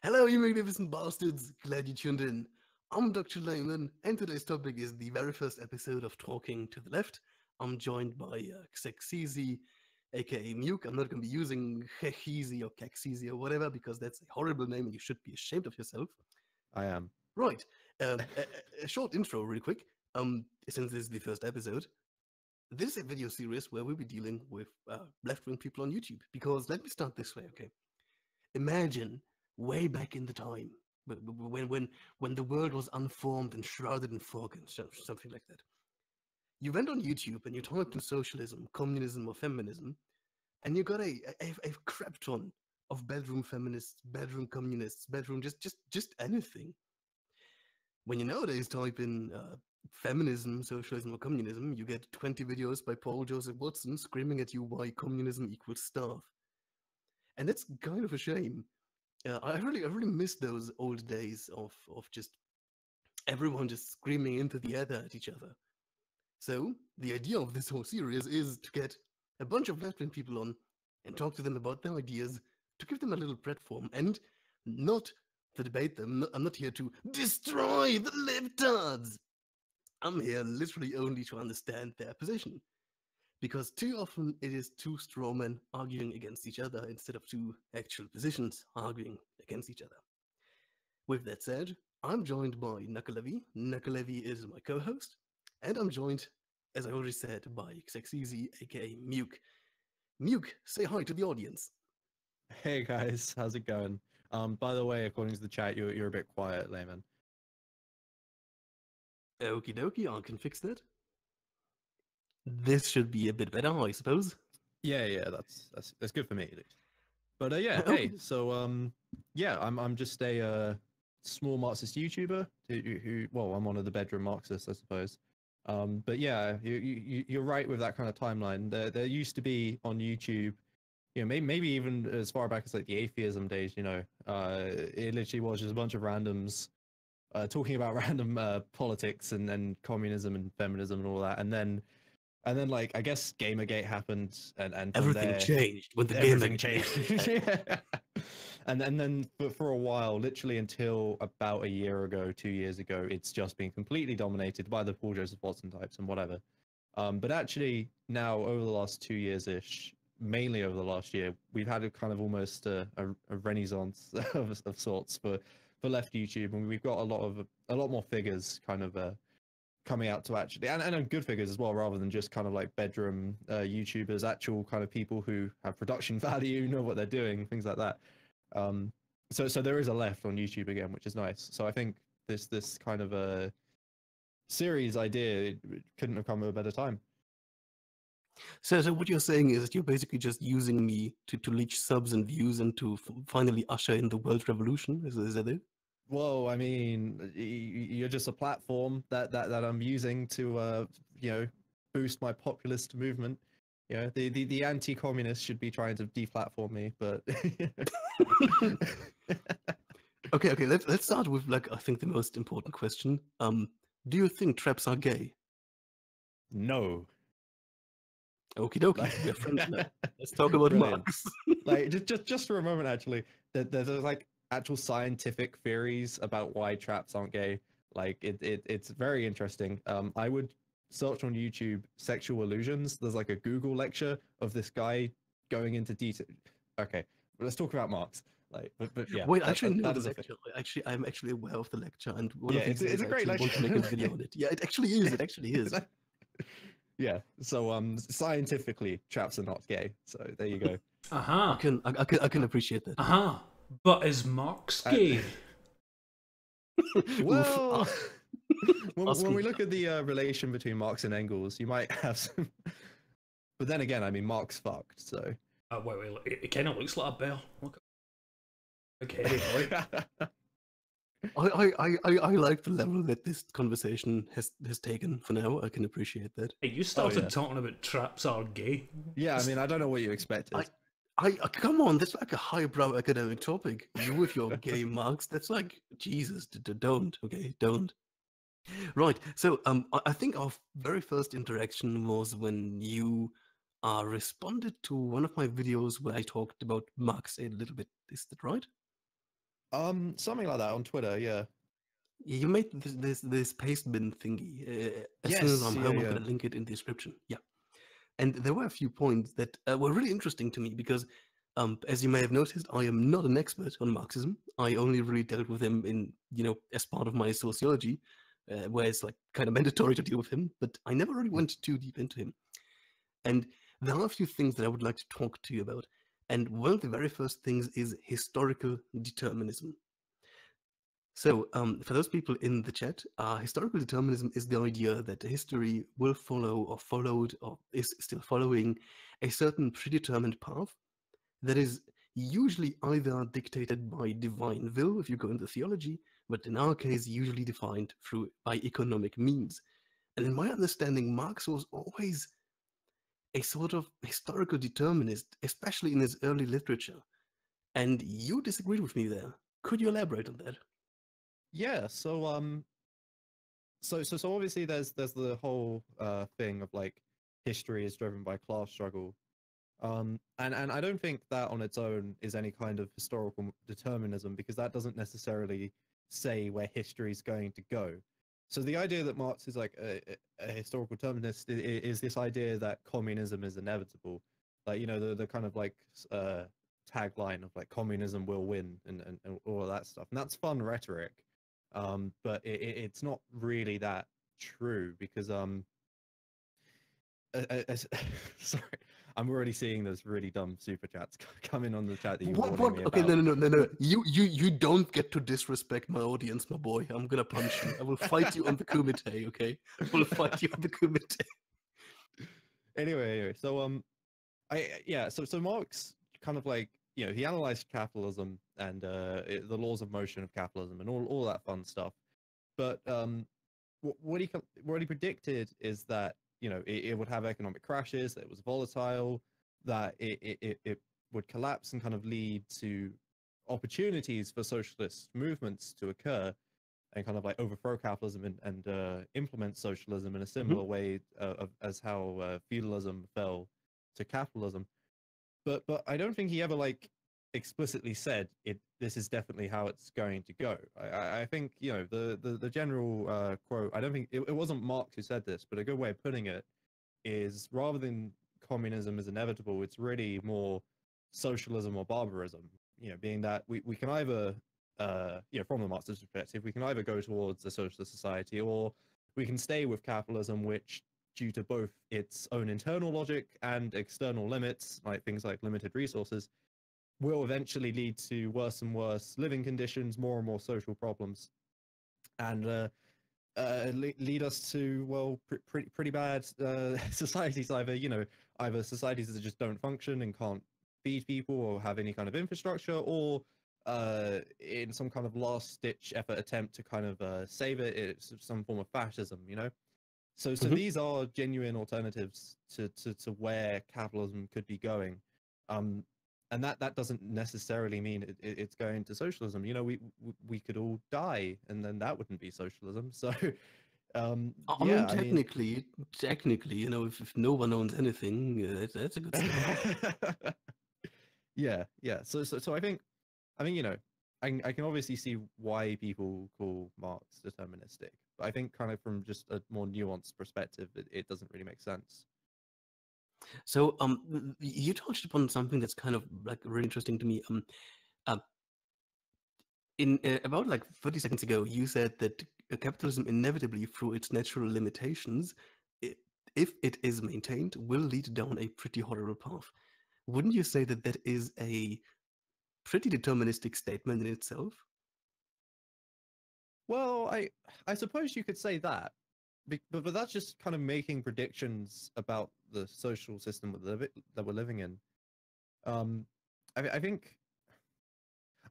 Hello, you magnificent bastards! Glad you tuned in. I'm Dr. Layman, and today's topic is the very first episode of Talking to the Left. I'm joined by Xexizy, aka Muke. I'm not going to be using Xexizy or Xexizy or whatever because that's a horrible name and you should be ashamed of yourself. I am. Right. A short intro, real quick. Since this is the first episode, this is a video series where we'll be dealing with left-wing people on YouTube. Because let me start this way, okay? Imagine way back in the time when the world was unformed and shrouded in fog and something like that. You went on YouTube and you typed in socialism, communism, or feminism, and you got a crap ton of bedroom feminists, bedroom communists, bedroom just anything. When you nowadays type in feminism, socialism, or communism, you get 20 videos by Paul Joseph Watson screaming at you why communism equals starve. And that's kind of a shame. I really miss those old days of just everyone just screaming into the ether at each other. So the idea of this whole series is to get a bunch of left-wing people on and talk to them about their ideas, to give them a little platform, and not to debate them. I'm not here to destroy the libtards. I'm here literally only to understand their position. Because too often it is two strawmen arguing against each other instead of two actual positions arguing against each other. With that said, I'm joined by Nakalevi. Nakalevi is my co-host, and I'm joined, as I already said, by Xexizy, aka Muke. Muke, say hi to the audience. Hey guys, how's it going? By the way, according to the chat, you're a bit quiet, Layman. Okie dokie, I can fix that. This should be a bit better, I suppose. Yeah, that's good for me at least. But yeah, hey, so yeah, I'm just a small Marxist YouTuber who well, I'm one of the bedroom Marxists, I suppose. But yeah, you're right with that kind of timeline. There used to be on YouTube, you know, maybe even as far back as like the atheism days, you know, it literally was just a bunch of randoms talking about random politics and communism and feminism and all that, and then like I guess Gamergate happened, and from everything there changed when the everything game changed. Yeah. And then for a while, literally until about a year ago, 2 years ago, it's just been completely dominated by the Paul Joseph Watson types and whatever. But actually now over the last 2 years ish, mainly over the last year, we've had a kind of almost a renaissance of sorts for left YouTube, and we've got a lot more figures kind of coming out to actually and good figures as well, rather than just kind of like bedroom YouTubers, actual kind of people who have production value, know what they're doing, things like that. So there is a left on YouTube again, which is nice. So I think this kind of a series idea couldn't have come at a better time. So what you're saying is that you're basically just using me to leech subs and views and to finally usher in the world revolution? Is that it? Well, I mean, you're just a platform that I'm using to you know, boost my populist movement. You know, the anti-communists should be trying to deplatform me, but Okay. Let's start with like I think the most important question. Do you think traps are gay? no. Okie dokie, we're friends now. Let's talk about Brilliant. Marx. Like just for a moment, actually, there's like actual scientific theories about why traps aren't gay. Like it's very interesting. I would search on YouTube sexual illusions. There's like a Google lecture of this guy going into detail. Okay, let's talk about Marx. Like, but yeah, Wait, I actually know that the is a thing. lecture. I'm actually aware of the lecture, and one Yeah, of these it's days a I great actually want to lecture. make a video on it. Yeah, it actually is. It actually is. Yeah. So scientifically, traps are not gay. So there you go. I can appreciate that. But is Marx I- gay? Well, when asking we look at the relation between Marx and Engels, you might have some. But then again, I mean, Marx fucked, so. Wait, it kind of looks like a bell. Look. Okay, boy. I like the level that this conversation has taken for now. I can appreciate that. Hey, you started yeah. talking about traps are gay. Yeah, I mean, I don't know what you expected. I come on, that's like a highbrow academic topic. You with your gay marks, that's like Jesus. Don't, okay, don't. Right. So I think our very first interaction was when you responded to one of my videos where I talked about Marx a little bit. Is that right? Something like that on Twitter. Yeah. You made this paste bin thingy. As soon as Yes. I'm Yeah. home, I'm Yeah. gonna link it in the description. Yeah, and there were a few points that were really interesting to me because, as you may have noticed, I am not an expert on Marxism. I only really dealt with him in as part of my sociology, where it's like kind of mandatory to deal with him. But I never really went too deep into him. And there are a few things that I would like to talk to you about. And one of the very first things is historical determinism. So, for those people in the chat, historical determinism is the idea that history will follow or followed or is still following a certain predetermined path that is usually either dictated by divine will, if you go into theology, but in our case, usually defined by economic means. And in my understanding, Marx was always a sort of historical determinist, especially in his early literature. And you disagreed with me there. Could you elaborate on that? Yeah. So obviously there's the whole thing of like history is driven by class struggle. And I don't think that on its own is any kind of historical determinism because that doesn't necessarily say where history is going to go. So the idea that Marx is like a historical determinist is this idea that communism is inevitable, like the kind of like tagline of like communism will win and all of that stuff, and that's fun rhetoric, but it's not really that true because sorry, I'm already seeing those really dumb super chats coming on the chat that you were What? warning me Okay, about. no. You don't get to disrespect my audience, my boy. I'm gonna punch you. I will fight you on the kumite. Okay, I will fight you on the kumite. Anyway, so so Marx kind of like he analyzed capitalism and the laws of motion of capitalism and all that fun stuff. But what he predicted is that it would have economic crashes, that it was volatile, that it would collapse and kind of lead to opportunities for socialist movements to occur and kind of like overthrow capitalism and implement socialism in a Mhm. similar way as how feudalism fell to capitalism. But I don't think he ever like explicitly said it. This is definitely how it's going to go. I think the general quote. I don't think it wasn't Marx who said this, but a good way of putting it is rather than communism is inevitable, it's really more socialism or barbarism. Being that we can either from the Marxist perspective, we can either go towards a socialist society or we can stay with capitalism, which due to both its own internal logic and external limits, like things like limited resources, will eventually lead to worse and worse living conditions, more and more social problems, and lead us to pretty bad societies. Either societies that just don't function and can't feed people or have any kind of infrastructure, or in some kind of last ditch effort attempt to kind of save it, it's some form of fascism. So Mhm. these are genuine alternatives to where capitalism could be going. Um, and that doesn't necessarily mean it's going to socialism. We could all die, and then that wouldn't be socialism. So, I mean, yeah, I mean, technically, if no one owns anything, that's a good start. yeah. So I think I can obviously see why people call Marx deterministic, but I think kind of from just a more nuanced perspective, it doesn't really make sense. So, you touched upon something that's kind of like really interesting to me. Uh, in about like 30 seconds ago, you said that capitalism inevitably, through its natural limitations, i if it is maintained, will lead down a pretty horrible path. Wouldn't you say that that is a pretty deterministic statement in itself? Well, I suppose you could say that, but that's just kind of making predictions about the social system that we're living in. Um, I think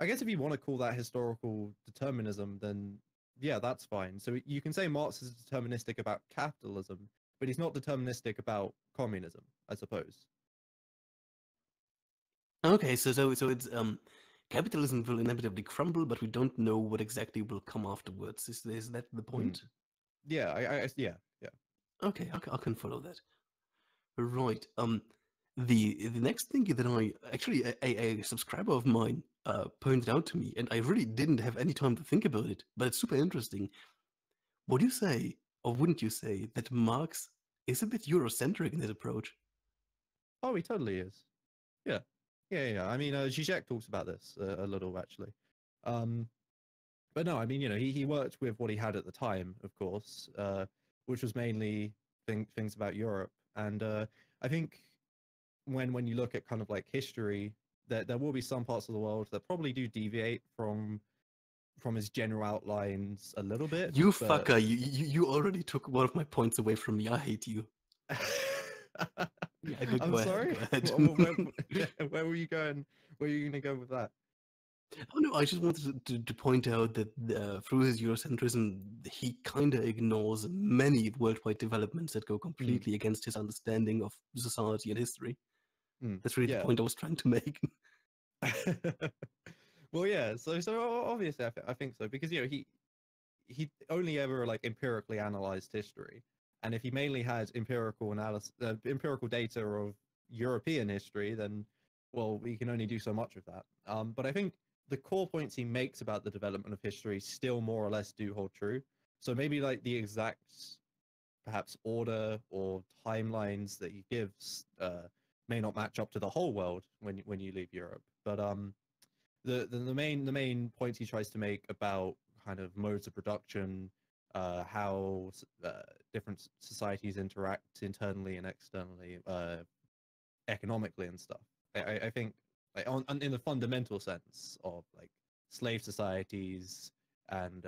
I guess if you want to call that historical determinism, then yeah, that's fine. So you can say Marx is deterministic about capitalism, but he's not deterministic about communism, I suppose. Okay, so it's capitalism will inevitably crumble, but we don't know what exactly will come afterwards. Is that the Hmm. point? Yeah, yeah, yeah. Okay, I can follow that. Right. The next thing that I actually a subscriber of mine pointed out to me, and I really didn't have any time to think about it, but it's super interesting. Would you say, or wouldn't you say, that Marx is a bit Eurocentric in his approach? Oh, he totally is. Yeah, yeah. I mean, Zizek talks about this a little actually. Um, but no, I mean, he worked with what he had at the time, of course, which was mainly things about Europe. And I think when you look at kind of like history, there will be some parts of the world that probably do deviate from his general outlines a little bit, You but fucker, you already took one of my points away from me. I hate you. Yeah, I'm go ahead, sorry. go ahead. Where were you going? Where are you going to go with that? Oh no, I just wanted to point out that through his Eurocentrism, he kind of ignores many worldwide developments that go Mm, completely against his understanding of society and history. That's really the yeah. point I was trying to make. Well, yeah. So obviously, I think so because he only ever like empirically analyzed history, and if he mainly had empirical analysis, empirical data of European history, then well, we can only do so much of that. But I think the core points he makes about the development of history still more or less do hold true. So maybe like the exact perhaps order or timelines that he gives may not match up to the whole world when you leave Europe, but the main points he tries to make about kind of modes of production, how different societies interact internally and externally, economically and stuff. I think like in the fundamental sense of like slave societies and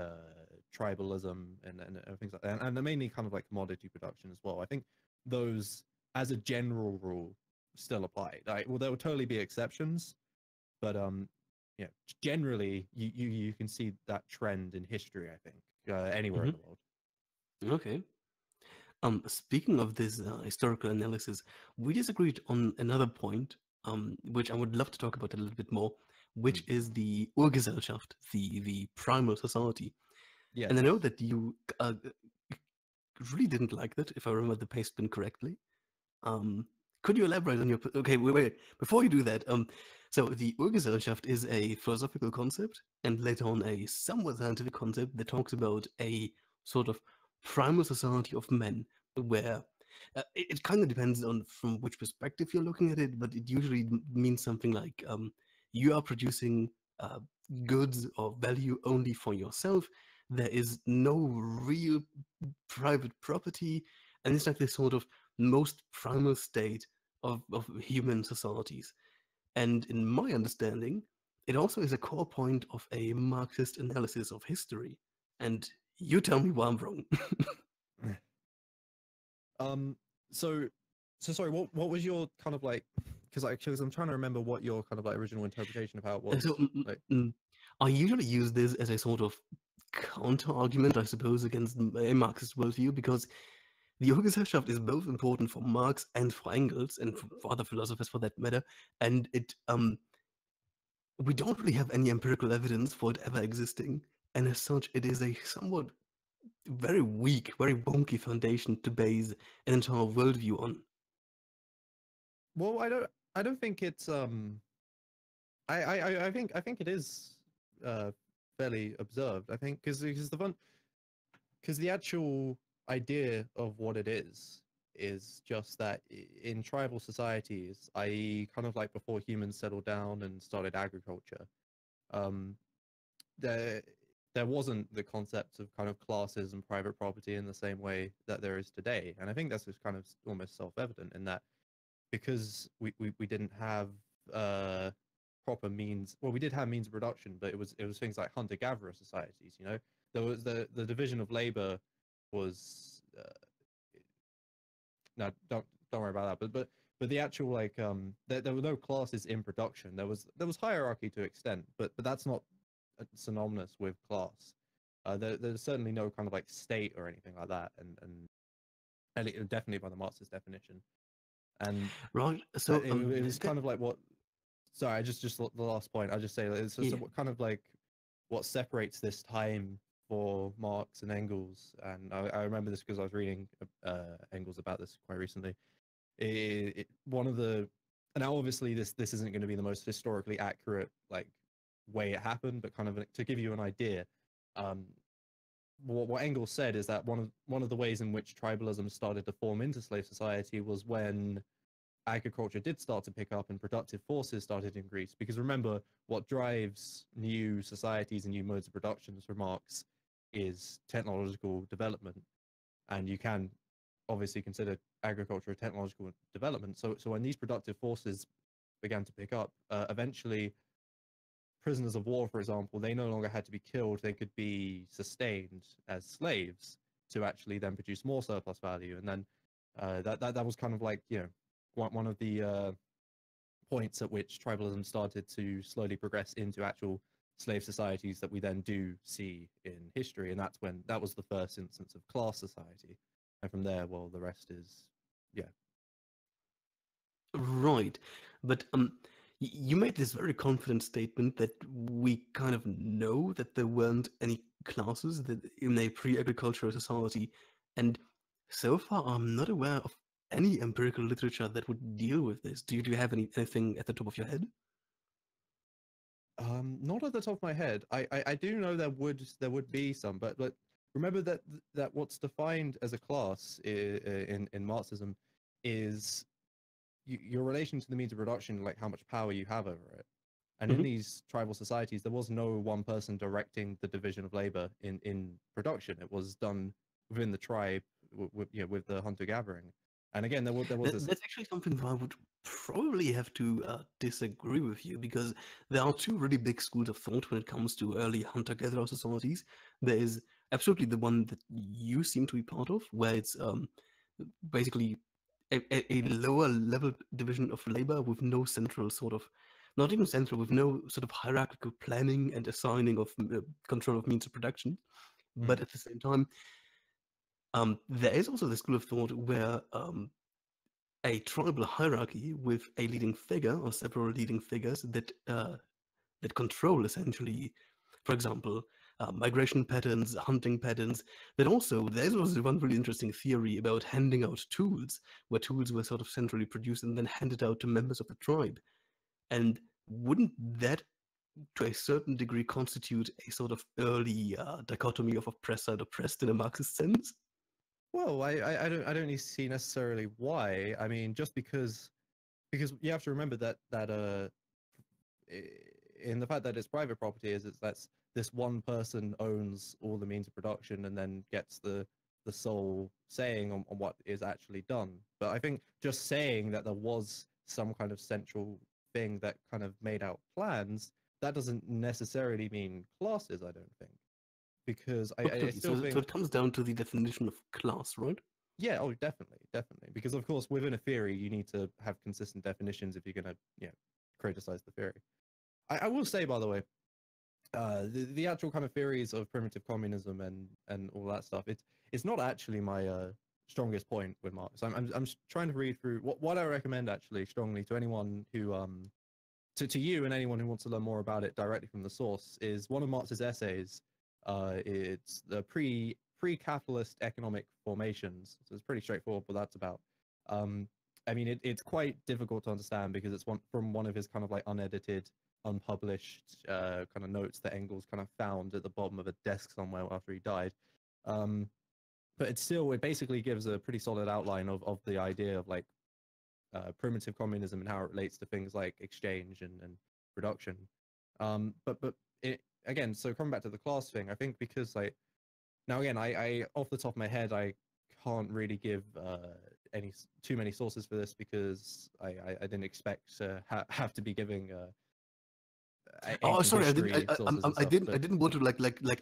tribalism and things like that, and mainly kind of like commodity production as well. I think those, as a general rule, still apply. Like, well, there will totally be exceptions, but yeah, generally you can see that trend in history. I think anywhere in Mhm. the world. Okay. Speaking of this historical analysis, we disagreed on another point, which I would love to talk about a little bit more, Mm. which is the Urgesellschaft, the primal society. And I know Yes. that you really didn't like that, if I remember the paste bin correctly. Um, could you elaborate on your? Okay, wait. Before you do that, so the Urgesellschaft is a philosophical concept, and later on a somewhat scientific concept that talks about a sort of primal society of men, where it kind of depends on from which perspective you're looking at it, but it usually means something like you are producing uh, goods or value only for yourself. There is no real private property, and it's like this sort of most primal state of human societies. And in my understanding, it also is a core point of a Marxist analysis of history. And you tell me why I'm wrong. Um. So, sorry. What was your kind of like? Because I'm trying to remember what your kind of like original interpretation of how it So was. Like, I usually use this as a sort of counter argument, I suppose, against a Marxist worldview, because the Gesellschaft is both important for Marx and for Engels and for other philosophers for that matter, and it we don't really have any empirical evidence for it ever existing, and as such, it is a somewhat very weak, very wonky foundation to base an entire worldview on. well, I don't think it's I think it is uh fairly observed. I think because the actual idea of what it is just that in tribal societies, i.e., kind of like before humans settled down and started agriculture, um, there there wasn't the concept of kind of classes and private property in the same way that there is today. And I think that's just kind of almost self-evident in that because we didn't have uh proper means. Well, we did have means of production, but it was things like hunter-gatherer societies. There was the division of labor was no, don't worry about that. But the actual like there were no classes in production. There was hierarchy to extent, but that's not synonymous with class. There's certainly no kind of like state or anything like that, and definitely by the Marxist definition. And Right. So it was kind of like what. Sorry, just the last point. I just say that so yeah. what kind of like what separates this time for Marx and Engels, and I remember this because I was reading Engels about this quite recently. One of the, and now obviously this isn't going to be the most historically accurate like way it happened, but kind of to give you an idea, um, what Engels said is that one of the ways in which tribalism started to form into slave society was when agriculture did start to pick up and productive forces started to increase. Because remember, what drives new societies and new modes of production, for Marx, is technological development, and you can obviously consider agriculture a technological development. So when these productive forces began to pick up, eventually prisoners of war, for example, they no longer had to be killed; they could be sustained as slaves to actually then produce more surplus value. And then that was kind of like, you know, one of the points at which tribalism started to slowly progress into actual slave societies that we then do see in history. And that's when that was the first instance of class society. And from there, well, the rest is, yeah. Right. But you made this very confident statement that we kind of know that there weren't any classes that in a pre-agricultural society, and so far I'm not aware of any empirical literature that would deal with this. Do you have anything at the top of your head? Not at the top of my head. I do know there would be some, but remember that what's defined as a class in Marxism is your relation to the means of production, like how much power you have over it. And in Mhm. these tribal societies, there was no one person directing the division of labor in production. It was done within the tribe, with the hunter gathering. And again, there was this. That's actually something that I would probably have to disagree with you, because there are two really big schools of thought when it comes to early hunter-gatherer societies. There is absolutely the one that you seem to be part of, where it's basically a lower level division of labor with no central sort of, not even central, with no sort of hierarchical planning and assigning of control of means of production. But Mm, at the same time, there is also the school of thought where a tribal hierarchy with a leading figure or several leading figures that control essentially, for example, migration patterns, hunting patterns. But also, there's also one really interesting theory about handing out tools, where tools were sort of centrally produced and then handed out to members of the tribe. And wouldn't that, to a certain degree, constitute a sort of early dichotomy of oppressor and oppressed in a Marxist sense? well, I don't really see necessarily why. I mean, just because you have to remember that in the fact that it's private property is it's that's this one person owns all the means of production and then gets the sole saying on what is actually done. But I think just saying that there was some kind of central thing that kind of made out plans, that doesn't necessarily mean classes, I don't think. Because I Absolutely. still So think, it comes down to the definition of class, right? yeah, oh, definitely, definitely. Because of course, within a theory, you need to have consistent definitions if you're going to, criticize the theory. I will say, by the way, the actual kind of theories of primitive communism and all that stuff, it's not actually my strongest point with Marx. I'm trying to read through what I recommend actually strongly to anyone who to you and anyone who wants to learn more about it directly from the source is one of Marx's essays. It's the pre-capitalist economic formations. So it's pretty straightforward what that's about. Um, I mean, it's quite difficult to understand because it's from one of his kind of like unedited, unpublished kind of notes that Engels kind of found at the bottom of a desk somewhere after he died. Um, but it basically gives a pretty solid outline of the idea of like primitive communism and how it relates to things like exchange and production. But it again, so coming back to the class thing, I think because like now again, I off the top of my head, I can't really give any too many sources for this because I didn't expect to have to be giving Oh, ancient sorry, I didn't. history sources and I stuff. didn't. I But didn't want to like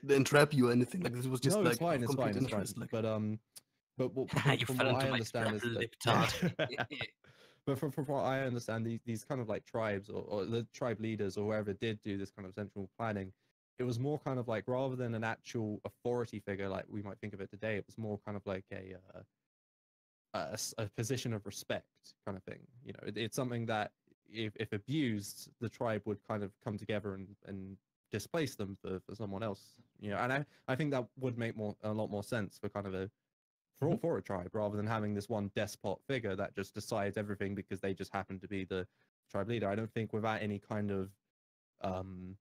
entrap you or anything. Like this was just no, it's like fine, of it's fine, complete it's fine. interest. Like, But You from fell what into I my understand trap, is libtard. that but from what I understand, these kind of like tribes or the tribe leaders or whoever did do this kind of central planning, it was more kind of like rather than an actual authority figure like we might think of it today, it was more kind of like a position of respect kind of thing. You know, it's something that if abused, the tribe would kind of come together and displace them for someone else. You know, and I think that would make a lot more sense for kind of a for a tribe, rather than having this one despot figure that just decides everything because they just happen to be the tribe leader. I don't think without any kind of um,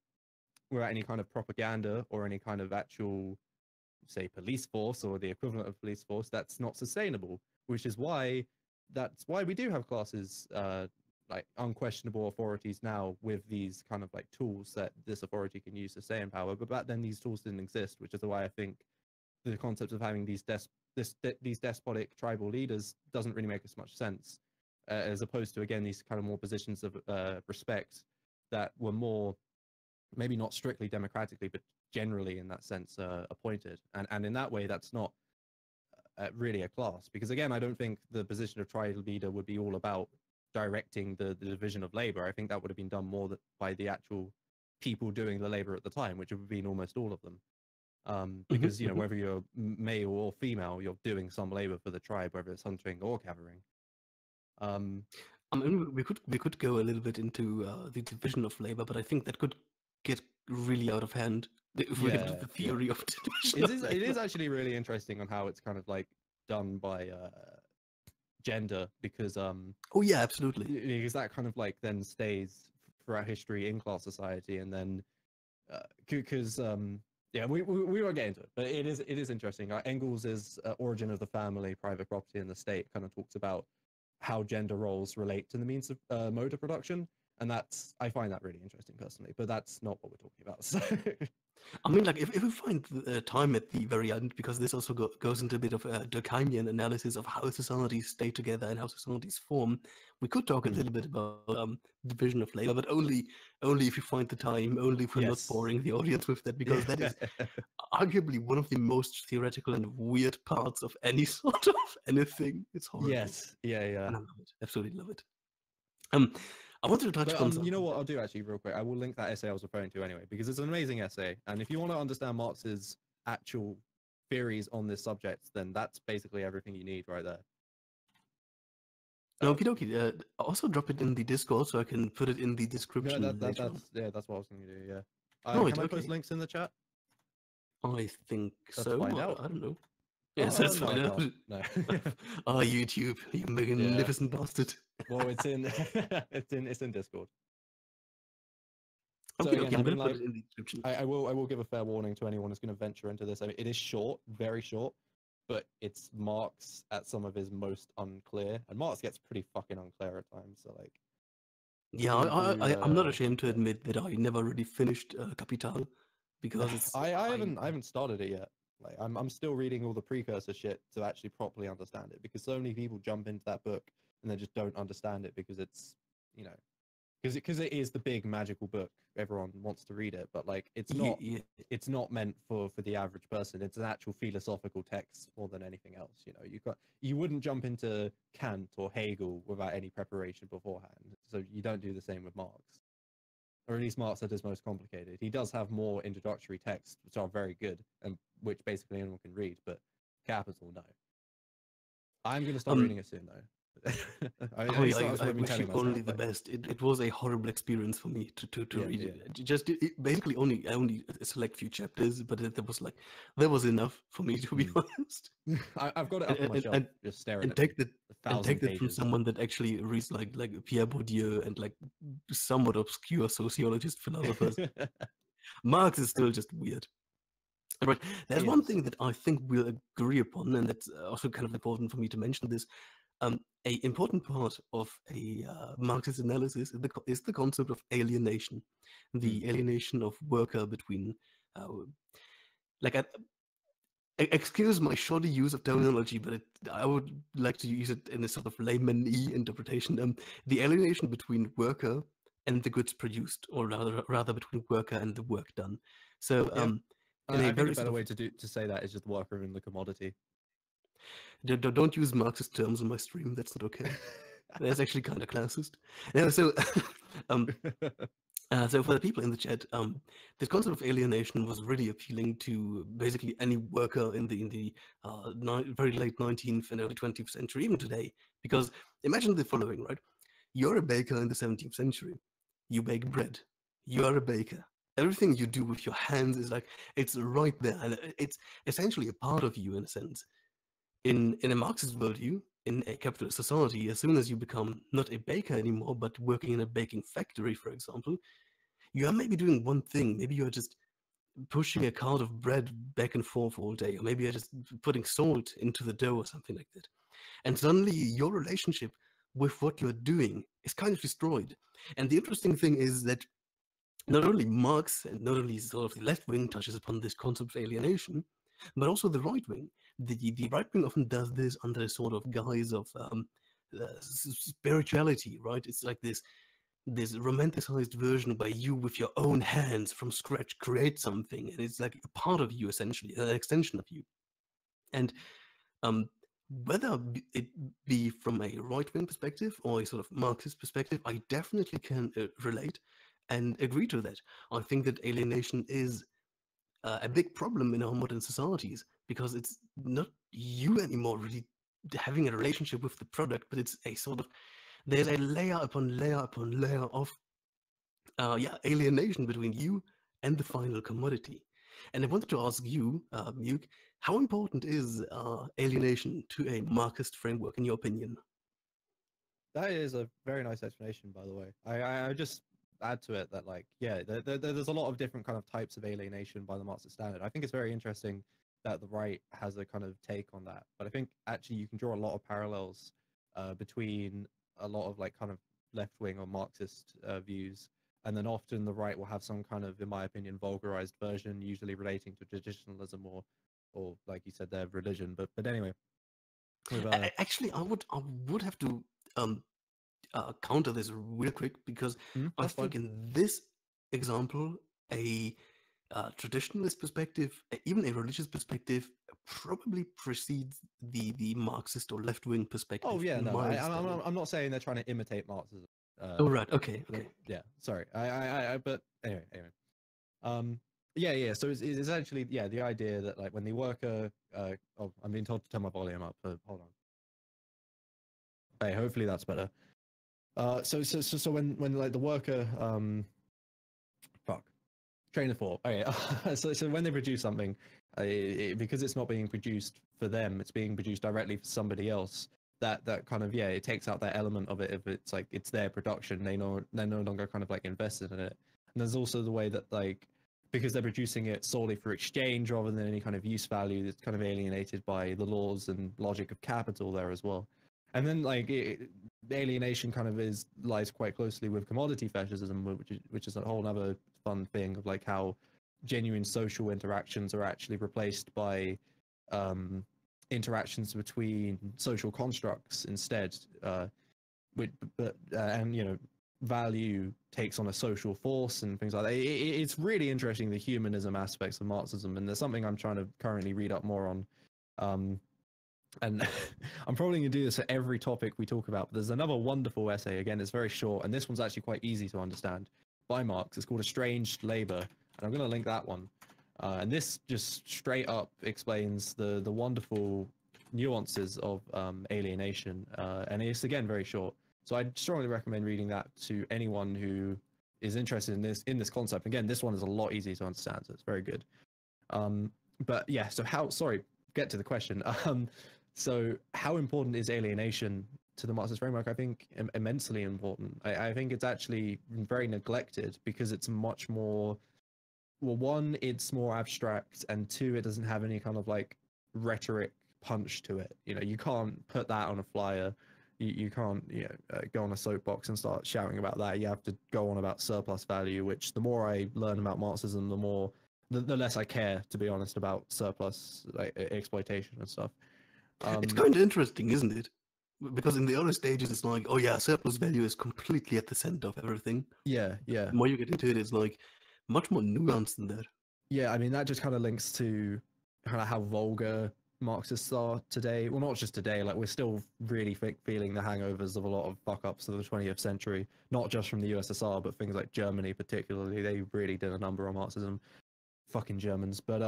propaganda or any kind of actual, say, police force or the equivalent of police force, that's not sustainable. Which is why we do have classes, like unquestionable authorities now, with these kind of like tools that this authority can use to stay in power. But back then these tools didn't exist, which is why I think the concept of having these these despotic tribal leaders doesn't really make as much sense, as opposed to, again, these kind of more positions of respect that were more, maybe not strictly democratically, but generally in that sense appointed. And in that way, that's not really a class, because again, I don't think the position of tribal leader would be all about directing the division of labor. I think that would have been done more by the actual people doing the labor at the time, which would have been almost all of them. Because whether you're male or female, you're doing some labor for the tribe, whether it's hunting or gathering. I mean, we could go a little bit into the division of labor, but I think that could get really out of hand if we get into the theory of division of labor. It is actually really interesting on how it's kind of like done by gender, because oh yeah, absolutely, because that kind of like then stays throughout history in class society, and then because yeah, we won't get into it, but it is interesting. Engels' Origin of the Family, Private Property and the State kind of talks about how gender roles relate to the means of mode of production, and I find that really interesting personally, but that's not what we're talking about. So. I mean, like, if we find time at the very end, because this also goes into a bit of a Durkheimian analysis of how societies stay together and how societies form, we could talk a little bit about division of labor, but only if you find the time, only if we're not boring the audience with that, because that is arguably one of the most theoretical and weird parts of any sort of anything. It's horrible. Yes, yeah. And I love it. Absolutely love it. I wanted to touch on you know what I'll do actually real quick? I will link that essay I was referring to anyway, because it's an amazing essay. And if you want to understand Marx's actual theories on this subject, then that's basically everything you need right there. Okie dokie. Also drop it in the Discord so I can put it in the description. That's what I was going to do, yeah. Right, can I post links in the chat? I think let's so. Find out. I don't know. Yes, let's find out. No. YouTube, you magnificent bastard. Well, it's in it's in Discord. So Okay, again, I'm going to put it in the description. I will give a fair warning to anyone who's going to venture into this. I mean, it is short, very short, but it's Marx at some of his most unclear, and Marx gets pretty fucking unclear at times. So like, yeah, I'm not ashamed to admit that I never really finished Capital, because it's I haven't started it yet. Like I'm still reading all the precursor shit to actually properly understand it, because so many people jump into that book and they just don't understand it because it's, because it is the big magical book, everyone wants to read it, but like it's not meant for the average person. It's an actual philosophical text more than anything else. You wouldn't jump into Kant or Hegel without any preparation beforehand, so you don't do the same with Marx, or at least Marx at his most complicated. He does have more introductory texts which are very good and which basically anyone can read, but Capital, no. I'm going to start reading it soon though. I wish you only the best. It was a horrible experience for me to read it. Just basically only a select few chapters, but there was enough for me, to be honest. I've got it up on my shelf, just staring and at take it. That from someone that actually reads like Pierre Bourdieu and like somewhat obscure sociologist philosophers. Marx is still just weird. Right. There's one thing that I think we'll agree upon, and that's also kind of important for me to mention this. A important part of a Marxist analysis is the concept of alienation, the alienation of worker between, excuse my shoddy use of terminology, but I would like to use it in a sort of layman-y interpretation. The alienation between worker and the goods produced, or rather between worker and the work done. So, I think a better way to say that is just worker and the commodity. Don't use Marxist terms on my stream. That's not okay. That's actually kind of classist. Yeah, so, so for the people in the chat, this concept of alienation was really appealing to basically any worker in the very late 19th and early 20th century, even today. Because imagine the following, right? You're a baker in the 17th century. You bake bread. You are a baker. Everything you do with your hands is it's right there, and it's essentially a part of you in a sense. In a Marxist worldview, in a capitalist society, as soon as you become not a baker anymore, but working in a baking factory, for example, you are maybe doing one thing. Maybe you're just pushing a cart of bread back and forth all day, or maybe you're just putting salt into the dough or something like that. And suddenly your relationship with what you're doing is kind of destroyed. And the interesting thing is that not only Marx and not only sort of the left wing touches upon this concept of alienation, but also the right wing. The right wing often does this under a sort of guise of spirituality, right? It's like this romanticized version where you, with your own hands from scratch, create something, and it's like a part of you, essentially, an extension of you. And um, whether it be from a right wing perspective or a sort of Marxist perspective, I definitely can relate and agree to that. I think that alienation is a big problem in our modern societies because it's not you anymore really having a relationship with the product, but it's a sort of there's a layer upon layer upon layer of alienation between you and the final commodity. And I wanted to ask you, Muke, how important is alienation to a Marxist framework, in your opinion? That is a very nice explanation, by the way. I just add to it that, like, yeah, there's a lot of different kind of types of alienation by the Marxist standard. I think it's very interesting that the right has a kind of take on that. But I think actually you can draw a lot of parallels between a lot of like kind of left wing or Marxist views, and then often the right will have some kind of, in my opinion, vulgarized version, usually relating to traditionalism or like you said, their religion. But anyway, with Actually, I would have to um, counter this real quick because I that's fine. think in this example, a traditionalist perspective, even a religious perspective, probably precedes the Marxist or left wing perspective. Oh yeah, in no, my I, understanding. I'm not saying they're trying to imitate Marxism. Oh right, okay, But okay. yeah, sorry. But anyway. Um, yeah. So it's essentially, yeah, the idea that like when the worker, oh, I'm being told to turn my volume up. Hold on. Hey, hopefully that's better. So when like the worker, fuck, train of thought. Okay, so when they produce something, because it's not being produced for them, it's being produced directly for somebody else. That kind of, yeah, it takes out that element of it. If it's like it's their production, they're no longer kind of like invested in it. And there's also the way that like because they're producing it solely for exchange rather than any kind of use value, it's kind of alienated by the laws and logic of capital there as well. And then like the alienation kind of lies quite closely with commodity fascism, which is a whole other fun thing of like how genuine social interactions are actually replaced by interactions between social constructs instead. And you know, value takes on a social force and things like that. It's really interesting, the humanism aspects of Marxism, and there's something I'm trying to currently read up more on. And I'm probably going to do this for every topic we talk about, but there's another wonderful essay. Again, it's very short, and this one's actually quite easy to understand, by Marx. It's called Estranged Labor, and I'm going to link that one. And this just straight up explains the wonderful nuances of alienation, and it's again very short. So I strongly recommend reading that to anyone who is interested in this concept. Again, this one is a lot easier to understand, so it's very good. But yeah, so get to the question. So how important is alienation to the Marxist framework? I think immensely important. I think it's actually very neglected because it's much more, well, one, it's more abstract, and two, it doesn't have any kind of like rhetoric punch to it. You know, you can't put that on a flyer. You can't go on a soapbox and start shouting about that. You have to go on about surplus value, which the more I learn about Marxism, the less I care, to be honest, about surplus like exploitation and stuff. It's kind of interesting, isn't it? Because in the early stages, it's like, oh yeah, surplus value is completely at the center of everything. Yeah. The more you get into it, it's like much more nuanced than that. Yeah, I mean, that just kind of links to kind of how vulgar Marxists are today. Well, not just today, like we're still really feeling the hangovers of a lot of fuck ups of the 20th century, not just from the USSR, but things like Germany particularly. They really did a number on Marxism. Fucking Germans. But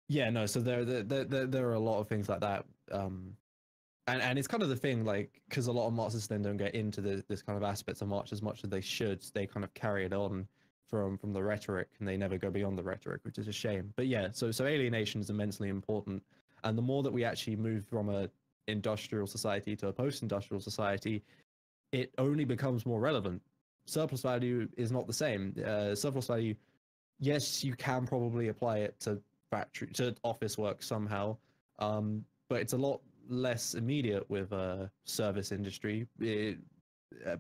yeah, no, so there are a lot of things like that. And it's kind of the thing, like, because a lot of Marxists then don't get into this kind of aspects of Marx as much as they should. They kind of carry it on from the rhetoric, and they never go beyond the rhetoric, which is a shame. But yeah, so alienation is immensely important. And the more that we actually move from a industrial society to a post-industrial society, it only becomes more relevant. Surplus value is not the same. Surplus value, yes, you can probably apply it to office work somehow, but it's a lot less immediate with service industry.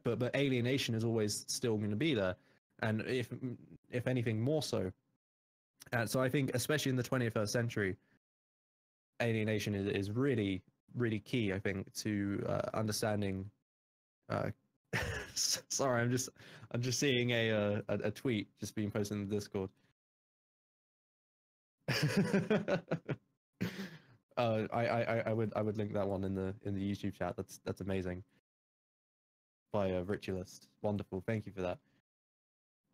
But alienation is always still going to be there, and if anything more so. And so I think, especially in the 21st century, alienation is really key. I think to understanding. Sorry, I'm just seeing a tweet just being posted in the Discord. I would link that one in the YouTube chat. That's amazing. By Ritualist. Wonderful. Thank you for that.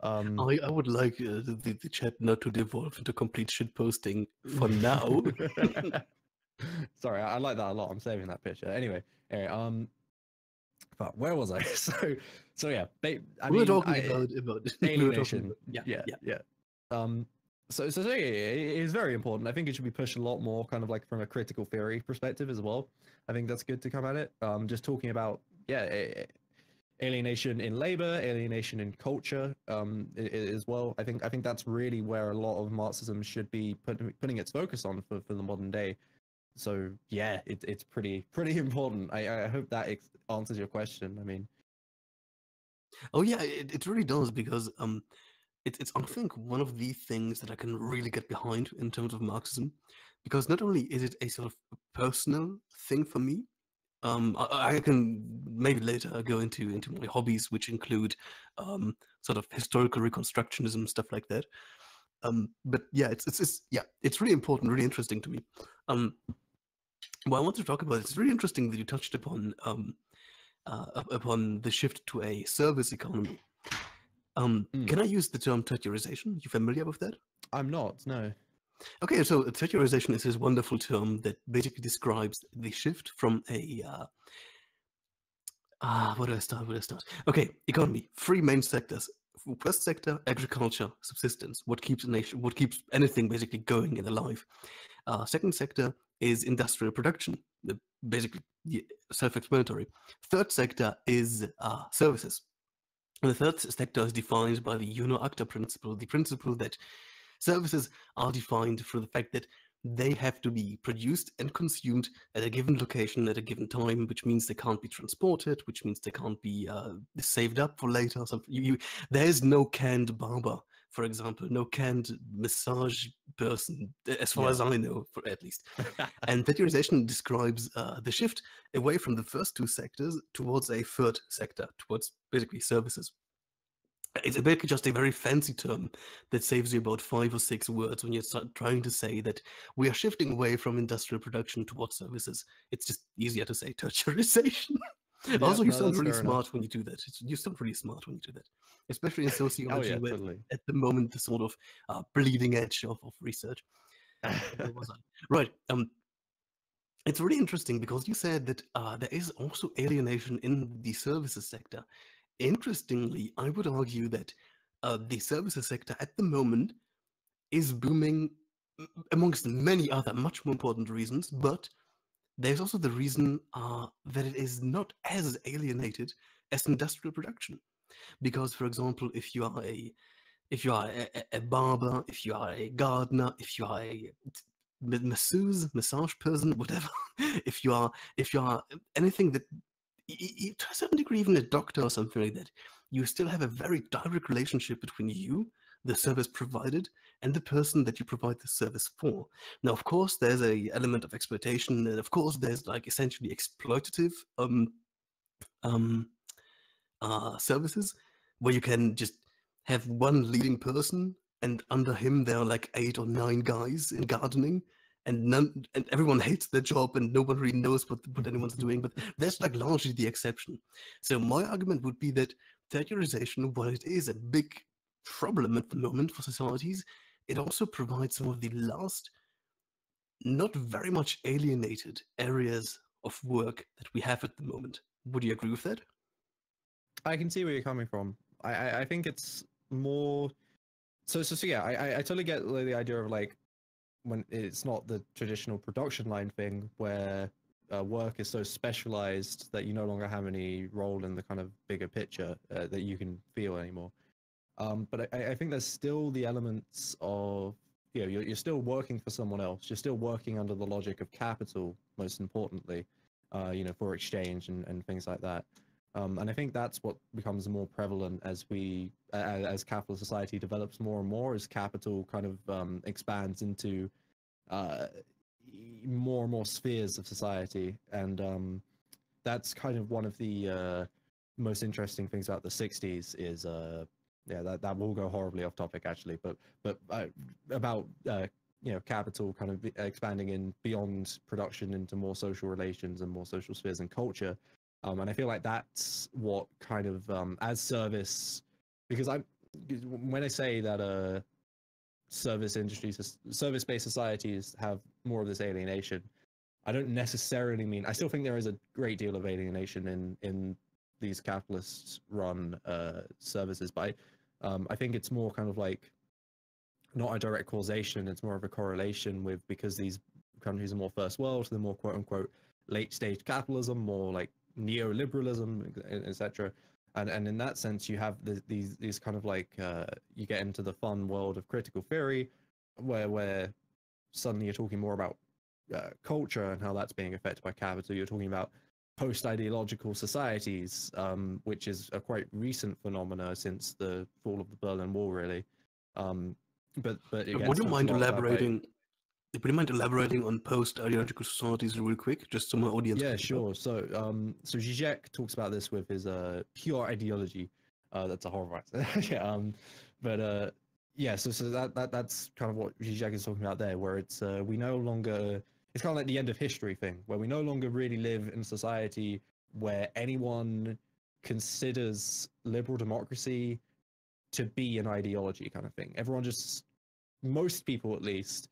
I would like the chat not to devolve into complete shit posting for now. Sorry, I like that a lot. I'm saving that picture. Anyway, but where was I? So yeah, we were talking about alienation. Yeah. So yeah, it is very important. I think it should be pushed a lot more, kind of like from a critical theory perspective as well. I think that's good to come at it. Just talking about alienation in labor, alienation in culture, as well. I think that's really where a lot of Marxism should be putting its focus on for the modern day. So yeah, it's pretty important. I hope that answers your question. I mean, oh yeah, it really does, because it's I think one of the things that I can really get behind in terms of Marxism, because not only is it a sort of personal thing for me, I can maybe later go into my hobbies, which include sort of historical reconstructionism, stuff like that. But yeah, it's really important, really interesting to me. What I want to talk about, it's really interesting that you touched upon the shift to a service economy. Can I use the term tertiarization? You familiar with that? I'm not. No. Okay, so tertiarization is this wonderful term that basically describes the shift from a where do I start? Okay, economy, three main sectors. First sector, agriculture, subsistence, what keeps a nation, what keeps anything basically going and alive. Second sector is industrial production, basically self-explanatory. Third sector is services. And the third sector is defined by the uno acta principle, the principle that services are defined through the fact that they have to be produced and consumed at a given location at a given time, which means they can't be transported, which means they can't be saved up for later. There's no canned barber, for example, no canned massage person, as far as I know, at least. And tertiarization describes the shift away from the first two sectors towards a third sector, towards basically services. It's basically just a very fancy term that saves you about 5 or 6 words when you start trying to say that we are shifting away from industrial production towards services. It's just easier to say tertiarization. Also, you sound really smart when you do that. You sound really smart when you do that, especially in sociology, where at the moment the sort of bleeding edge of research. Where was I? Right. It's really interesting because you said that there is also alienation in the services sector. Interestingly, I would argue that the services sector at the moment is booming amongst many other much more important reasons, but there's also the reason that it is not as alienated as industrial production. Because, for example, if you are a barber, if you are a gardener, if you are a massage person, whatever, if you are anything that to a certain degree, even a doctor or something like that, you still have a very direct relationship between you, the service provided, and the person that you provide the service for. Now, of course, there's a element of exploitation, and of course, there's like essentially exploitative services where you can just have one leading person, and under him there are like 8 or 9 guys in gardening, and everyone hates their job and no one really knows what anyone's doing, but that's like largely the exception. So my argument would be that tertiarization, while it is a big problem at the moment for societies, it also provides some of the last not very much alienated areas of work that we have at the moment. Would you agree with that? I can see where you're coming from. I think it's more so yeah, I totally get the idea of like when it's not the traditional production line thing where work is so specialized that you no longer have any role in the kind of bigger picture that you can feel anymore. But I think there's still the elements of, you know, you're still working for someone else. You're still working under the logic of capital, most importantly, you know, for exchange and things like that. And I think that's what becomes more prevalent as as capitalist society develops more and more, as capital kind of expands into uh, more and more spheres of society. And that's kind of one of the most interesting things about the 60s is yeah, that will go horribly off topic actually, but about you know, capital kind of expanding in beyond production into more social relations and more social spheres and culture. And I feel like that's what kind of as service, because when I say that service industries, service-based societies have more of this alienation, I don't necessarily mean, I still think there is a great deal of alienation in these capitalist run services, but I think it's more kind of like not a direct causation, it's more of a correlation with, because these countries are more first world, they're more quote unquote late stage capitalism, more like neoliberalism, etc. And in that sense, you have these kind of like you get into the fun world of critical theory, where suddenly you're talking more about culture and how that's being affected by capital. You're talking about post-ideological societies, which is a quite recent phenomena since the fall of the Berlin Wall, really. But it Would gets you talked mind a lot about by, elaborating? Would you mind elaborating on post-ideological societies real quick, just so my audience yeah, can pick up? sure. So Zizek talks about this with his pure ideology. That's a horrible accent. Yeah. But yeah. So that's kind of what Zizek is talking about there, where it's we no longer. It's kind of like the end of history thing, where we no longer really live in a society where anyone considers liberal democracy to be an ideology kind of thing. Everyone just, most people at least,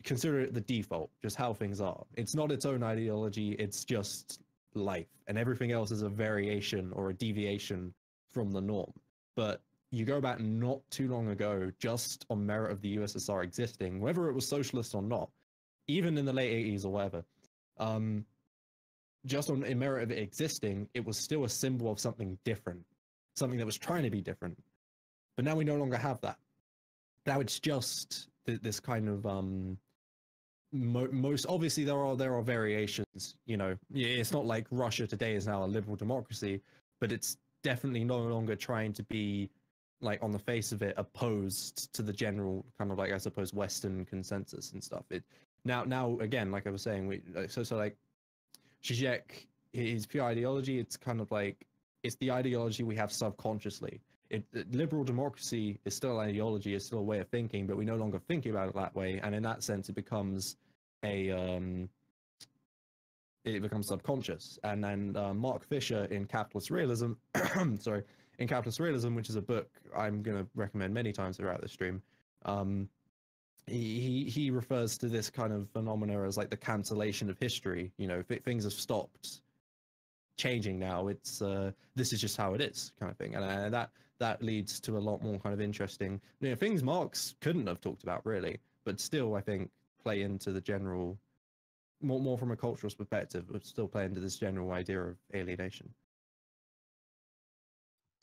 consider it the default, just how things are. It's not its own ideology, it's just life. And everything else is a variation or a deviation from the norm. But you go back not too long ago, just on merit of the USSR existing, whether it was socialist or not, even in the late 80s or whatever, just on in merit of it existing, it was still a symbol of something different, something that was trying to be different. But now we no longer have that. Now it's just this kind of most obviously there are variations. You know, it's not like Russia today is now a liberal democracy, but it's definitely no longer trying to be, like, on the face of it, opposed to the general kind of, like, I suppose, Western consensus and stuff. It now again, like I was saying, so like Zizek, his pure ideology, it's kind of like it's the ideology we have subconsciously. Liberal democracy is still an ideology, it's still a way of thinking, but we no longer think about it that way, and in that sense, it becomes subconscious. And then Mark Fisher in Capitalist Realism, sorry, in Capitalist Realism, which is a book I'm going to recommend many times throughout the stream, he refers to this kind of phenomena as like the cancellation of history. You know, things have stopped changing now. It's this is just how it is, kind of thing, and that leads to a lot more kind of interesting, you know, things Marx couldn't have talked about really, but still I think play into the general, more from a cultural perspective, but still play into this general idea of alienation.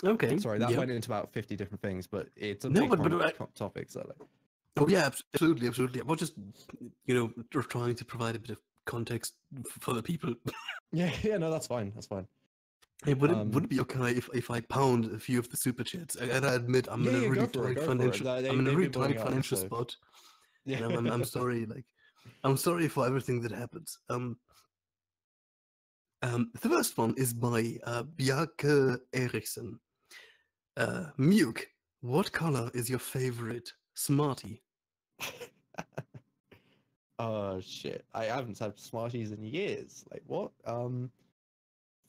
Okay. Sorry, that yeah. went into about 50 different things, but it's a No, big but topic. So like, oh yeah, absolutely, absolutely. I was just, you know, trying to provide a bit of context for the people. yeah, no, that's fine. Hey, would it be okay if I pound a few of the super chats? I gotta admit, I'm in a really tight financial. I'm in a really tight financial spot. Yeah, And I'm sorry. Like, I'm sorry for everything that happens. The first one is by Bjarke Eriksson. Muke, what color is your favorite Smartie? Oh shit! I haven't had Smarties in years. Like what?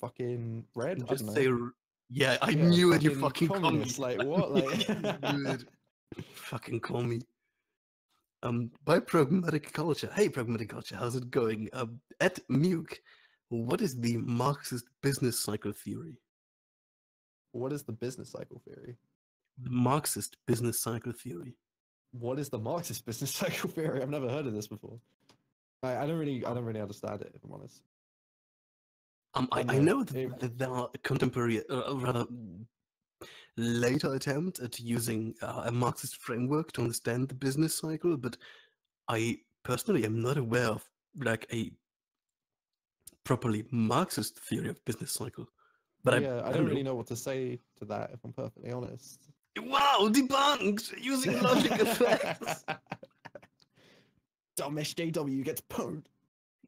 Fucking red. Just I say, don't know. yeah, I Yeah, knew it. You fucking call me. communist. Like what? Like Knew it. Fucking call me. By pragmatic culture. Hey, pragmatic culture, how's it going? At Muke, what is the Marxist business cycle theory? what is the business cycle theory? The Marxist business cycle theory. what is the Marxist business cycle theory? I've never heard of this before. I don't really understand it, if I'm honest. I know that there are contemporary, rather later attempts at using a Marxist framework to understand the business cycle, but I personally am not aware of like a properly Marxist theory of business cycle. But yeah, I I don't really know what to say to that, if I'm perfectly honest. Wow, debunked using logic effects. Dumb SJW gets pwned.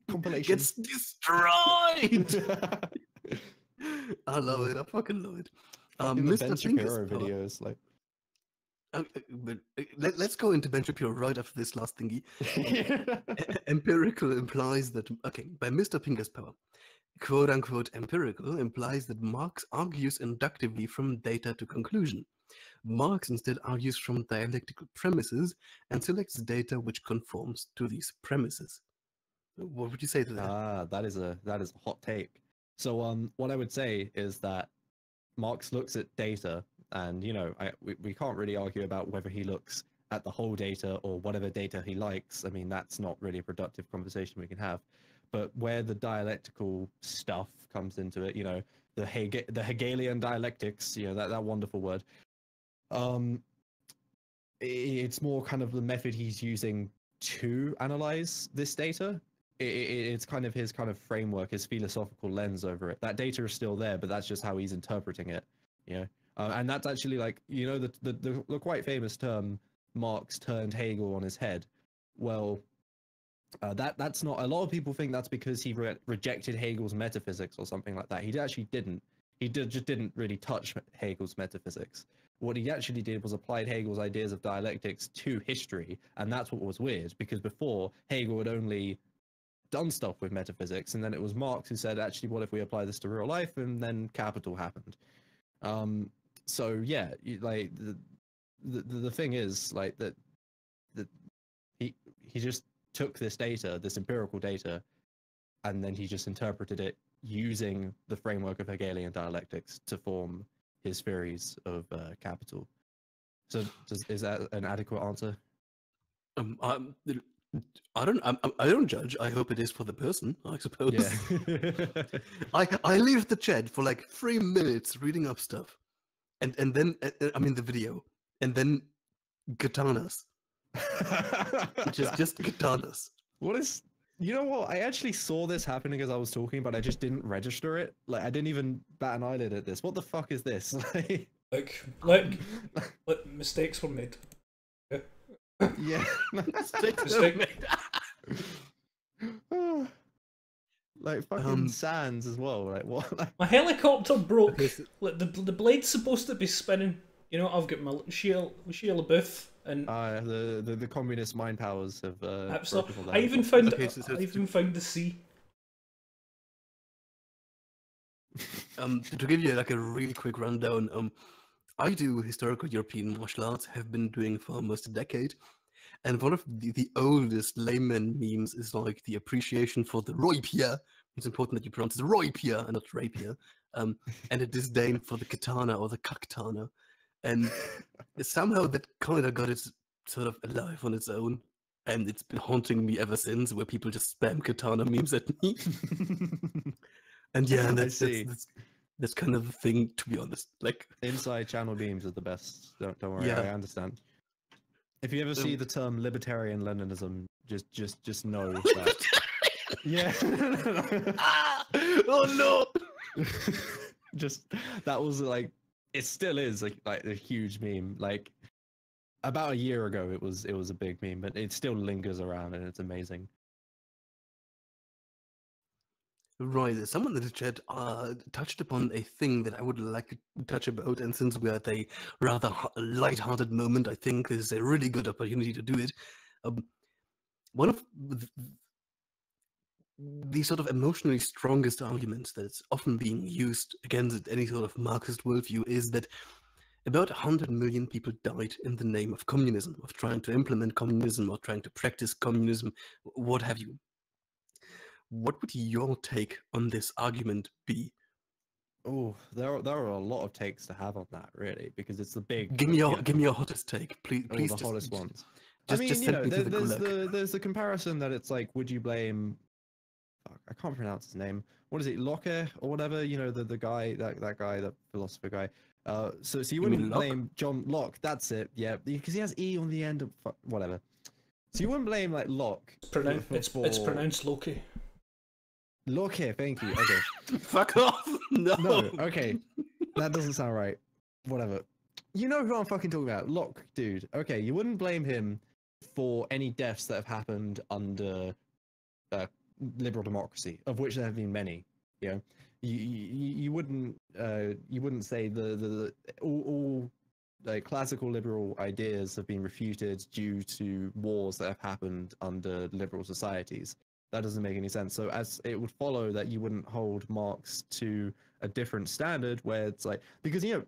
Compilation. Gets destroyed. I love it. I fucking love it. Fucking the Ben Mr. Shapiro Pinker's power. videos, like. But let's go into Ben Shapiro right after this last thingy. Empirical implies that, okay, by Mr. Pinker's power, quote unquote empirical implies that Marx argues inductively from data to conclusion. Marx instead argues from dialectical premises and selects data which conforms to these premises. What would you say to that? That is a hot take. So what I would say is that Marx looks at data, and we can't really argue about whether he looks at the whole data or whatever data he likes. I mean, that's not really a productive conversation we can have. But where the dialectical stuff comes into it, the Hegelian dialectics, that wonderful word. It's more kind of the method he's using to analyze this data. It's kind of his kind of framework, his philosophical lens over it. That data is still there, but that's just how he's interpreting it. And that's actually like the quite famous term Marx turned Hegel on his head. Well, that's not. A lot of people think that's because he rejected Hegel's metaphysics or something like that. He actually didn't. Just didn't really touch Hegel's metaphysics. What he actually did was applied Hegel's ideas of dialectics to history, and that's what was weird, because before Hegel had only done stuff with metaphysics, and then it was Marx who said, actually, what if we apply this to real life? And then Capital happened. So yeah, like the thing is like that he just took this data, this empirical data, and then he just interpreted it using the framework of Hegelian dialectics to form his theories of capital. So is that an adequate answer? I don't judge. I hope it is for the person, I suppose. Yeah. I leave the chat for like 3 minutes reading up stuff, and then I mean the video, and then katanas. just katanas. What is? You know what? I actually saw this happening as I was talking, but I just didn't register it. Like, I didn't even bat an eyelid at this. What the fuck is this? Look, mistakes were made. Yeah. Mistakes were made. Like fucking sands as well. Like what? My helicopter broke. Like the blade's supposed to be spinning. I've got my Shia LaBeouf and the communist mind powers have. I even found the sea. To give you like a really quick rundown, I do historical European martial arts, have been doing for almost a decade, and one of the oldest layman memes is like the appreciation for the rapier. It's important that you pronounce it rapier and not rapier, and a disdain for the katana or the kaktana, and somehow that kind of got it sort of alive on its own, and it's been haunting me ever since, where people just spam katana memes at me. And yeah, that's kind of the thing, to be honest. Like, inside channel memes are the best. Don't worry, Yeah. I understand. If you ever see the term libertarian Leninism, just know that. Yeah. Oh no! Just that was like, it still is like a huge meme. Like about a year ago, it was a big meme, but it still lingers around, and it's amazing. Right, someone in the chat touched upon a thing that I would like to touch about, and since we're at a rather light-hearted moment, I think this is a really good opportunity to do it. One of the sort of emotionally strongest arguments that's often being used against any sort of Marxist worldview is that about 100 million people died in the name of communism, of trying to implement communism, or trying to practice communism, what have you. What would your take on this argument be? Oh, there are a lot of takes to have on that, really, because it's the big. Give me your hottest take, please. Oh, Please, the just, hottest ones. Just, I mean, just you send know, me to the there's gulag. the comparison that it's like, would you blame? Fuck, I can't pronounce his name. What is it, Locke or whatever? You know, the guy, that guy, that philosopher guy. So you mean wouldn't Locke? blame John Locke. That's it. Yeah, because he has E on the end of whatever. So you wouldn't blame like Locke. It's pronounced Loki. Locke, thank you. Okay. Fuck off! No. No, okay. That doesn't sound right. Whatever. You know who I'm fucking talking about. Locke, dude. Okay, you wouldn't blame him for any deaths that have happened under liberal democracy, of which there have been many. You know, you wouldn't say the all like classical liberal ideas have been refuted due to wars that have happened under liberal societies. That doesn't make any sense. So as it would follow that you wouldn't hold Marx to a different standard where it's like, because, you know,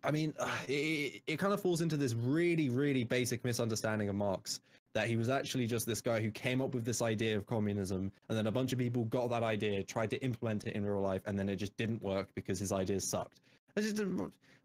I mean, it kind of falls into this really, really basic misunderstanding of Marx, that he was actually just this guy who came up with this idea of communism, and then a bunch of people got that idea, tried to implement it in real life, and then it just didn't work because his ideas sucked.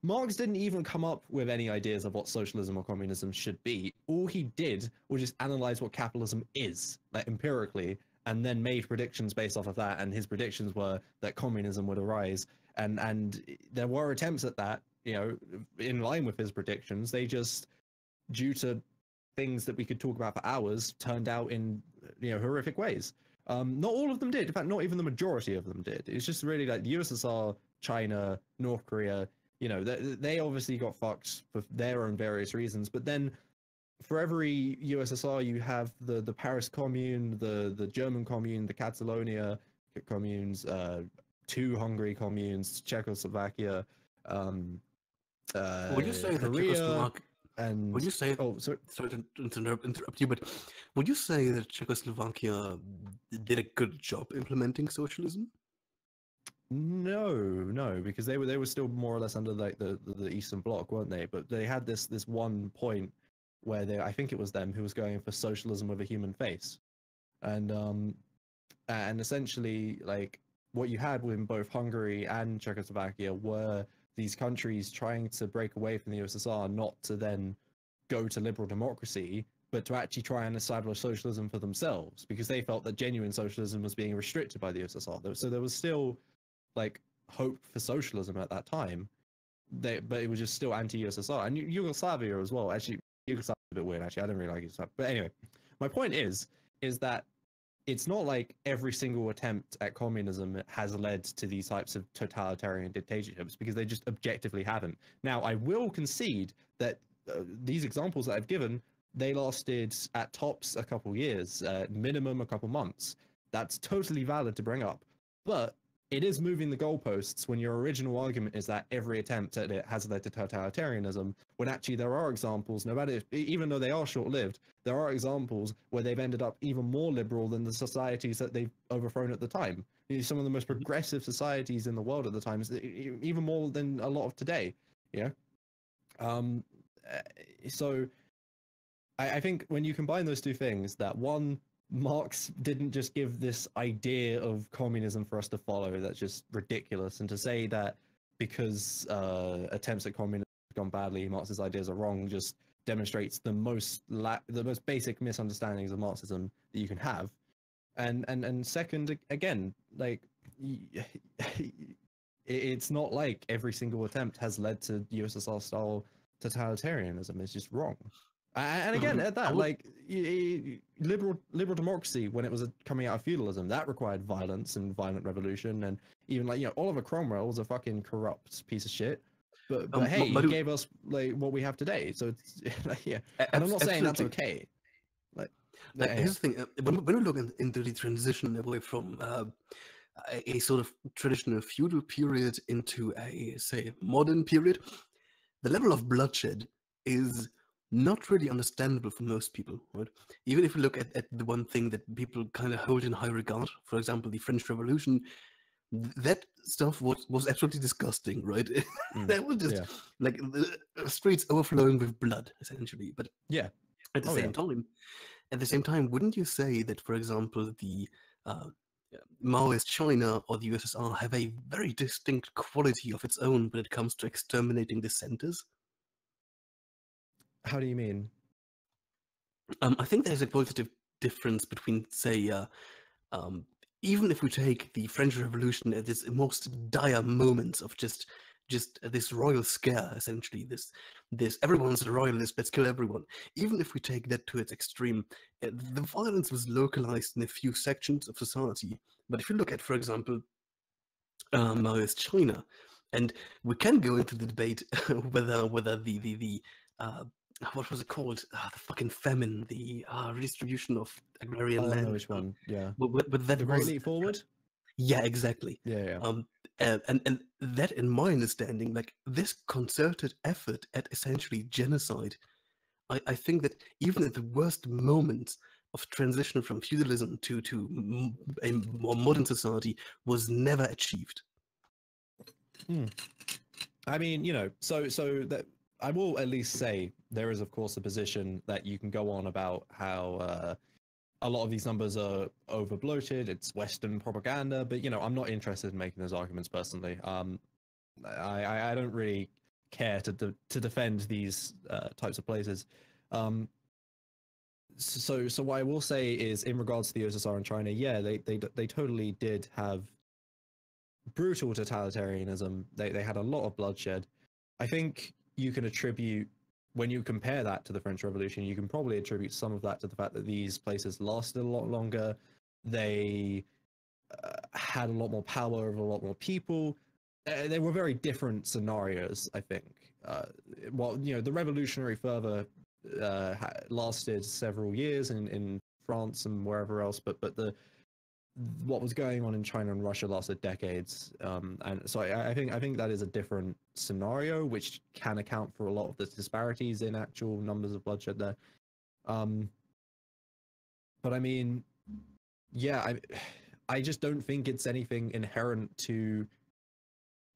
Marx didn't even come up with any ideas of what socialism or communism should be. All he did was just analyze what capitalism is, like empirically, and then made predictions based off of that, and his predictions were that communism would arise. And there were attempts at that, you know, in line with his predictions. They just, due to things that we could talk about for hours, turned out in, you know, horrific ways. Not all of them did. In fact, not even the majority of them did. It's just really like the USSR, China, North Korea, you know, they obviously got fucked for their own various reasons. But then for every USSR, you have the Paris Commune, the German Commune, the Catalonia communes, two Hungary communes, Czechoslovakia, Would you say that Korea, Czechoslovakia? and Would you say? oh, sorry. Sorry to interrupt you, but would you say that Czechoslovakia did a good job implementing socialism? No, because they were still more or less under like the Eastern Bloc, weren't they? But they had this one point where I think it was them who was going for socialism with a human face, and essentially like what you had in both Hungary and Czechoslovakia were these countries trying to break away from the USSR, not to then go to liberal democracy, but to actually try and establish socialism for themselves, because they felt that genuine socialism was being restricted by the USSR. So there was still like hope for socialism at that time, but it was just still anti-USSR, and Yugoslavia as well. Actually, Yugoslavia is a bit weird. Actually, I don't really like Yugoslavia. But anyway, my point is that it's not like every single attempt at communism has led to these types of totalitarian dictatorships, because they just objectively haven't. Now, I will concede that these examples that I've given, they lasted at tops a couple years, minimum a couple months. That's totally valid to bring up. But it is moving the goalposts when your original argument is that every attempt at it has led to totalitarianism, when actually there are examples, no matter if, even though they are short-lived, there are examples where they've ended up even more liberal than the societies that they've overthrown at the time. Some of the most progressive societies in the world at the time, even more than a lot of today. Yeah. So I think when you combine those two things, that one, Marx didn't just give this idea of communism for us to follow. That's just ridiculous. And to say that because attempts at communism have gone badly, Marx's ideas are wrong, just demonstrates the most basic misunderstandings of Marxism that you can have. And second, again, like it's not like every single attempt has led to USSR style totalitarianism. It's just wrong. And again, at that, like liberal democracy, when it was coming out of feudalism, that required violence and violent revolution, and even like, you know, Oliver Cromwell was a fucking corrupt piece of shit. But hey, he gave us like what we have today. So it's like, yeah, and I'm not saying that's okay. Like here's the thing: when we look into the transition away from a sort of traditional feudal period into a, say, modern period, the level of bloodshed is not really understandable for most people, right? Even if you look at the one thing that people kind of hold in high regard, for example, the French Revolution, that stuff was absolutely disgusting, right? That was just like the streets overflowing with blood, essentially. But yeah, at the same time, wouldn't you say that, for example, the Maoist China or the USSR have a very distinct quality of its own when it comes to exterminating dissenters. How do you mean? I think there's a qualitative difference between, say, um, even if we take the French Revolution at its most dire moments of just this royal scare, essentially, this everyone's a royalist, let's kill everyone. Even if we take that to its extreme, the violence was localized in a few sections of society. But if you look at, for example, Maoist China, and we can go into the debate whether the what was it called? The fucking famine, the redistribution of agrarian Oh, I land. know which one. Yeah. But that The was Great Leap Forward? yeah, exactly. Yeah. And that, in my understanding, like this concerted effort at essentially genocide, I think that even at the worst moments of transition from feudalism to a more modern society was never achieved. I mean, so that I will at least say there is, of course, a position that you can go on about how a lot of these numbers are over bloated. It's Western propaganda, but I'm not interested in making those arguments personally. I don't really care to defend these types of places. So what I will say is, in regards to the USSR and China, yeah, they totally did have brutal totalitarianism. They had a lot of bloodshed. I think you can attribute, when you compare that to the French Revolution, you can probably attribute some of that to the fact that these places lasted a lot longer. They had a lot more power over a lot more people. They were very different scenarios, I think. The revolutionary fervor lasted several years in France and wherever else, but what was going on in China and Russia lasted decades, and so I think that is a different scenario, which can account for a lot of the disparities in actual numbers of bloodshed there. But I mean, yeah, I just don't think it's anything inherent to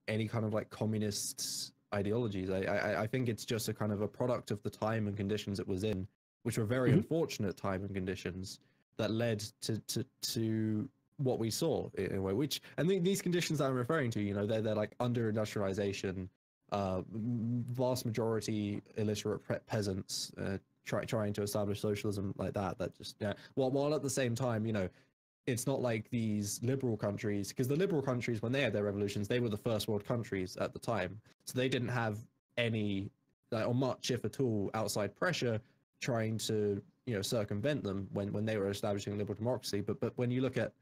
any kind of like communist ideologies. I think it's just a kind of a product of the time and conditions it was in, which were very unfortunate time and conditions that led to what we saw in a way. These conditions that I'm referring to, they're like under industrialization, vast majority illiterate peasants trying to establish socialism like that. That just while at the same time, it's not like these liberal countries, because the liberal countries, when they had their revolutions, they were the first world countries at the time, so they didn't have any or much, if at all, outside pressure trying to circumvent them when they were establishing liberal democracy. But when you look at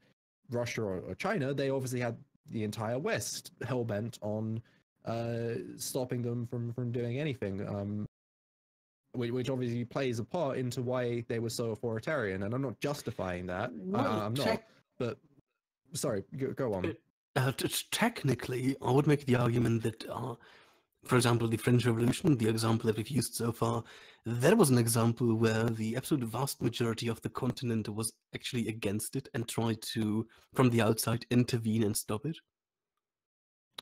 Russia or China, they obviously had the entire West hell-bent on stopping them from doing anything, which obviously plays a part into why they were so authoritarian. And I'm not justifying that. I'm not. But sorry, go on. Technically, I would make the argument that, for example, the French Revolution, the example that we've used so far, that was an example where the absolute vast majority of the continent was actually against it and tried to, from the outside, intervene and stop it.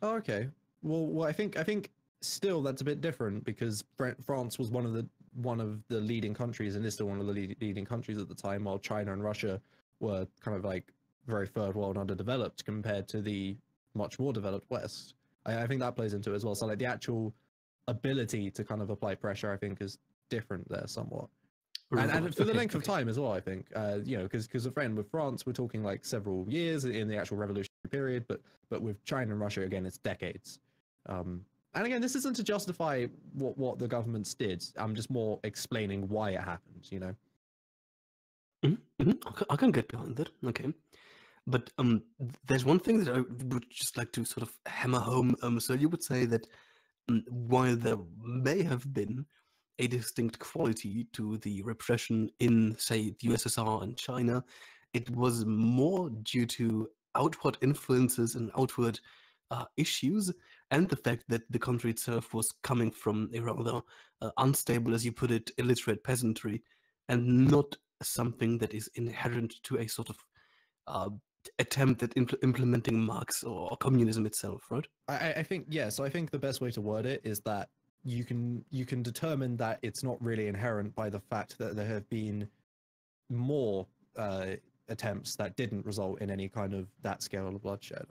Oh, okay. Well, I think still that's a bit different, because France was one of the leading countries, and is still one of the leading countries at the time, while China and Russia were kind of like very third world, underdeveloped compared to the much more developed West. I think that plays into it as well. So like the actual ability to kind of apply pressure, I think, is different there somewhat. And for the length of time as well, I think, because with France, we're talking like several years in the actual revolutionary period, but with China and Russia, again, it's decades. And again, this isn't to justify what the governments did. I'm just more explaining why it happened, I can get behind that. Okay. But there's one thing that I would just like to sort of hammer home. So you would say that while there may have been a distinct quality to the repression in, say, the USSR and China, it was more due to outward influences and outward issues, and the fact that the country itself was coming from a rather unstable, as you put it, illiterate peasantry, and not something that is inherent to a sort of attempt at implementing Marx or communism itself, right? I think, yeah. So I think the best way to word it is that you can determine that it's not really inherent by the fact that there have been more attempts that didn't result in any kind of that scale of bloodshed.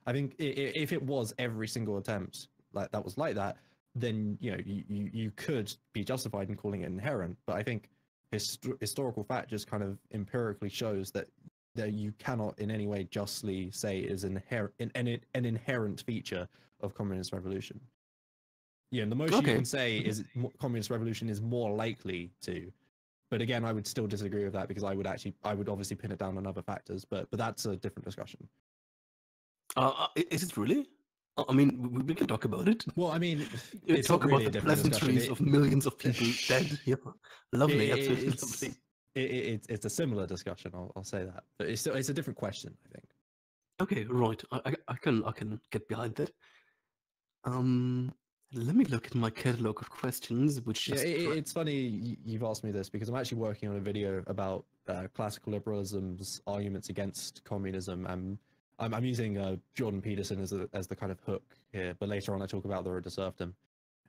I think if it was every single attempt like that was like that, then you could be justified in calling it inherent. But I think historical fact just kind of empirically shows that you cannot in any way justly say is an inherent feature of communist revolution. Yeah, and the most you can say is communist revolution is more likely to. But again, I would still disagree with that because I would obviously pin it down on other factors. But that's a different discussion. Is it really? I mean, we can talk about it. Well, I mean, it's talk about the pleasantries of millions of people dead. Yeah, lovely, absolutely lovely. It's a similar discussion. I'll say that, but it's a different question, I think. Okay, right. I can get behind that. Let me look at my catalog of questions. Which it's funny you've asked me this because I'm actually working on a video about classical liberalism's arguments against communism, and I'm using Jordan Peterson as the kind of hook here. But later on, I talk about the road to serfdom.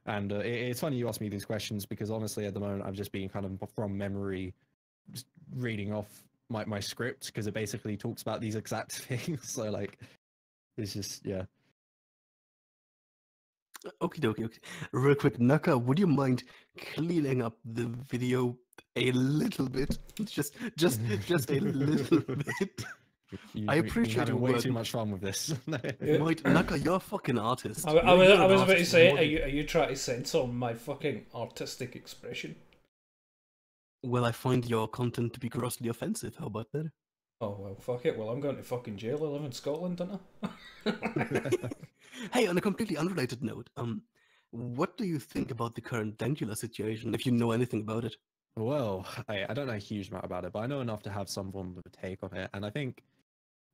And it's funny you ask me these questions because honestly, at the moment, I'm just being kind of from memory, just reading off my script because it basically talks about these exact things. So like, it's just Okay. Real quick, Naka, would you mind cleaning up the video a little bit? Just a little bit. I appreciate having way too much fun with this. Right, Naka, you're a fucking artist. I was about to say, are you trying to censor my fucking artistic expression? Well, I find your content to be grossly offensive. How about that? Oh, well, fuck it. Well, I'm going to fucking jail. I live in Scotland, don't I? Hey, on a completely unrelated note, what do you think about the current Dangula situation, if you know anything about it? Well, I don't know a huge amount about it, but I know enough to have some form of a take on it, and I think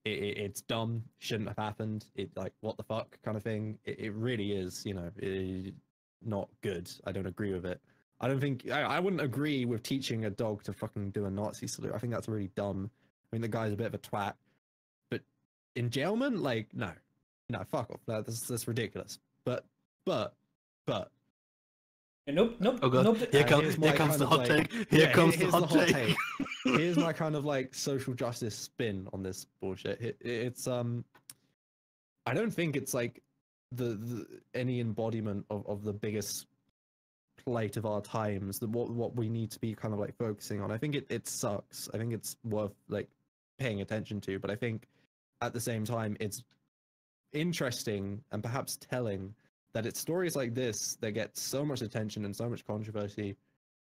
it's dumb, shouldn't have happened, it like, what the fuck kind of thing. It really is, not good. I don't agree with it. I don't think, I wouldn't agree with teaching a dog to fucking do a Nazi salute. I think that's really dumb. I mean, the guy's a bit of a twat, but enjailment, like, no, fuck off. That's ridiculous. But. Nope. Oh god, here comes the hot take. Here comes the hot take. Here's my kind of like social justice spin on this bullshit. It's I don't think it's like the any embodiment of the biggest plight of our times, what we need to be kind of like focusing on. I think it sucks. I think it's worth like paying attention to, but I think at the same time it's interesting and perhaps telling that it's stories like this that get so much attention and so much controversy,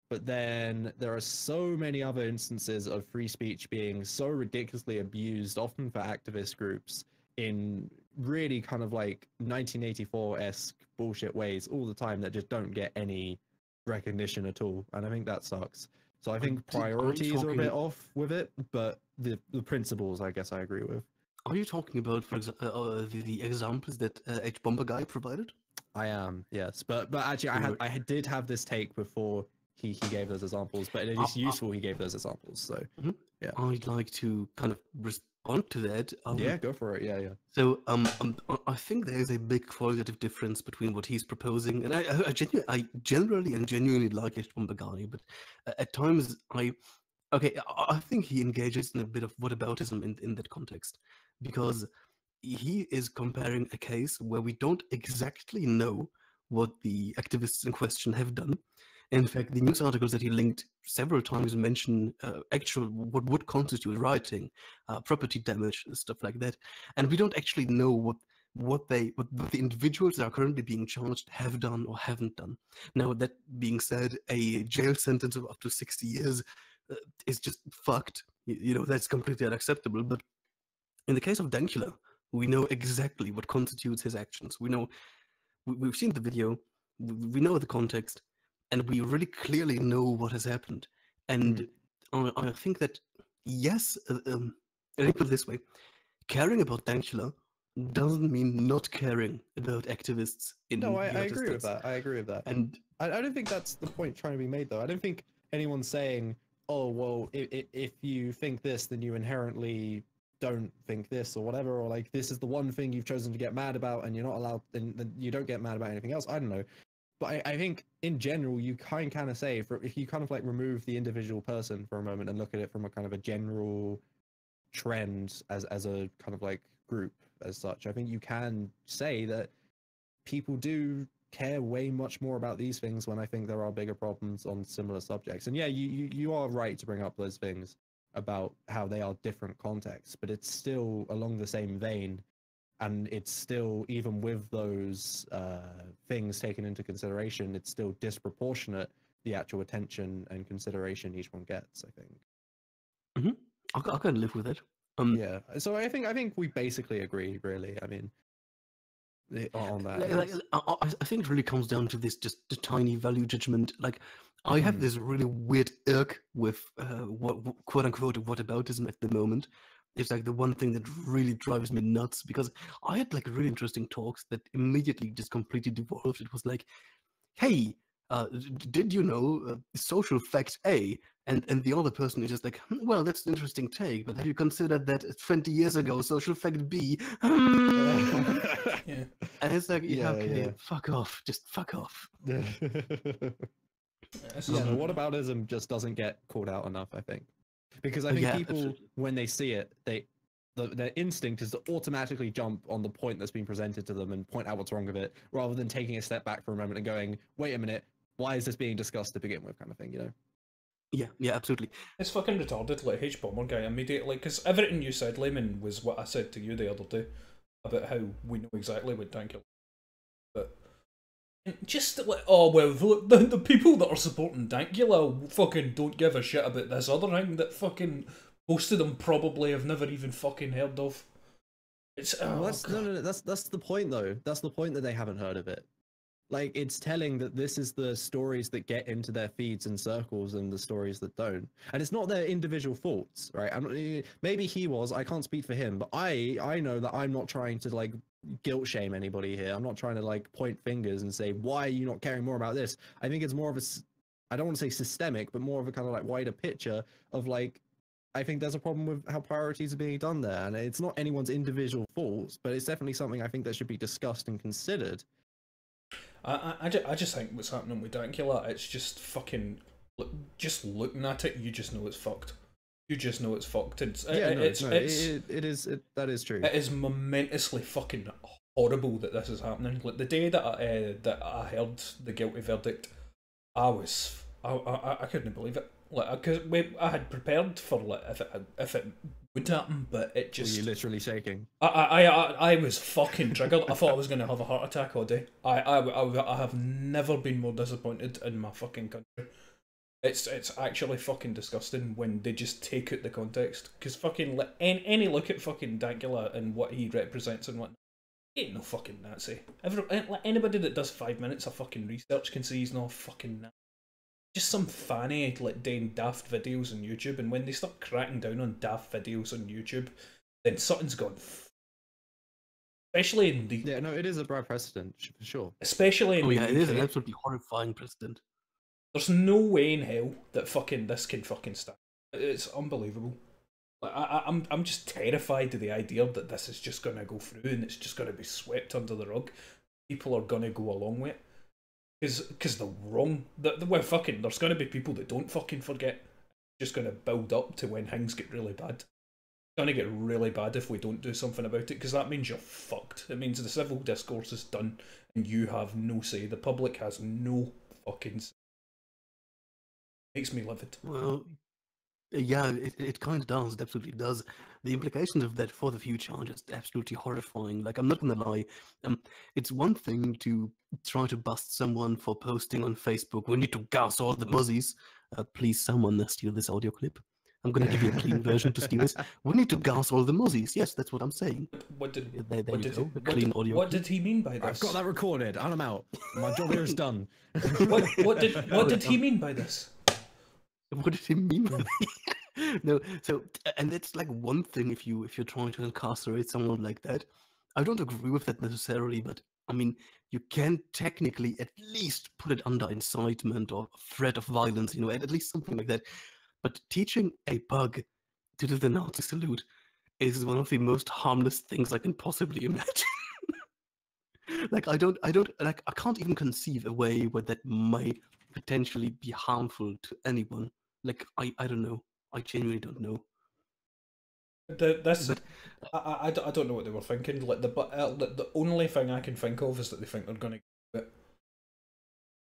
but then there are so many other instances of free speech being so ridiculously abused, often for activist groups, in really kind of like 1984-esque bullshit ways all the time that just don't get any recognition at all. And I think that sucks. So I think priorities are a bit off with it, but the principles, I guess I agree with. Are you talking about, for example, the examples that H. Bomber Guy provided? I am, yes, but actually, I did have this take before he gave those examples, but it is useful he gave those examples. So yeah, I'd like to kind of respond to that. Yeah, go for it. Yeah. So I think there is a big qualitative difference between what he's proposing, and I generally and genuinely like H. Bomber Guy, but at times I think he engages in a bit of whataboutism in that context, because he is comparing a case where we don't exactly know what the activists in question have done. In fact, the news articles that he linked several times mention actual what would constitute rioting, property damage, and stuff like that. And we don't actually know what the individuals that are currently being charged have done or haven't done. Now, that being said, a jail sentence of up to 60 years is just fucked. That's completely unacceptable. But in the case of Dankula, we know exactly what constitutes his actions. We've seen the video, we know the context, and we really clearly know what has happened. And I think that, yes, let me put it this way, caring about Dankula doesn't mean not caring about activists in the United States. I agree with that. And I don't think that's the point trying to be made, though. I don't think anyone's saying, oh, well, if you think this, then you inherently don't think this or whatever, or like this is the one thing you've chosen to get mad about and you're not allowed, and you don't get mad about anything else. I don't know, but I think in general you kind of say, if you kind of like remove the individual person for a moment and look at it from a kind of a general trend as a kind of like group as such. I think you can say that people do care way much more about these things when I think there are bigger problems on similar subjects. And yeah, you are right to bring up those things about how they are different contexts, but it's still along the same vein, and it's still, even with those things taken into consideration, it's still disproportionate the actual attention and consideration each one gets, I think. I can live with it. Yeah, so I think we basically agree, really. I mean, on that. I think it really comes down to this just the tiny value judgment. Like, I have this really weird irk with what quote unquote whataboutism at the moment. It's like the one thing that really drives me nuts, because I had like really interesting talks that immediately just completely devolved. It was like, hey, did you know social fact A? And the other person is just like, well, that's an interesting take, but have you considered that 20 years ago, social fact B? Yeah. And it's like, yeah, okay, yeah. fuck off, just fuck off. Yeah, It's no, just- whataboutism just doesn't get called out enough, I think. Because I think Yeah, people, absolutely. when they see it, their instinct is to automatically jump on the point that's been presented to them and point out what's wrong with it, rather than taking a step back for a moment and going, wait a minute, why is this being discussed to begin with, kind of thing, you know? Yeah, absolutely. It's fucking retarded, like H-Bomber guy immediately, because everything you said, Layman, was what I said to you the other day about how we know exactly what Dankula. But just like, oh well, the people that are supporting Dankula fucking don't give a shit about this other thing that fucking most of them probably have never even fucking heard of. It's Well, that's the point though. That's the point, that they haven't heard of it. Like, it's telling that this is the stories that get into their feeds and circles and the stories that don't. And it's not their individual faults, right? Maybe he was, I can't speak for him, but I know that I'm not trying to like guilt shame anybody here. I'm not trying to like point fingers and say, why are you not caring more about this? I think it's more of a, I don't want to say systemic, but more of a kind of like wider picture of like, I think there's a problem with how priorities are being done there. And it's not anyone's individual faults, but it's definitely something I think that should be discussed and considered. I just think what's happening with Dankula, it's just fucking, just looking at it, you just know it's fucked. You just know it's fucked. That is true. It is momentously fucking horrible that this is happening. Like the day that I heard the guilty verdict, I couldn't believe it. Like, because I had prepared for like if it would happen, but it just. Were you literally shaking? I was fucking triggered. I thought I was gonna have a heart attack all day. I have never been more disappointed in my fucking country. It's actually fucking disgusting when they just take out the context. Because fucking any look at fucking Dankula and what he represents and what. He ain't no fucking Nazi. Anybody that does 5 minutes of fucking research can see he's not fucking Nazi. Just some fanny like doing daft videos on YouTube, and when they start cracking down on daft videos on YouTube, then something's gone. Especially in the it is a bad precedent for sure. Especially in the it is an UK. absolutely horrifying precedent. There's no way in hell that fucking this can fucking stand. It's unbelievable. Like, I'm just terrified of the idea that this is just gonna go through and it's just gonna be swept under the rug. People are gonna go along with it. Because they're wrong. Well, fucking, there's going to be people that don't fucking forget. It's just going to build up to when things get really bad. It's going to get really bad if we don't do something about it, because that means you're fucked. It means the civil discourse is done and you have no say. The public has no fucking say. Makes me livid. Well, yeah, it kind of does. It absolutely does. The implications of that for the future are just absolutely horrifying. Like, I'm not gonna lie. It's one thing to try to bust someone for posting on Facebook, we need to gas all the muzzies. Please, someone steal this audio clip. I'm gonna give you a clean version to steal this. We need to gas all the muzzies. Yes, that's what I'm saying. What did Audio did he mean by this? I've got that recorded, and I'm out. My job here is done. What did he mean by this? What did he mean by that? No, so, and it's like one thing if you're trying to incarcerate someone like that. I don't agree with that necessarily, but I mean, you can technically at least put it under incitement or threat of violence, at least something like that. But teaching a bug to do the Nazi salute is one of the most harmless things I can possibly imagine. Like, I can't even conceive a way where that might potentially be harmful to anyone. Like, I don't know. I genuinely don't know. This, But I don't know what they were thinking. Like the only thing I can think of is that they think they're going to get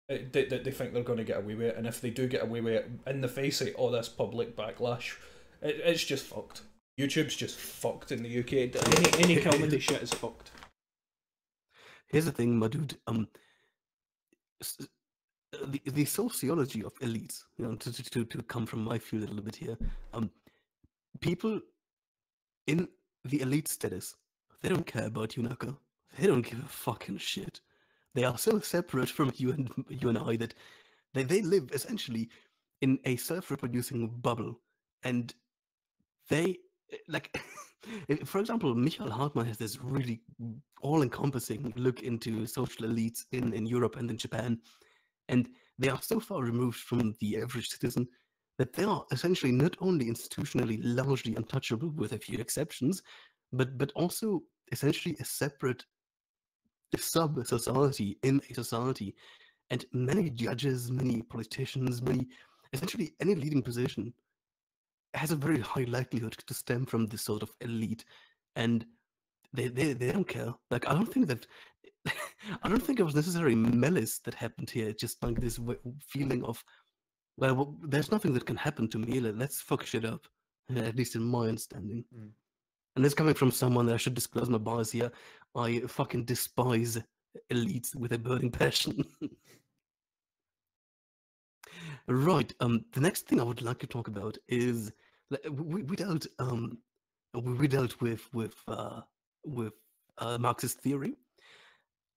it. They think they're going to get away with it, and if they do get away with it, in the face of all this public backlash, it's just fucked. YouTube's just fucked in the UK. Any comedy shit is fucked. here's the thing, my dude. The sociology of elites, you know, to come from my field a little bit here, people in the elite status, they don't care about you, Naka. They don't give a fucking shit. They are so separate from you and I that they live essentially in a self-reproducing bubble, and they like. For example, Michael Hartmann has this really all-encompassing look into social elites in Europe and in Japan, and they are so far removed from the average citizen that they are essentially not only institutionally largely untouchable with a few exceptions, but also essentially a separate sub-society in a society. And many judges, many politicians, essentially any leading position has a very high likelihood to stem from this sort of elite. And they don't care. Like, I don't think that I don't think it was necessarily malice that happened here. Just like this feeling of, well, there's nothing that can happen to me. Let's fuck shit up. At least in my understanding. Mm. And this coming from someone that I should disclose my bias here. I fucking despise elites with a burning passion. Right. The next thing I would like to talk about is we dealt with Marxist theory.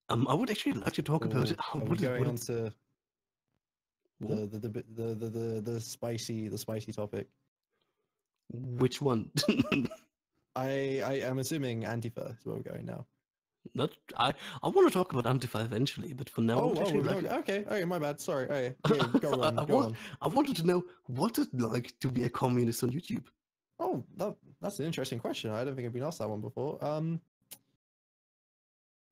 I would actually like to talk about Are we going on to the spicy topic? Which one? I am assuming Antifa is where we're going now. Not I want to talk about Antifa eventually, but for now, I would actually like okay, my bad. Sorry. Okay, yeah, go on. I wanted to know what it's like to be a communist on YouTube. Oh, that's an interesting question. I don't think I've been asked that one before.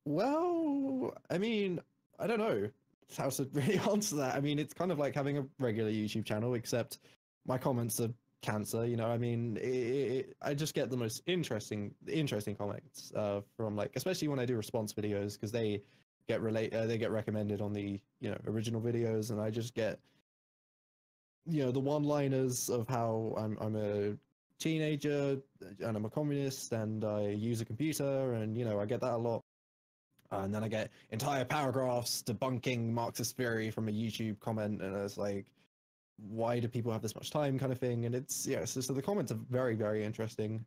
Well, I mean, I don't know how to really answer that. I mean, it's kind of like having a regular YouTube channel, except my comments are cancer. You know, I mean, I just get the most interesting comments from, like, especially when I do response videos, because they get recommended on the original videos, and I just get the one-liners of how I'm a teenager and I'm a communist and I use a computer, and I get that a lot. And then I get entire paragraphs debunking Marxist theory from a YouTube comment, and it's like, why do people have this much time, kind of thing. And it's so the comments are very, very interesting.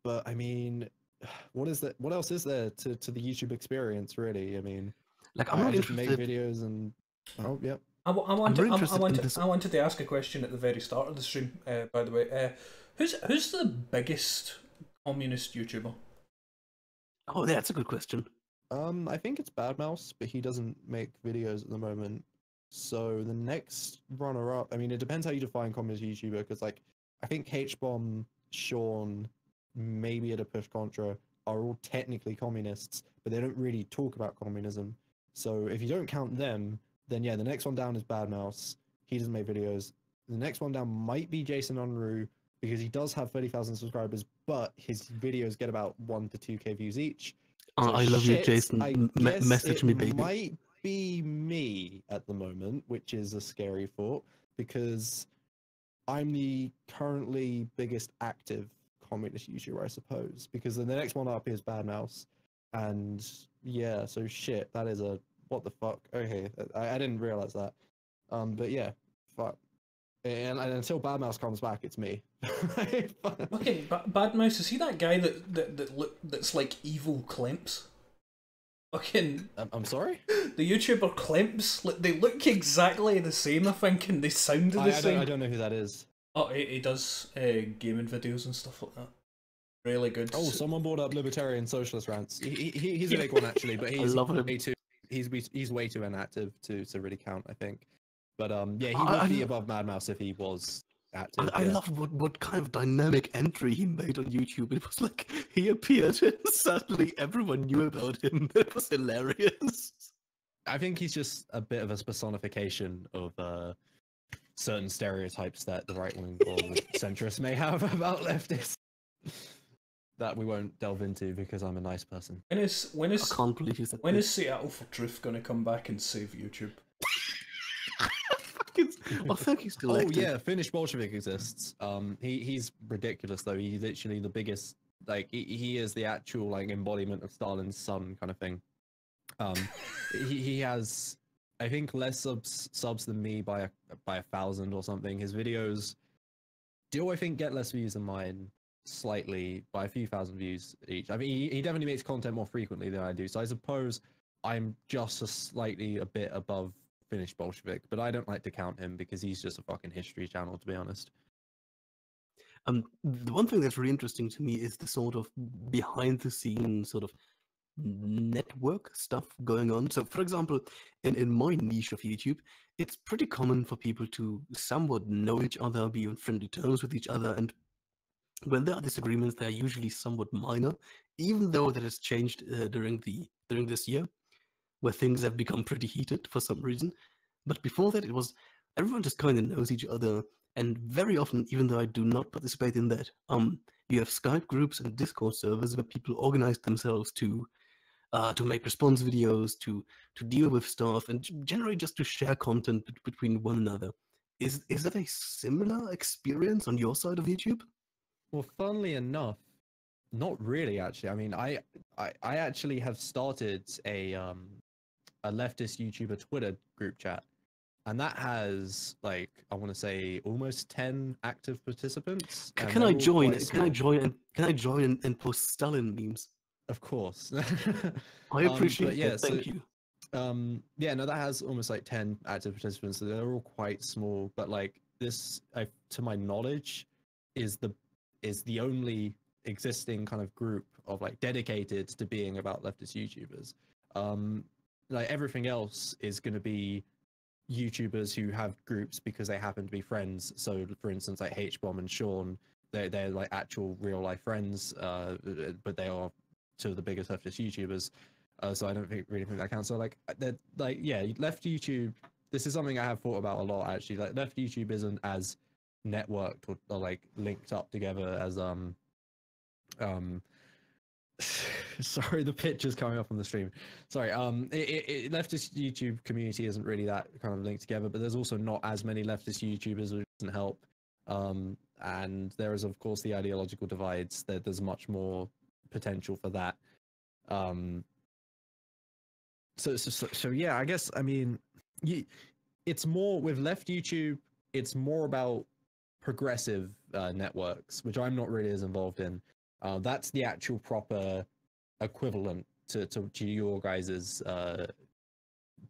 But I mean, what else is there to the YouTube experience, really? I mean, like, I'm not just interested. make videos and I wanted to ask a question at the very start of the stream, by the way. Who's the biggest communist YouTuber? Oh, yeah, that's a good question. I think it's Badmouse, but he doesn't make videos at the moment. So the next runner-up, I mean, it depends how you define communist YouTuber, because, like, I think H-Bomb, Sean, maybe at a push Contra are all technically communists, but they don't really talk about communism. So if you don't count them, then yeah, the next one down is Badmouse. He doesn't make videos. The next one down might be Jason Unruh, because he does have 30,000 subscribers, but his videos get about 1 to 2K views each. So I love you, Jason. Message me, baby. Might be me at the moment, which is a scary thought, because I'm the currently biggest active communist YouTuber, I suppose, because then the next one up is Badmouse, and yeah, so shit, that is a what the fuck. Okay, I didn't realize that. But yeah, fuck. And until Badmouse comes back, it's me. Okay, Badmouse, is he that guy that's like evil Klemps? Fucking. I'm sorry? The YouTuber Klemps, they look exactly the same, I think, and they sound the same. I don't know who that is. Oh, he does gaming videos and stuff like that. Really good. Oh, someone brought up libertarian socialist rants. He's a big one, actually, but he's way too he's way too inactive to really count, I think. But yeah, he would be above Badmouse if he was active. I love what kind of dynamic entry he made on YouTube. It was like he appeared and suddenly everyone knew about him. It was hilarious. I think he's just a bit of a personification of certain stereotypes that the right wing or the centrists may have about leftists that we won't delve into because I'm a nice person. I can't believe you said when this. is Seattle for Truth going to come back and save YouTube? I think he's still Oh active. yeah, Finnish Bolshevik exists. He's ridiculous though. He's literally the biggest. Like he is the actual like embodiment of Stalin's son kind of thing. He has, I think, less subs than me by 1,000 or something. His videos do, I think, get less views than mine, slightly, by a few thousand views each. I mean, he definitely makes content more frequently than I do, so I suppose I'm just a bit above Finnish Bolshevik, but I don't like to count him because he's just a fucking history channel, to be honest. The one thing that's really interesting to me is the sort of behind the scenes sort of network stuff going on. So, for example, in my niche of YouTube, it's pretty common for people to somewhat know each other, be on friendly terms with each other, and when there are disagreements, they are usually somewhat minor, even though that has changed during this year, where things have become pretty heated for some reason. But before that, it was everyone just kind of knows each other, and very often, even though I do not participate in that, you have Skype groups and Discord servers where people organize themselves to make response videos, to deal with stuff, and generally just to share content between one another. Is that a similar experience on your side of YouTube? Well, funnily enough, not really. Actually, I mean, I actually have started a leftist YouTuber Twitter group chat, and that has like I want to say almost 10 active participants. and Can they're I all join? quite Can I small. join? Can I join and post Stalin memes? Of course. I appreciate but yeah, that. so Thank you. yeah, no, that has almost like 10 active participants, so they're all quite small, but like this, to my knowledge, is the only existing kind of group of like dedicated to being about leftist YouTubers. Like everything else is going to be YouTubers who have groups because they happen to be friends. So for instance, like H-Bomb and Sean, they're like actual real life friends, but they are two of the biggest leftist YouTubers. So I don't really think that counts. So like, yeah, left YouTube. This is something I have thought about a lot actually. Like left YouTube isn't as networked or like linked up together as sorry, the picture's coming up on the stream. Sorry, leftist YouTube community isn't really that kind of linked together, but there's also not as many leftist YouTubers, which doesn't help. And there is of course the ideological divides. There's much more potential for that. So yeah, I guess I mean, it's more with left YouTube. It's more about progressive networks, which I'm not really as involved in. That's the actual proper equivalent to your guys's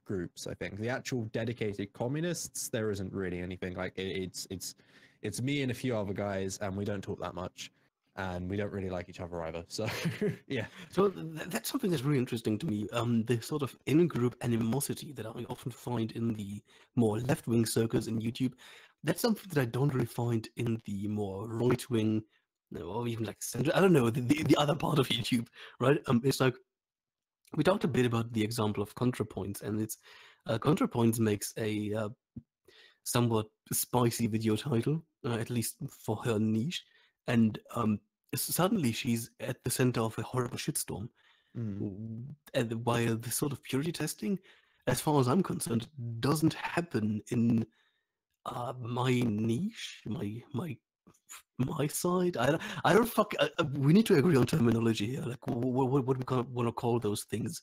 groups. I think the actual dedicated communists, there isn't really anything like it's me and a few other guys, and we don't talk that much. And we don't really like each other either. So yeah. So that's something that's really interesting to me. The sort of in-group animosity that I often find in the more left-wing circles in YouTube, that's something that I don't really find in the more right-wing, or even like center. I don't know, the other part of YouTube, right? It's like we talked a bit about the example of ContraPoints, and it's ContraPoints makes a somewhat spicy video title, at least for her niche, and suddenly she's at the center of a horrible shitstorm. And while the sort of purity testing, as far as I'm concerned, doesn't happen in my niche, my side. I don't fuck. We need to agree on terminology here. Like, what we want to call those things?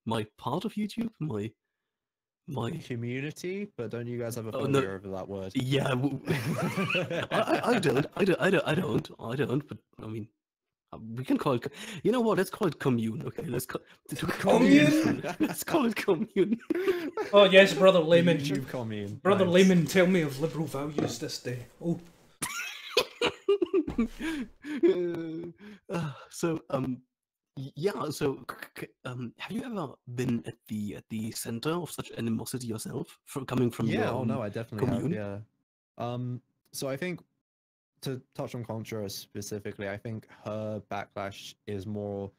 My part of YouTube, my community, but don't you guys have a oh, phobia no. over that word? Yeah, I don't. But I mean, we can call it. You know what? Let's call it commune. Okay, let's call Commune? Let's call it commune. Oh yes, Brother Layman. YouTube commune. Brother Nice. Layman, tell me of liberal values this day. Oh. So yeah. So have you ever been at the center of such animosity yourself, coming from Yeah, your oh own no, I definitely commune? have, yeah. So I think to touch on Contra specifically, I think her backlash is more,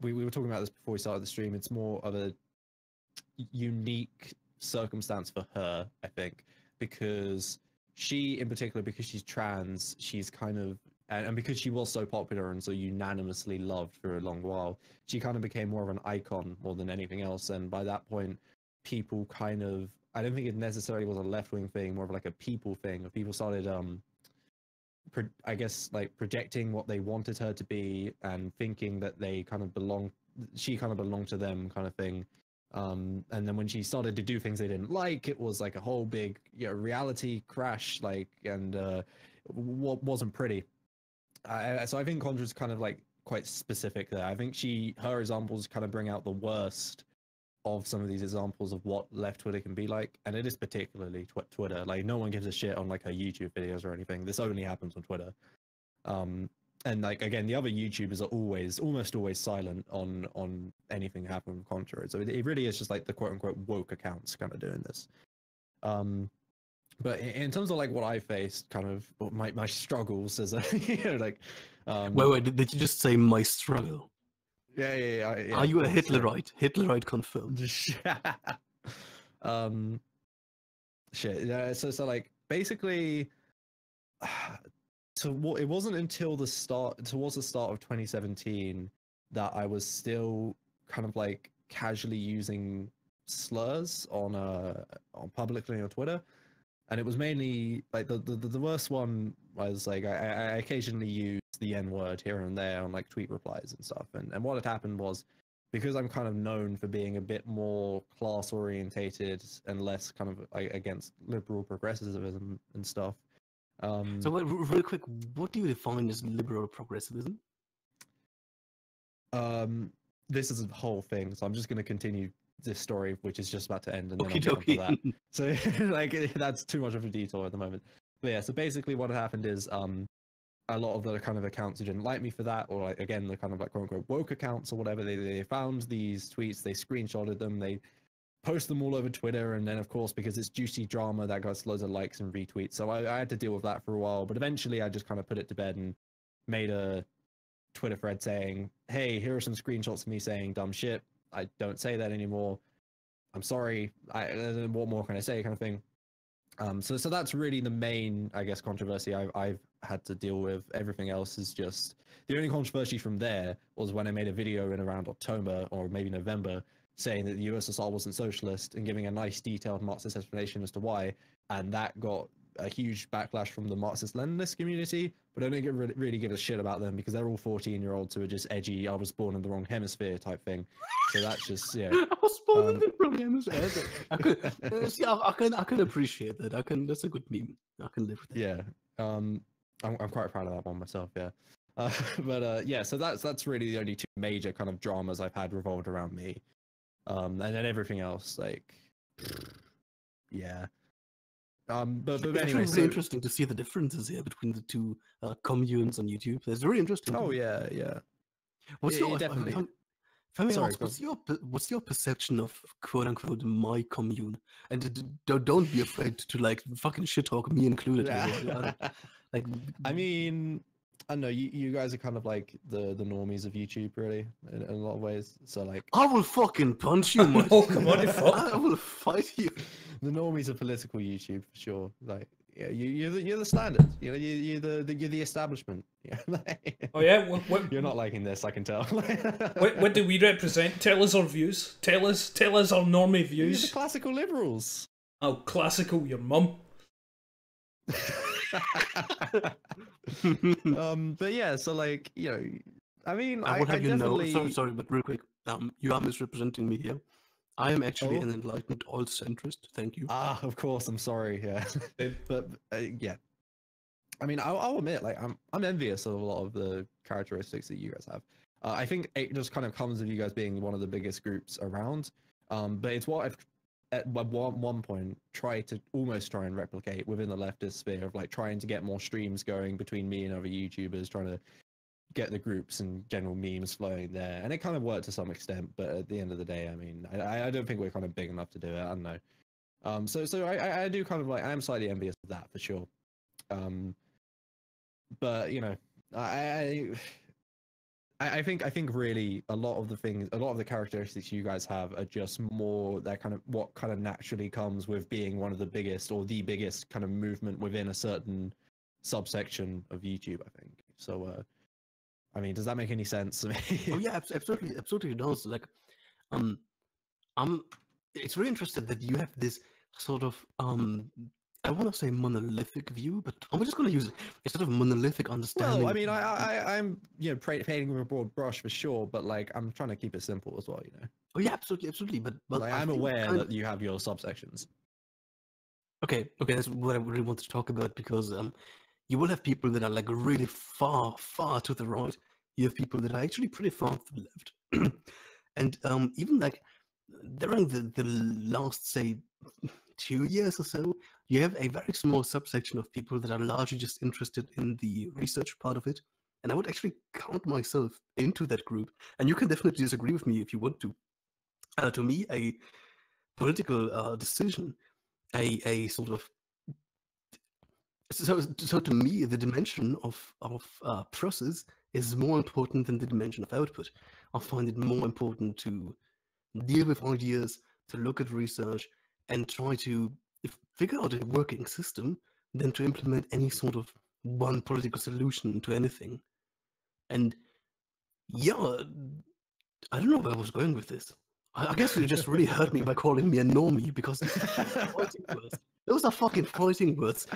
we were talking about this before we started the stream, it's more of a unique circumstance for her, I think, because she in particular, because she's trans, she's kind of, and because she was so popular and so unanimously loved for a long while, she kind of became more of an icon more than anything else. And by that point, people kind of, I don't think it necessarily was a left-wing thing, more of like a people thing. People started, I guess, like projecting what they wanted her to be and thinking that they kind of she kind of belonged to them, kind of thing. And then when she started to do things they didn't like, it was like a whole big, reality crash, like, and wasn't pretty. So I think Condra's kind of like quite specific there. I think her examples kind of bring out the worst of some of these examples of what left Twitter can be like, and it is particularly Twitter. Like, no one gives a shit on like her YouTube videos or anything. This only happens on Twitter. And like, again, the other YouTubers are almost always silent on anything happening with Contra. So it really is just like the quote unquote woke accounts kind of doing this. But in terms of like what I faced, kind of my struggles as a like wait, did you just say my struggle? Yeah. Are you a Hitlerite? Hitlerite confirmed. Shit. Yeah. So like basically, it wasn't until towards the start of 2017 that I was still kind of like casually using slurs on publicly on Twitter. And it was mainly like the worst one was like I occasionally use the N-word here and there on like tweet replies and stuff. And what had happened was, because I'm kind of known for being a bit more class orientated and less kind of against liberal progressivism and stuff. So real quick, what do you define as liberal progressivism? This is a whole thing, so I'm just going to continue this story, which is just about to end, and then Okay, I'll get onto that. So like that's too much of a detour at the moment. But yeah, so basically what happened is a lot of the kind of accounts who didn't like me for that, or like again the kind of like quote unquote woke accounts or whatever, they found these tweets, they screenshotted them, they post them all over Twitter, and then of course because it's juicy drama that got loads of likes and retweets. So I had to deal with that for a while, but eventually I just kind of put it to bed and made a Twitter thread saying, hey, here are some screenshots of me saying dumb shit. I don't say that anymore. I'm sorry. What more can I say, kind of thing. So that's really the main, I guess, controversy I've had to deal with. Everything else is just, the only controversy from there was when I made a video in around October or maybe November saying that the USSR wasn't socialist and giving a nice detailed Marxist explanation as to why, and that got a huge backlash from the Marxist-Leninist community, but I don't really give a shit about them because they're all 14-year-olds who are just edgy, I was born in the wrong hemisphere type thing. So that's just, yeah. I was born in the wrong hemisphere. I can appreciate that. That's a good meme. I can live with it. Yeah. I'm quite proud of that one myself, yeah. But yeah, so that's really the only two major kind of dramas I've had revolved around me. And then everything else, like, yeah. But It's anyway, really interesting to see the differences here between the two communes on YouTube. It's very interesting. Oh yeah. What's your definitely? What's your perception of quote unquote my commune? And don't be afraid to like fucking shit talk me included. Yeah. Like, I mean, I don't know, you guys are kind of like the normies of YouTube, really, in a lot of ways. So like, I will fucking punch you, man. Oh, come on, fuck. I will fight you. The normies of political YouTube, for sure. Like, yeah, you're the standard. You know, you're the establishment. Yeah. Oh yeah, you're not liking this, I can tell. what do we represent? Tell us our views. Tell us our normie views. You're the classical liberals. Oh, classical, your mum. But yeah, so like, you know, I mean, I would have you definitely... know. Sorry, but real quick, you are misrepresenting me here. I am actually an enlightened alt-centrist. Thank you. Of course. I'm sorry. Yeah, but yeah. I mean, I'll admit, like, I'm envious of a lot of the characteristics that you guys have. I think it just kind of comes with you guys being one of the biggest groups around. But it's what I've at one point try and replicate within the leftist sphere of like trying to get more streams going between me and other YouTubers, trying to get the groups and general memes flowing there, and it kind of worked to some extent. But at the end of the day, I mean, I don't think we're kind of big enough to do it. I don't know. So I do kind of like, I am slightly envious of that for sure. But you know, I think really a lot of the characteristics you guys have are just more that kind of what kind of naturally comes with being one of the biggest or the biggest kind of movement within a certain subsection of YouTube, I think. So, I mean, does that make any sense to me? Oh yeah, absolutely, absolutely it does. Like, um, I'm. It's really interesting that you have this sort of I want to say monolithic view, but I'm just going to use it instead of monolithic understanding. Well, I mean, I'm painting with a broad brush for sure, but like I'm trying to keep it simple as well, you know. Oh yeah, absolutely, absolutely. But like, I'm aware that you have your subsections. Okay, that's what I really wanted to talk about because you will have people that are like really far, far to the right. You have people that are actually pretty far to the left, and even like during the last say 2 years or so, you have a very small subsection of people that are largely just interested in the research part of it. And I would actually count myself into that group. And you can definitely disagree with me if you want to. To me, a political decision, a sort of so to me, the dimension of process is more important than the dimension of output. I find it more important to deal with ideas, to look at research, and try to figure out a working system than to implement any sort of one political solution to anything. And yeah, I don't know where I was going with this. I guess you just really hurt me by calling me a normie because fighting words. Those are fucking fighting words.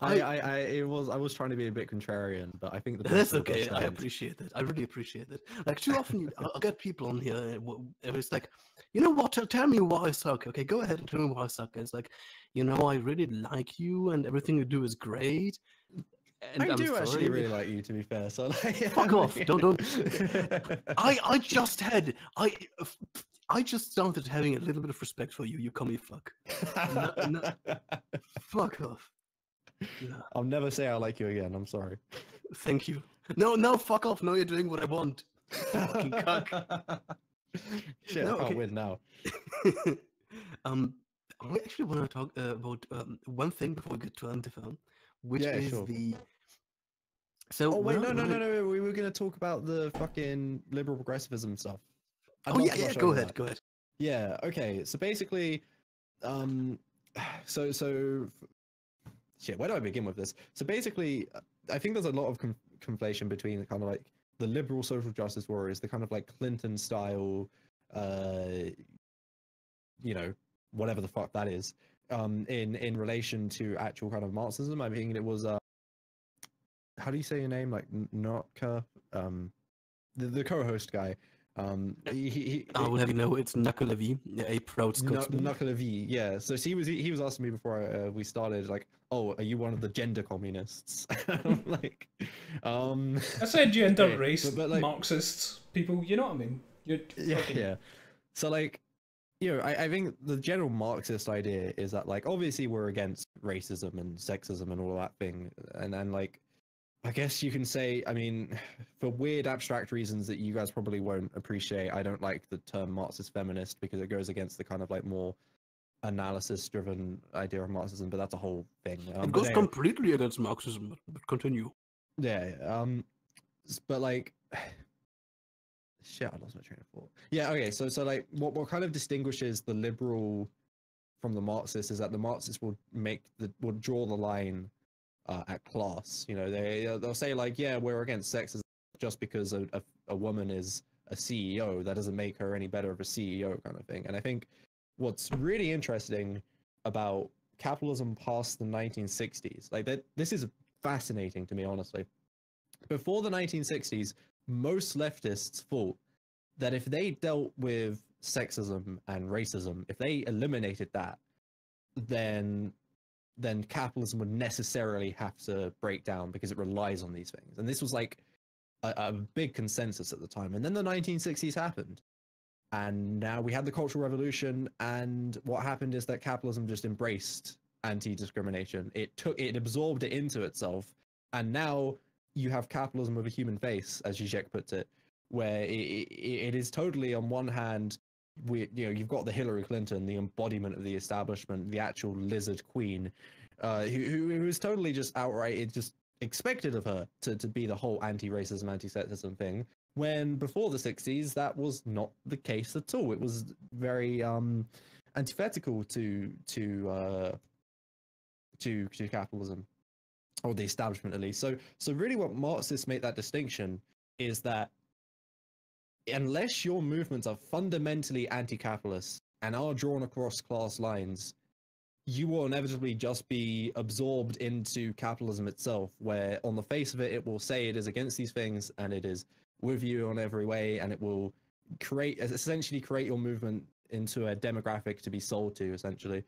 I was trying to be a bit contrarian, but I think that's okay. I appreciate that. I really appreciate that. Like too often, I'll get people on here, and it's like, you know what? Tell me why I suck. Okay, go ahead and tell me why I suck. And it's like, you know, I really like you, and everything you do is great. And I do actually really like you, to be fair. So like, fuck off! Don't. I just had I just started having a little bit of respect for you. You call me fuck. Fuck off. Yeah. I'll never say I like you again. I'm sorry. Thank you. No, fuck off. No, you're doing what I want. Fucking cuck. Shit, I can't win now. I actually want to talk about one thing before we get to Antifa, which is sure. the. So oh wait, no. We were going to talk about the fucking liberal progressivism stuff. Oh yeah. Go ahead. Yeah. Okay. So basically, so shit. Where do I begin with this? So basically, I think there's a lot of conflation between the kind of like the liberal social justice warriors, the kind of like Clinton style, you know, whatever the fuck that is, in relation to actual kind of Marxism. I mean, it was how do you say your name? Like Notka, the co-host guy. I will have you know it's Nuckalevy, a proud Scotsman. Nuckalevy, yeah. So he was asking me before we started, like, oh, are you one of the gender communists? I'm like, I said gender, race, but like, Marxists, people. You know what I mean? Yeah. So like, you know, I think the general Marxist idea is that like obviously we're against racism and sexism and all that thing, and then like, I guess you can say, I mean, for weird abstract reasons that you guys probably won't appreciate, I don't like the term Marxist feminist because it goes against the kind of like more analysis-driven idea of Marxism, but that's a whole thing. It goes completely against Marxism, but continue. Yeah, but like, shit, I lost my train of thought. Yeah, okay, so like, what kind of distinguishes the liberal from the Marxist is that the Marxists will draw the line at class. You know, they'll say like, yeah, we're against sexism just because a woman is a CEO. That doesn't make her any better of a CEO, kind of thing. And I think what's really interesting about capitalism past the 1960s, like that, this is fascinating to me, honestly. Before the 1960s, most leftists thought that if they dealt with sexism and racism, if they eliminated that, then capitalism would necessarily have to break down because it relies on these things. And this was like a big consensus at the time. And then the 1960s happened. And now we had the Cultural Revolution. And what happened is that capitalism just embraced anti-discrimination. It absorbed it into itself. And now you have capitalism with a human face, as Zizek puts it, where it is totally, on one hand, you've got the Hillary Clinton, the embodiment of the establishment, the actual lizard queen, who is totally just outright, it just expected of her to be the whole anti-racism, anti-sexism thing. when before the 60s that was not the case at all. It was very antithetical to capitalism, or the establishment at least. So really what Marxists make that distinction is that unless your movements are fundamentally anti-capitalist and are drawn across class lines, you will inevitably just be absorbed into capitalism itself, where on the face of it, it will say it is against these things and it is with you on every way, and it will essentially create your movement into a demographic to be sold to, essentially,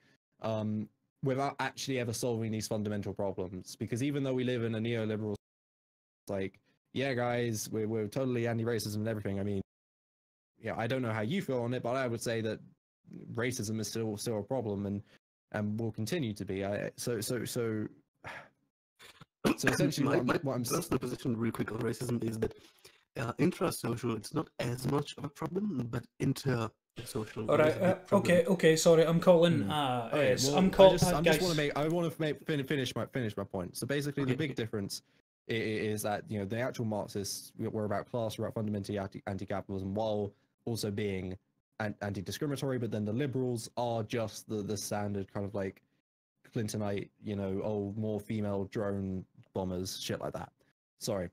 without actually ever solving these fundamental problems. Because even though we live in a neoliberal, like, yeah, guys, we're totally anti-racism and everything. I mean, yeah, I don't know how you feel on it, but I would say that racism is still a problem, and will continue to be. So essentially, my what I'm personal position, real quick, on racism is that intrasocial, it's not as much of a problem, but intersocial. All right. Okay. Sorry, I'm calling. Okay, well, I'm calling. I just want to finish my point. So basically, the big difference is that the actual Marxists were about class, were about fundamentally anti-capitalism, while also being anti-discriminatory. But then the liberals are just the standard kind of like Clintonite, more female drone bombers, shit like that. Sorry,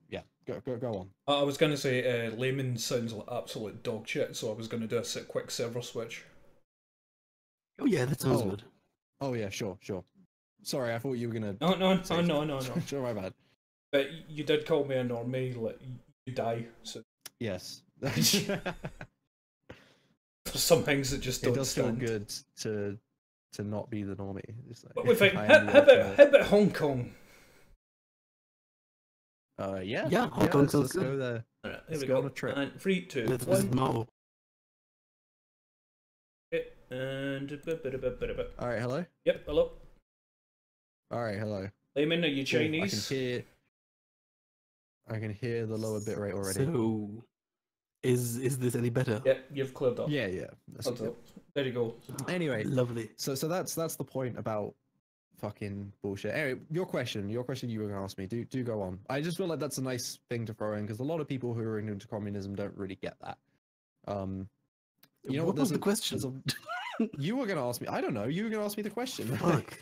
yeah, go on. I was going to say layman sounds like absolute dog shit, so I was going to do a quick server switch. Oh yeah, that sounds good. Oh yeah, sure. Sorry, I thought you were gonna. No. Sure, my bad. But you did call me a normie, like you die. So yes, there's some things that just don't it does stand. feel good to not be the normie. It's like, But we think, how about Hong Kong? Yeah, Hong Kong sounds let's good. go there. All right, Let's here we go go. on a trip. And 3, 2, Let's visit 1. Mao. Okay, and All right, hello. Yep, hello. All right, hello. Layman, are you Oh, Chinese? I can hear the lower bit rate already. So, is this any better? Yep, you've cleared up. Yeah. That's Cleared good. up. There you go. Anyway, Lovely. so that's the point about fucking bullshit. Anyway, your question you were gonna ask me. Do go on. I just feel like that's a nice thing to throw in, because a lot of people who are into communism don't really get that. What was the question? You were gonna ask me. I don't know. You were gonna ask me the question. Fuck.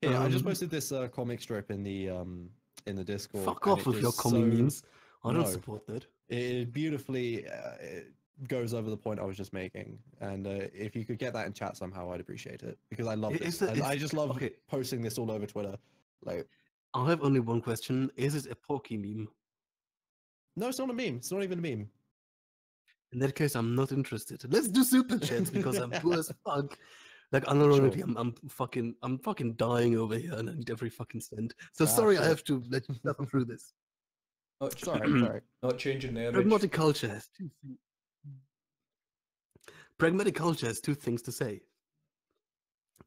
Yeah, I just posted this comic strip in the Discord. Fuck off with your commie memes. I don't support that. It beautifully goes over the point I was just making, and if you could get that in chat somehow, I'd appreciate it, because I love this. I just love posting this all over Twitter. Like, I have only one question: is it a Porky meme? No, it's not a meme. It's not even a meme. In that case, I'm not interested. Let's do super chats, because I'm poor as fuck. Like, unironically, Sure. I'm fucking dying over here, and I need every fucking cent. So Sure. I have to let you suffer through this. Sorry. Not changing the image. Pragmatic culture has two things. Pragmatic culture has two things to say.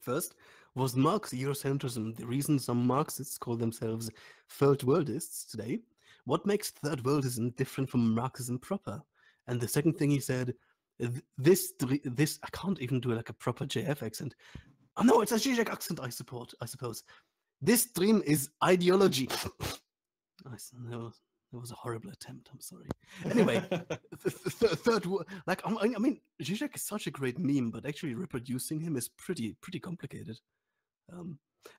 First, was Marx Eurocentrism the reason some Marxists call themselves third worldists today? What makes third worldism different from Marxism proper? And the second thing he said, this I can't even do like a proper JF accent. Oh no, it's a Zizek accent, I suppose. This dream is ideology. That was a horrible attempt. I'm sorry. Anyway, third, like, I mean, Zizek is such a great meme, but actually reproducing him is pretty complicated.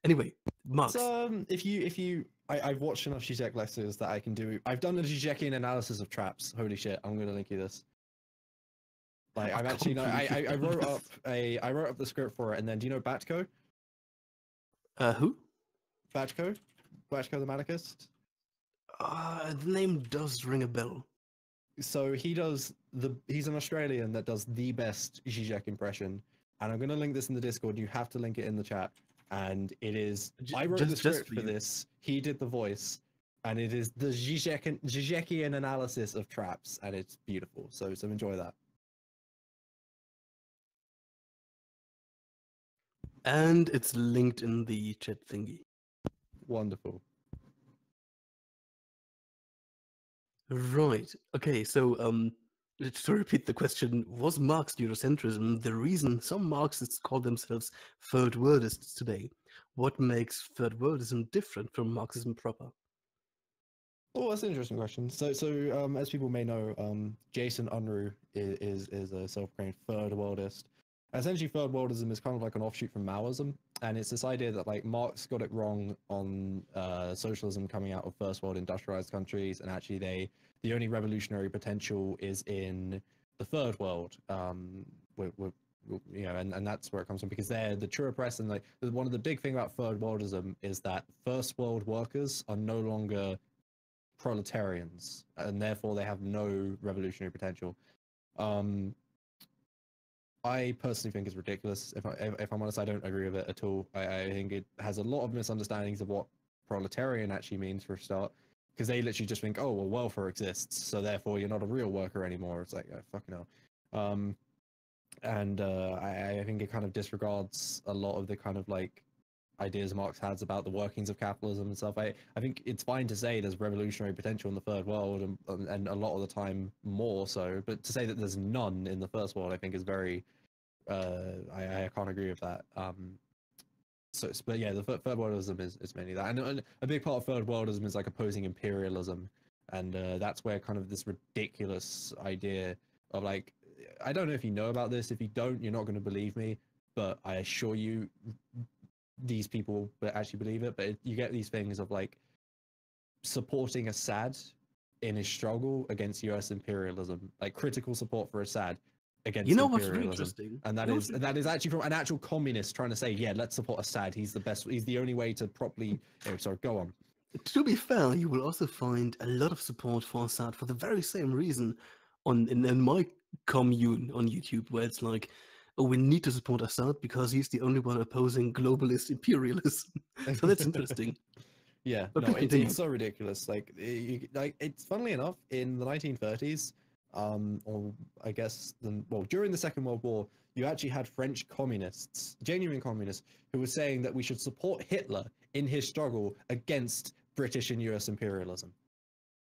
Anyway, Marx. I've watched enough Zizek lectures that I can do. I've done a Zizekian analysis of traps. Holy shit! I'm gonna link you this. Like, I've actually I wrote up the script for it, and then do you know Batko? Who? Batko the Manarchist. The name does ring a bell. So he's an Australian that does the best Zizek impression, and I'm gonna link this in the Discord. You have to link it in the chat, and it is. I wrote the script for this. He did the voice, and it is the Zizekian analysis of traps, and it's beautiful. So enjoy that. And it's linked in the chat thingy. Wonderful. Right. Okay, so to repeat the question, was Marx Eurocentrism the reason some Marxists call themselves third worldists today? What makes third worldism different from Marxism proper? Oh, that's an interesting question. So as people may know, Jason Unruh is a self-proclaimed third worldist. Essentially, third worldism is kind of like an offshoot from Maoism, and it's this idea that like Marx got it wrong on socialism coming out of first world industrialized countries, and actually the only revolutionary potential is in the third world. With you know, and that's where it comes from because they're the true oppressed, and like one of the big thing about third worldism is that first world workers are no longer proletarians, and therefore they have no revolutionary potential. Um, I personally think it's ridiculous. If I'm honest, I don't agree with it at all. I think it has a lot of misunderstandings of what proletarian actually means for a start, because they literally just think, oh, well, welfare exists, so therefore you're not a real worker anymore. It's like, oh, fucking hell. And I think it kind of disregards a lot of the kind of like ideas Marx has about the workings of capitalism and stuff. I think it's fine to say there's revolutionary potential in the third world and a lot of the time more so, but to say that there's none in the first world, I think is very, I can't agree with that. But yeah, the third worldism is mainly that. And a big part of third worldism is like opposing imperialism. And that's where kind of this ridiculous idea of like, I don't know if you know about this. If you don't, you're not going to believe me. But I assure you, these people actually believe it. But you get these things of like supporting Assad in his struggle against US imperialism, like critical support for Assad against You know what's really imperialism. interesting? And that is actually from an actual communist trying to say, yeah, let's support Assad. He's the best. He's the only way to properly. Oh, sorry, go on. To be fair, you will also find a lot of support for Assad for the very same reason in my commune on YouTube, where it's like, oh, we need to support Assad because he's the only one opposing globalist imperialism. So that's interesting. Yeah, But no, please continue. it's so ridiculous. Like, it's funnily enough in the 1930s, or I guess during the Second World War, you actually had French communists, genuine communists, who were saying that we should support Hitler in his struggle against British and US imperialism.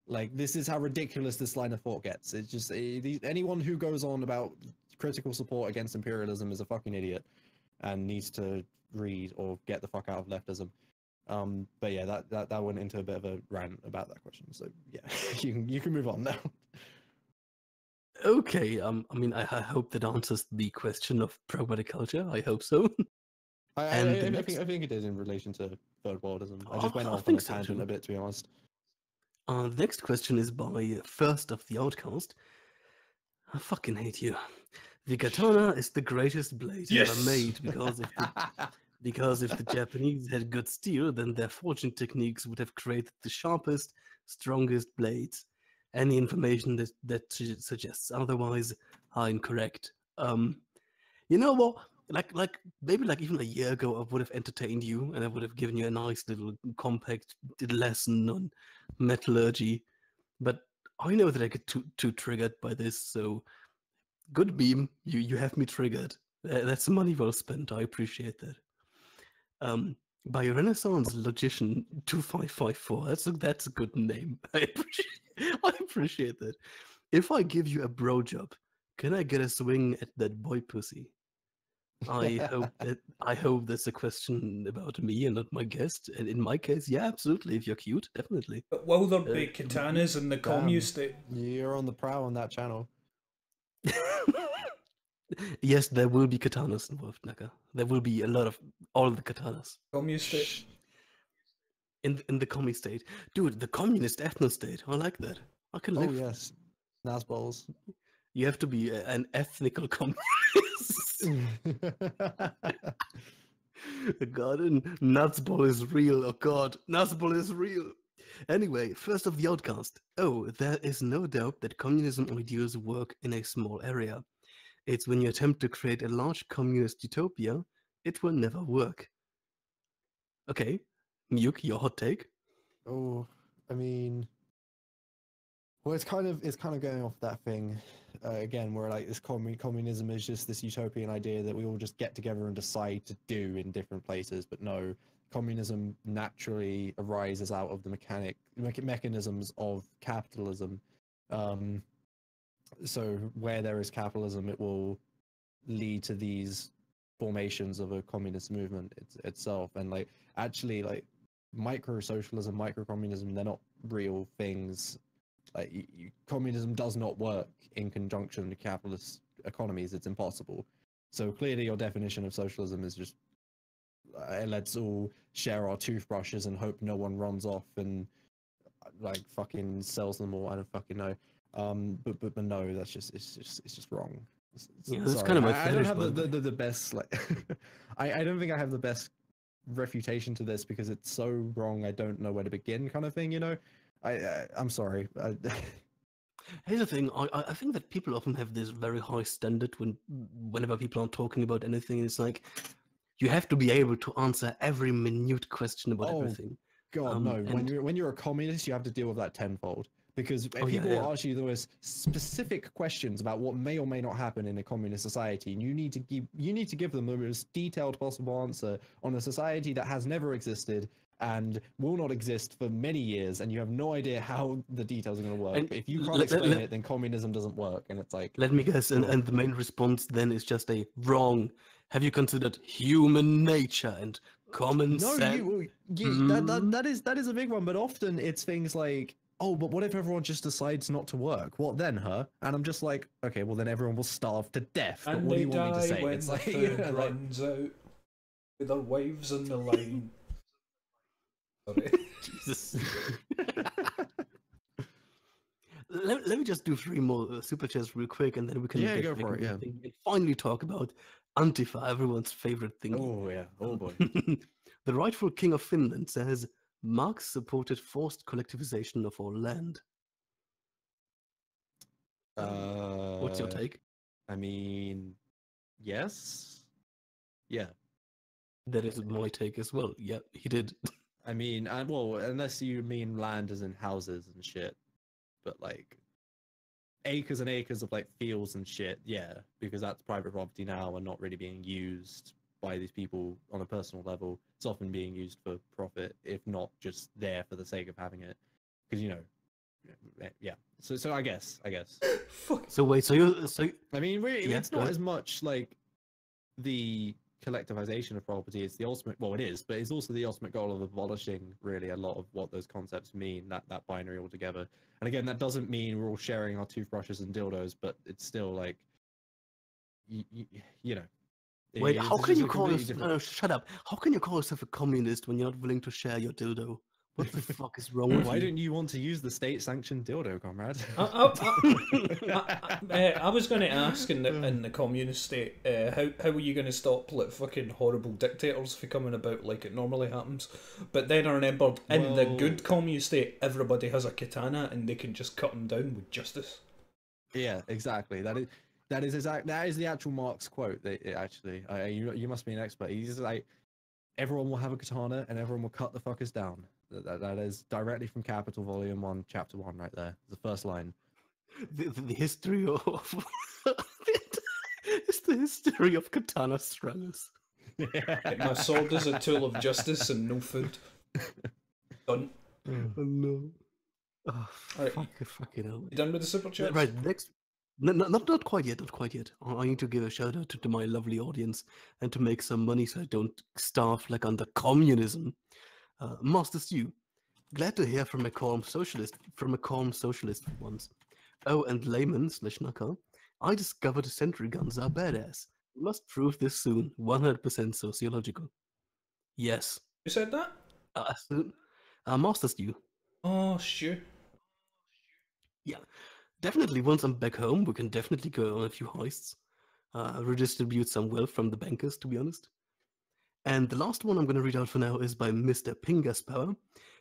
Like, this is how ridiculous this line of thought gets. It's just anyone who goes on about critical support against imperialism is a fucking idiot and needs to read or get the fuck out of leftism. But yeah, that went into a bit of a rant about that question. So yeah, you can move on now. Okay, I mean, I hope that answers the question of pragmatic culture. I hope so. And the next, I think it is in relation to third worldism. I Oh, just went I off on think a so tangent too. a bit, to be honest. The next question is by First of the Outcast. I fucking hate you. The katana is the greatest blade ever Yes. made because if the Japanese had good steel, then their forging techniques would have created the sharpest, strongest blades. Any information that suggests otherwise are incorrect. You know what? Like maybe like even a year ago, I would have entertained you and I would have given you a nice little compact lesson on metallurgy. But I know that I get too triggered by this. So good beam, you have me triggered. That's money well spent. I appreciate that. By Renaissance Logician 2554. That's a good name. I appreciate that. If I give you a bro job, can I get a swing at that boy pussy? I hope that's a question about me and not my guest. And in my case, yeah, absolutely. If you're cute, definitely. But will there Uh, be katanas in the commune state? You're on the prowl on that channel. yes, there will be katanas involved, Naka. There will be a lot of all the katanas Commune state? in the commie state, dude. The communist ethno state. I like that. I can live. Oh yes, Nazballs. You have to be an ethnical communist. God, and Nutsball is real. Oh God, Nutsball is real. Anyway, first of the outcast. Oh, there is no doubt that communism ideals work in a small area. It's when you attempt to create a large communist utopia, it will never work. Okay, Nuke, your hot take? Oh, I mean, well, it's kind of going off that thing again, where like this communism is just this utopian idea that we all just get together and decide to do in different places. But no, communism naturally arises out of the mechanisms of capitalism. So where there is capitalism, it will lead to these formations of a communist movement itself. And like actually, like micro-socialism, micro-communism, they're not real things. Like communism does not work in conjunction with capitalist economies. It's impossible. So clearly your definition of socialism is just let's all share our toothbrushes and hope no one runs off and like fucking sells them all. I don't fucking know. But no, that's just it's just wrong. Yeah, that's Sorry, kind of my I don't fetish, have by the way. the best like I don't think I have the best refutation to this because it's so wrong. I don't know where to begin, kind of thing. You know, I'm sorry. Here's the thing. I think that people often have this very high standard whenever people are talking about anything. It's like you have to be able to answer every minute question about Oh, everything. God, no. And When you're a communist, you have to deal with that tenfold. Because if Oh, yeah, people yeah. ask you those specific questions about what may or may not happen in a communist society, and you need to give them the most detailed possible answer on a society that has never existed and will not exist for many years, and you have no idea how the details are going to work. And If you can't let- explain let- it, then communism doesn't work, and it's like, let me guess. oh. And the main response then is just a wrong. Have you considered human nature and common No, sense? that is a big one, but often it's things like, oh, but what if everyone just decides not to work? What then, huh? And I'm just like, okay, well then everyone will starve to death. But And what do they you want me to die say? when It's the like, food like, runs out with their wives on the line. Sorry. Jesus. Let me just do 3 more super chats real quick, and then we can Yeah, get go back for it, into the yeah. thing and finally talk about Antifa, everyone's favorite thing. oh yeah, oh boy. The rightful king of Finland says Marx supported forced collectivization of all land. What's your take? I mean, yes, yeah. That is my take as well. Yeah, he did. I mean, well, unless you mean land as in houses and shit, but like acres and acres of like fields and shit, yeah, because that's private property now and not really being used by these people on a personal level. It's often being used for profit, if not just there for the sake of having it. Because yeah. So I guess. Fuck. So wait, so I mean, really, Yeah, it's go not ahead. as much like the collectivization of property. It's the ultimate. Well, it is, but it's also the ultimate goal of abolishing really a lot of what those concepts mean. That binary altogether. And again, that doesn't mean we're all sharing our toothbrushes and dildos, but it's still like, you know. wait, how It's can just you a call completely us? different. No, shut up. How can you call yourself a communist when you're not willing to share your dildo? What the fuck is wrong with Why you? don't you want to use the state-sanctioned dildo, comrade? I was going to ask in the communist state, how were you going to stop like fucking horrible dictators from coming about like it normally happens? But then I remembered in the good communist state, everybody has a katana and they can just cut them down with justice. Yeah, exactly. That is the actual Marx quote. Actually, you must be an expert. He's like, everyone will have a katana and everyone will cut the fuckers down. That is directly from Capital Volume 1, Chapter 1, right there. The first line. The history of it's the history of katana struggles. My sword is a tool of justice and no food. Done. Oh no. Oh, Alright. fucking hell. You done with the super chats? Right, next. No, not quite yet, not quite yet. I need to give a shout out to my lovely audience and to make some money so I don't starve like under communism. Master Stew, glad to hear from a calm socialist once. Oh, and layman / knucker, I discovered sentry guns are badass. Must prove this soon. 100% sociological. Yes. Who said that? Soon. Master Stew. Oh, sure. Yeah. Definitely, once I'm back home, we can definitely go on a few heists. Redistribute some wealth from the bankers, to be honest. And the last one I'm going to read out for now is by Mr. Pingaspower.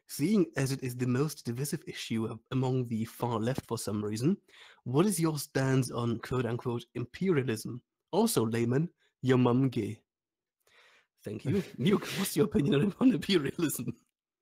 Seeing as it is the most divisive issue among the far left for some reason, what is your stance on quote-unquote imperialism? Also, layman, your mum gay. Thank you. Nuke, what's your opinion on imperialism?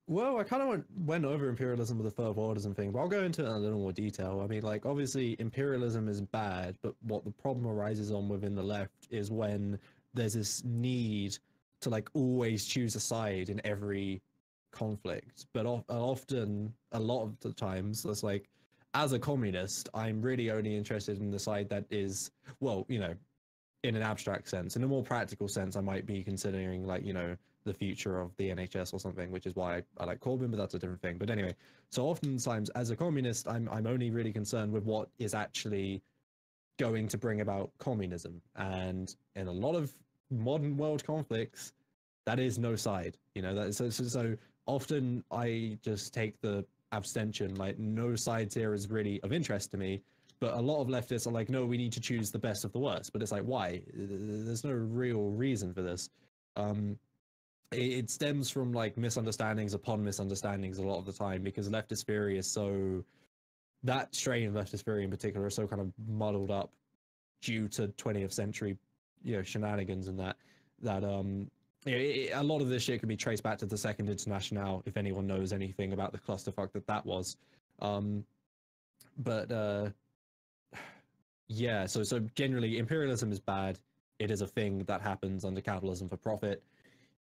Well, I kind of went over imperialism with the third orders and things, but I'll go into it in a little more detail. I mean, like, obviously, imperialism is bad, but what the problem arises on within the left is when there's this need to, like, always choose a side in every conflict. But often, a lot of the times, it's like, as a communist, I'm really only interested in the side that is, well, in an abstract sense. In a more practical sense, I might be considering like, you know, the future of the NHS or something, which is why I like Corbyn, but that's a different thing. But anyway, so oftentimes as a communist, I'm only really concerned with what is actually going to bring about communism. And in a lot of modern world conflicts, that is no side. You know, that so often I just take the abstention, like no sides here is really of interest to me. But a lot of leftists are like, no, we need to choose the best of the worst. But it's like, why? There's no real reason for this. It stems from like misunderstandings upon misunderstandings a lot of the time, because leftist theory is so, that strain of leftist theory in particular is so kind of muddled up due to 20th century, you know, shenanigans, and that a lot of this shit can be traced back to the Second Internationale, if anyone knows anything about the clusterfuck that was. Yeah, so generally imperialism is bad. It is a thing that happens under capitalism for profit.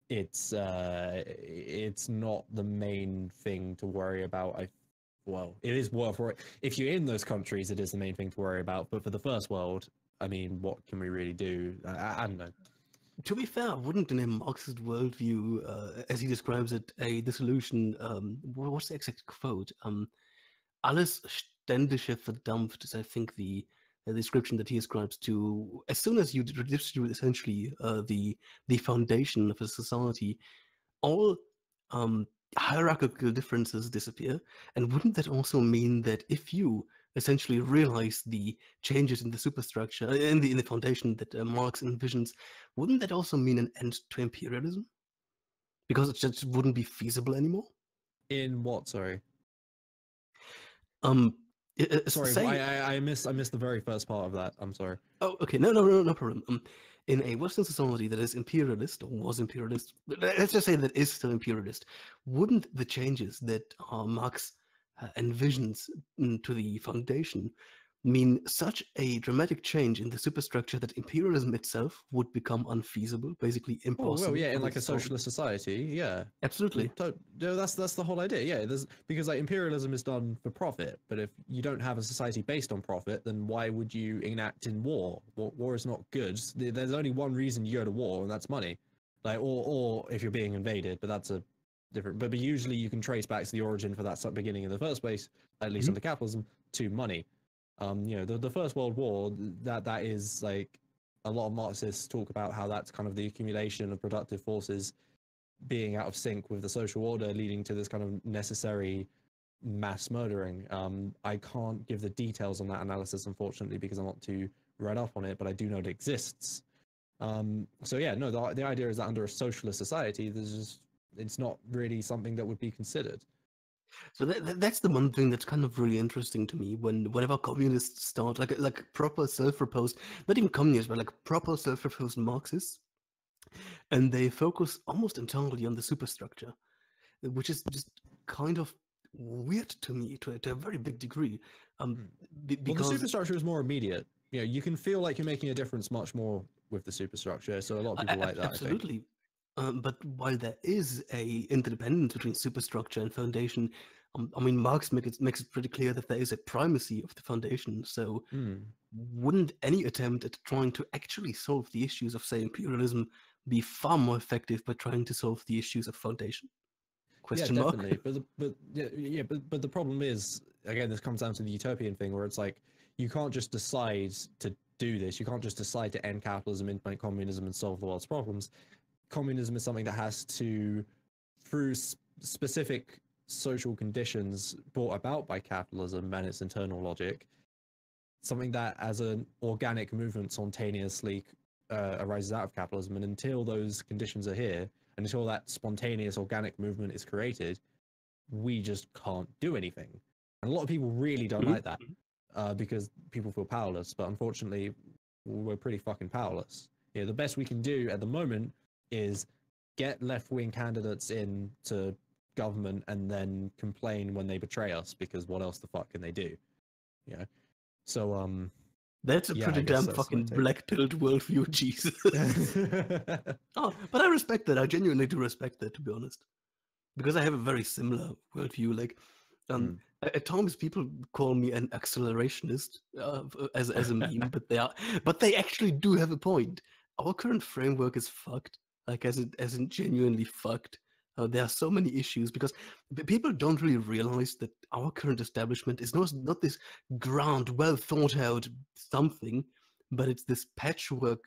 It's not the main thing to worry about. Well, it is worth worry. If you're in those countries, it is the main thing to worry about. But for the first world, I mean, what can we really do? I don't know. To be fair, wouldn't in a Marxist worldview, as he describes it, a dissolution, what's the exact quote? Alles Ständische verdampft is, I think, the description that he ascribes to. As soon as you redistribute essentially the foundation of a society, all hierarchical differences disappear. And wouldn't that also mean that if you essentially realize the changes in the superstructure, in the foundation that Marx envisions, wouldn't that also mean an end to imperialism? Because it just wouldn't be feasible anymore? In what, sorry? Sorry, I missed the very first part of that. I'm sorry. Oh, okay. No problem. In a Western society that is imperialist or was imperialist, let's just say that is still imperialist, wouldn't the changes that Marx envisions to the foundation mean such a dramatic change in the superstructure that imperialism itself would become unfeasible, basically impossible? Oh, well, yeah, in like a socialist society, yeah. Absolutely. No, that's the whole idea. Yeah, because like imperialism is done for profit, but if you don't have a society based on profit, then why would you enact in war? War is not good. There's only one reason you go to war, and that's money. Like, or if you're being invaded, but that's a different. But usually you can trace back to the origin for that beginning in the first place, at least under capitalism, to money. You know, the First World War, that is like, a lot of Marxists talk about how that's kind of the accumulation of productive forces being out of sync with the social order, leading to this kind of necessary mass murdering. I can't give the details on that analysis, unfortunately, because I'm not too read up on it, but I do know it exists. So yeah, no, the idea is that under a socialist society, it's not really something that would be considered. So that's the one thing that's kind of really interesting to me whenever communists start like proper self-proposed, not even communists, but like proper self-proposed Marxists, and they focus almost entirely on the superstructure, which is just kind of weird to me to a very big degree. Because well, the superstructure is more immediate. You know, you can feel like you're making a difference much more with the superstructure. So a lot of people like that. Absolutely. But while there is a interdependence between superstructure and foundation, I mean, Marx makes it pretty clear that there is a primacy of the foundation. So wouldn't any attempt at trying to actually solve the issues of, say, imperialism be far more effective by trying to solve the issues of foundation? Question mark. Definitely. But the problem is, again, this comes down to the utopian thing, where it's like, you can't just decide to do this. You can't just decide to end capitalism, implement communism, and solve the world's problems. Communism is something that has to, through specific social conditions brought about by capitalism and its internal logic, something that as an organic movement spontaneously arises out of capitalism. And until those conditions are here, and until that spontaneous organic movement is created, we just can't do anything. And a lot of people really don't like that, because people feel powerless. But unfortunately, we're pretty fucking powerless. You know, the best we can do at the moment is get left-wing candidates into government and then complain when they betray us, because what else the fuck can they do? Yeah. So that's a pretty damn fucking black-pilled worldview, Jesus. Oh, but I respect that. I genuinely do respect that, to be honest, because I have a very similar worldview. Like, At times, people call me an accelerationist as a meme, but they actually do have a point. Our current framework is fucked, like as in genuinely fucked. There are so many issues because people don't really realize that our current establishment is not this grand, well thought out something, but it's this patchwork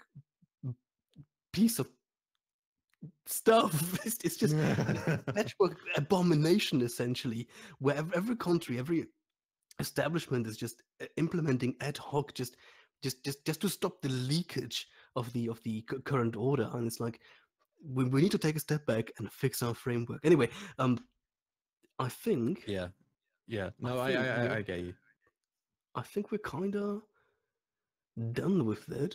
piece of stuff. It's just patchwork abomination, essentially, where every country, every establishment is just implementing ad hoc, just to stop the leakage of the current order. And it's like we need to take a step back and fix our framework. Anyway, I think Yeah. No, I get you. I think we're kind of done with that.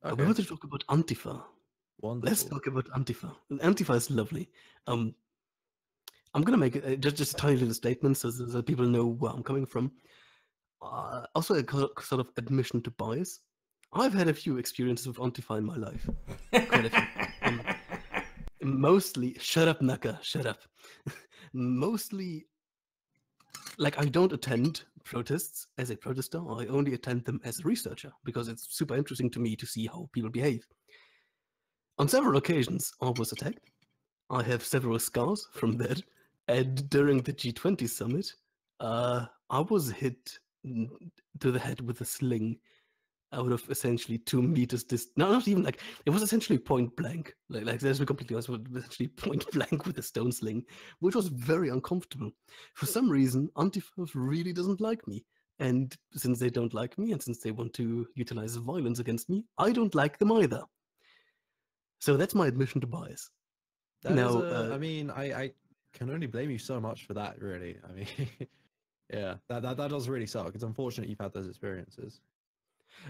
We Okay. want to talk about Antifa. Wonderful. Let's talk about Antifa. Antifa is lovely. I'm gonna make just a tiny little statement so that people know where I'm coming from. Also, a sort of admission to bias. I've had a few experiences with Antifa in my life. Quite a few. Mostly, shut up, Naka, shut up. Mostly, like, I don't attend protests as a protester. I only attend them as a researcher because it's super interesting to me to see how people behave. On several occasions, I was attacked. I have several scars from that. And during the G20 summit, I was hit to the head with a sling out of essentially 2 meters distance. No, not even like, it was essentially point blank. Like let's be completely honest, it was essentially point blank with a stone sling, which was very uncomfortable. For some reason, Antifa really doesn't like me. And since they don't like me, and since they want to utilize violence against me, I don't like them either. So that's my admission to bias. That now, is I mean, I can only blame you so much for that, really. I mean, yeah, that does really suck. It's unfortunate you've had those experiences.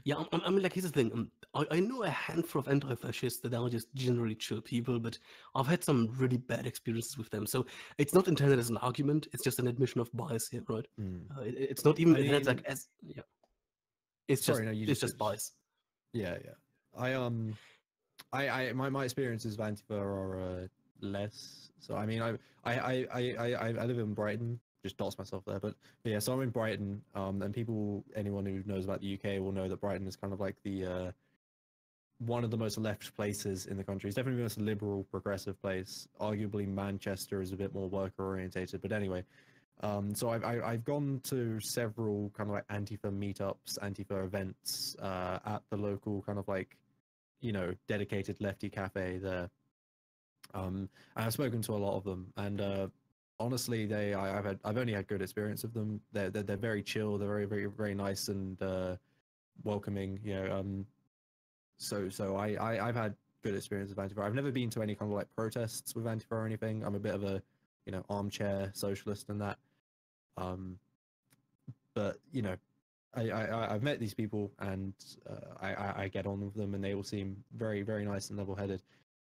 Yeah, I mean, like, here's the thing. I know a handful of anti-fascists that are just generally chill people, but I've had some really bad experiences with them. So it's not intended as an argument. It's just an admission of bias here, right? It's not even intended like as yeah. It's sorry, just no, you it's just bias. Yeah. My experiences with Antifa are less. So I mean, I live in Brighton. Just dots myself there, but yeah. So I'm in Brighton, and anyone who knows about the UK will know that Brighton is kind of like the one of the most left places in the country. It's definitely the most liberal, progressive place. Arguably, Manchester is a bit more worker orientated, but anyway. So I've gone to several kind of like Antifa meetups, Antifa events at the local kind of like, dedicated lefty cafe there. And I've spoken to a lot of them, and honestly, I've only had good experience with them. They're very chill. They're very very very nice and welcoming. So I've had good experience with Antifa. I've never been to any kind of like protests with Antifa or anything. I'm a bit of a armchair socialist and that. But I've met these people and I get on with them, and they all seem very very nice and level-headed.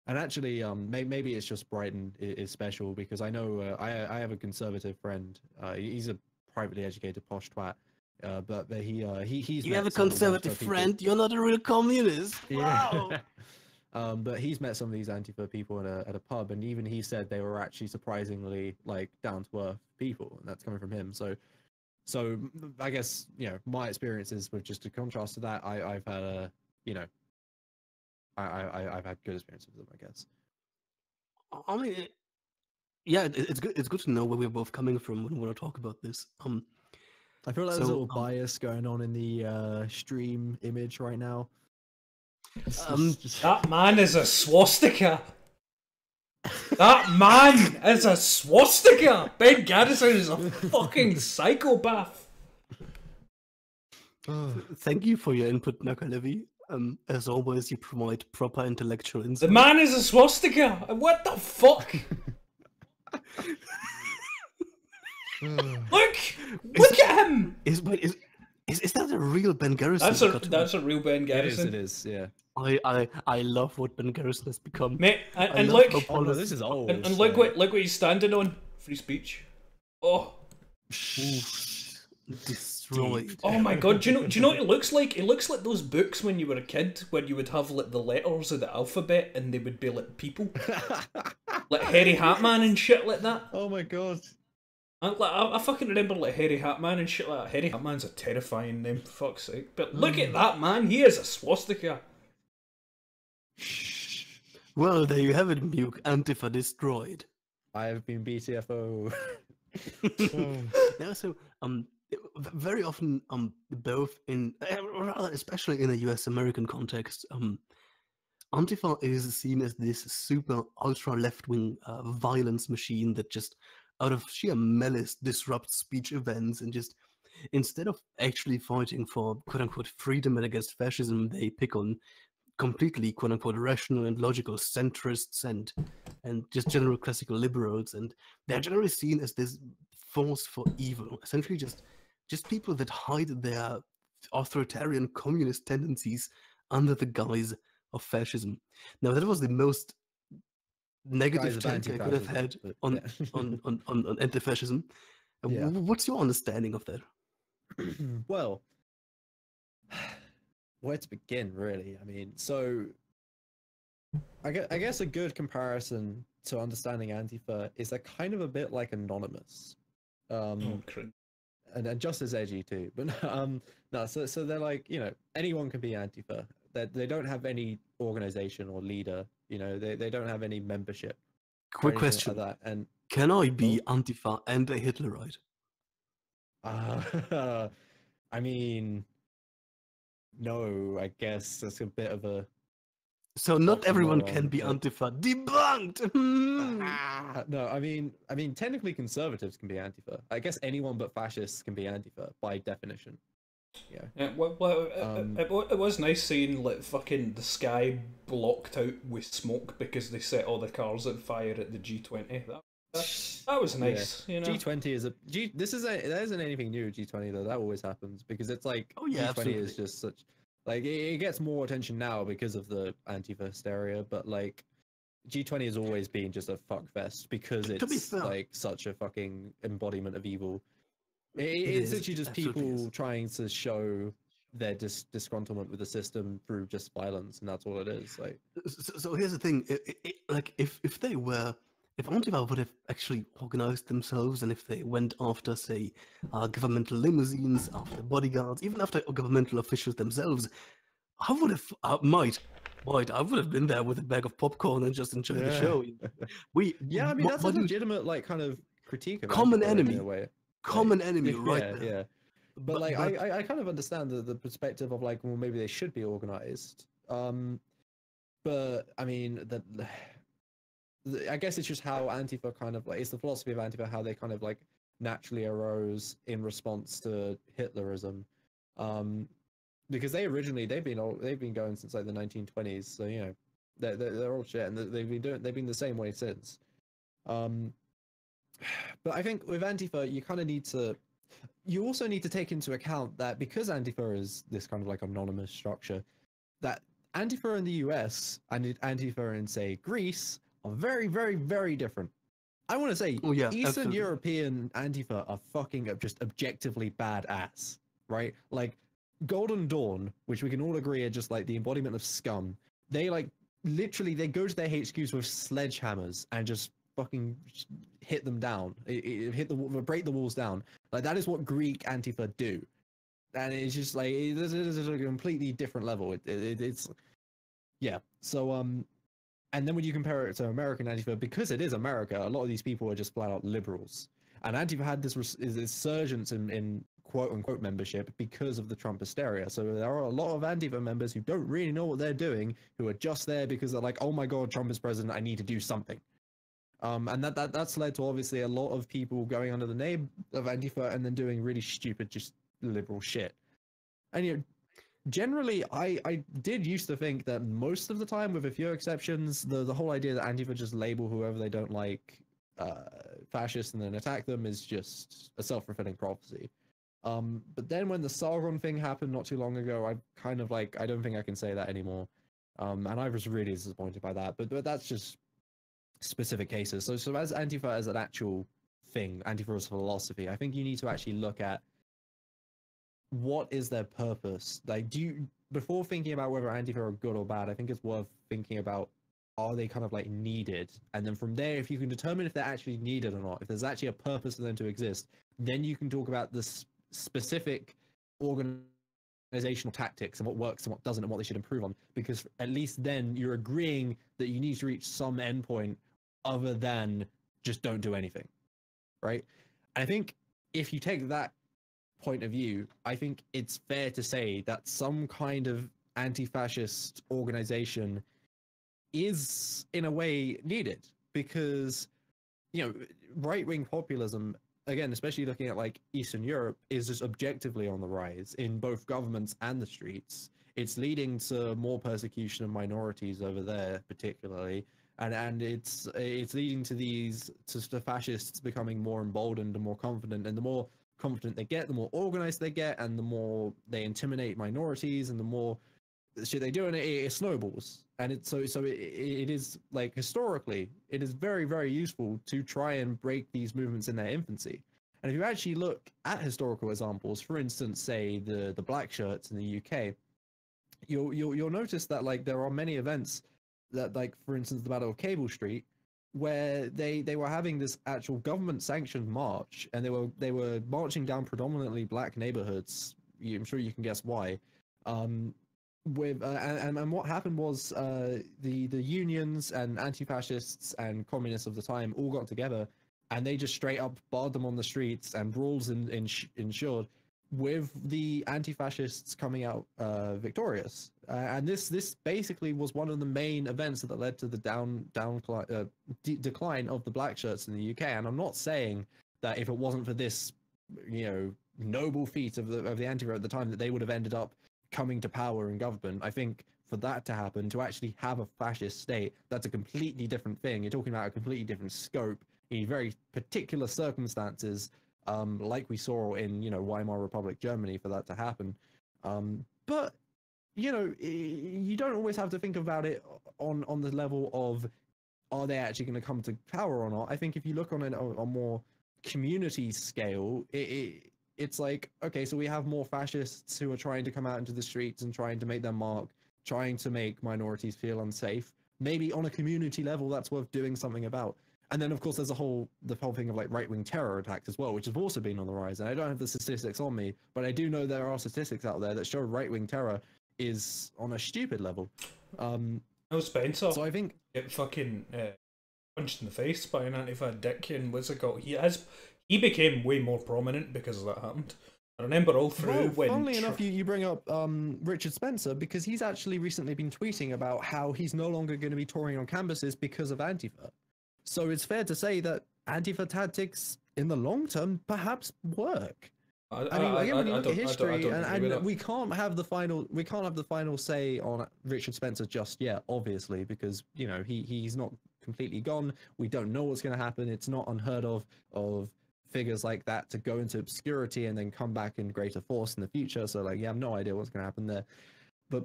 And actually, maybe it's just Brighton is special because I know I have a conservative friend. He's a privately educated posh twat, but he's You have a conservative friend. You're not a real communist. Wow. But he's met some of these Antifa people at a pub, and even he said they were actually surprisingly like down to earth people, and that's coming from him. So I guess my experiences with just a contrast to that, I've had I've had good experiences with them, I guess. I mean, yeah, it's good. It's good to know where we're both coming from when we want to talk about this. I feel like there's a little bias going on in the stream image right now. That man is a swastika. That man is a swastika. Ben Garrison is a fucking psychopath. Thank you for your input, Nakalevi. As always, you provide proper intellectual insight. The man is a swastika. What the fuck? Look at him. Is that a real Ben Garrison? That's a real Ben Garrison. It is. Yeah. I love what Ben Garrison has become. Mate, and look, this is old. And look what he's standing on. Free speech. Oh. Destroyed. Oh my god, do you know what it looks like? It looks like those books when you were a kid, where you would have like the letters of the alphabet and they would be like people. Like Harry Hatman and shit like that. Oh my god. I fucking remember like Harry Hatman and shit like that. Harry Hatman's a terrifying name, for fuck's sake. But look at that man, he is a swastika. Well, there you have it, Muke. Antifa destroyed. I have been BTFO. Now, so very often both in rather especially in a U.S. American context, Antifa is seen as this super ultra left wing violence machine that just out of sheer malice disrupts speech events and just instead of actually fighting for quote unquote freedom and against fascism, they pick on completely quote unquote rational and logical centrists and just general classical liberals, and they're generally seen as this force for evil, essentially just people that hide their authoritarian communist tendencies under the guise of fascism. Now that was the most negative take I could have had on, yeah. on anti-fascism. Yeah. What's your understanding of that? Well, where to begin, really? I mean, so I guess a good comparison to understanding Antifa is they're kind of a bit like Anonymous, and just as edgy too. But no, so they're like, you know, anyone can be Antifa. They don't have any organization or leader. You know, they don't have any membership. Quick question: like that. And can I be Antifa and a Hitlerite? I mean, no, I guess that's a bit of a. So not everyone can be Antifa. Debunked. No, I mean, technically conservatives can be Antifa. I guess anyone but fascists can be Antifa by definition. Yeah. It was nice seeing like fucking the sky blocked out with smoke because they set all the cars on fire at the G20. That was nice. Yeah. You know, G20 is there isn't anything new with G20 though. That always happens because it's like G20 absolutely. is just such like it gets more attention now because of the Antifa hysteria, but like G20 has always been just a fuck fest because it's like such a fucking embodiment of evil. It's literally just people trying to show their disgruntlement with the system through just violence, and that's all it is. Like, so here's the thing: like if Antifa would have actually organized themselves, and if they went after, say, governmental limousines, after bodyguards, even after governmental officials themselves, I would have I would have been there with a bag of popcorn and just enjoyed the show. I mean that's a legitimate like kind of critique of common Antifa enemy. in a way. Common enemy, right there. Yeah. But like, I kind of understand the perspective of like, well, maybe they should be organized. But I mean, I guess it's just how Antifa kind of like, it's the philosophy of Antifa, how they kind of like naturally arose in response to Hitlerism. Because they've been going since like the 1920s. So, you know, they're old shit and they've been the same way since. But I think with Antifa, you also need to take into account that because Antifa is this kind of like anonymous structure, that Antifa in the US and Antifa in, say, Greece are very, very, very different. I want to say Eastern European Antifa are fucking just objectively badass, right? Like Golden Dawn, which we can all agree are just like the embodiment of scum. They like literally they go to their HQs with sledgehammers and just fucking hit them down, break the walls down. Like that is what Greek Antifa do, and it's just like this is a completely different level. It's yeah. So and then when you compare it to American Antifa, because it is America, a lot of these people are just flat out liberals. And Antifa had this resurgence in quote unquote membership because of the Trump hysteria. So there are a lot of Antifa members who don't really know what they're doing, who are just there because they're like, oh my god, Trump is president, I need to do something. And that's led to obviously a lot of people going under the name of Antifa and then doing really stupid, just liberal shit. And you know, generally, I did used to think that most of the time, with a few exceptions, the whole idea that Antifa just label whoever they don't like fascist and then attack them is just a self-fulfilling prophecy. But then when the Sargon thing happened not too long ago, I kind of like, I don't think I can say that anymore. And I was really disappointed by that. But that's just specific cases. So as Antifa as an actual thing, Antifa as philosophy, I think you need to actually look at what is their purpose. Like, before thinking about whether Antifa are good or bad, I think it's worth thinking about are they kind of like needed? And then from there, if you can determine if they're actually needed or not, if there's actually a purpose for them to exist, then you can talk about the specific organizational tactics and what works and what doesn't and what they should improve on. Because at least then you're agreeing that you need to reach some endpoint other than just don't do anything, right? And I think if you take that point of view, I think it's fair to say that some kind of anti-fascist organization is in a way needed, because right-wing populism, again, especially looking at like Eastern Europe, is just objectively on the rise in both governments and the streets. It's leading to more persecution of minorities over there, particularly, and it's leading to the fascists becoming more emboldened and more confident. And the more confident they get, the more organized they get, and the more they intimidate minorities, and the more shit they do, and it snowballs. And it is like, historically, it is very, very useful to try and break these movements in their infancy. And if you actually look at historical examples, for instance, say the black shirts in the UK, you'll notice that like there are many events that, like for instance the Battle of Cable Street, where they were having this actual government sanctioned march, and they were marching down predominantly black neighborhoods. I'm sure you can guess why. With and what happened was the unions and anti-fascists and communists of the time all got together, and they just straight up barred them on the streets, and brawls ensured, with the anti-fascists coming out victorious. And this basically was one of the main events that led to the decline of the black shirts in the UK. And I'm not saying that if it wasn't for this, noble feat of the anti-war at the time, that they would have ended up coming to power in government. I think for that to happen, to actually have a fascist state, that's a completely different thing. You're talking about a completely different scope in very particular circumstances, like we saw in Weimar Republic Germany, for that to happen. But you don't always have to think about it on the level of, are they actually going to come to power or not? I think if you look on a more community scale, it's like, okay, so we have more fascists who are trying to come out into the streets and trying to make their mark, trying to make minorities feel unsafe. Maybe on a community level, that's worth doing something about. And then, of course, there's the whole thing of like right-wing terror attacks as well, which have also been on the rise. And I don't have the statistics on me, but I do know there are statistics out there that show right-wing terror is on a stupid level. No, Spencer. So I think get fucking punched in the face by an anti-fad dick in what's it called? He became way more prominent because that happened. I remember all through when. Funnily enough, you bring up Richard Spencer, because he's actually recently been tweeting about how he's no longer going to be touring on campuses because of Antifa. So it's fair to say that Antifa tactics in the long term perhaps work. I mean, again, when you look at history, and we can't have the final say on Richard Spencer just yet, obviously, because he's not completely gone. We don't know what's going to happen. It's not unheard of figures like that to go into obscurity and then come back in greater force in the future. So like, I have no idea what's going to happen there. But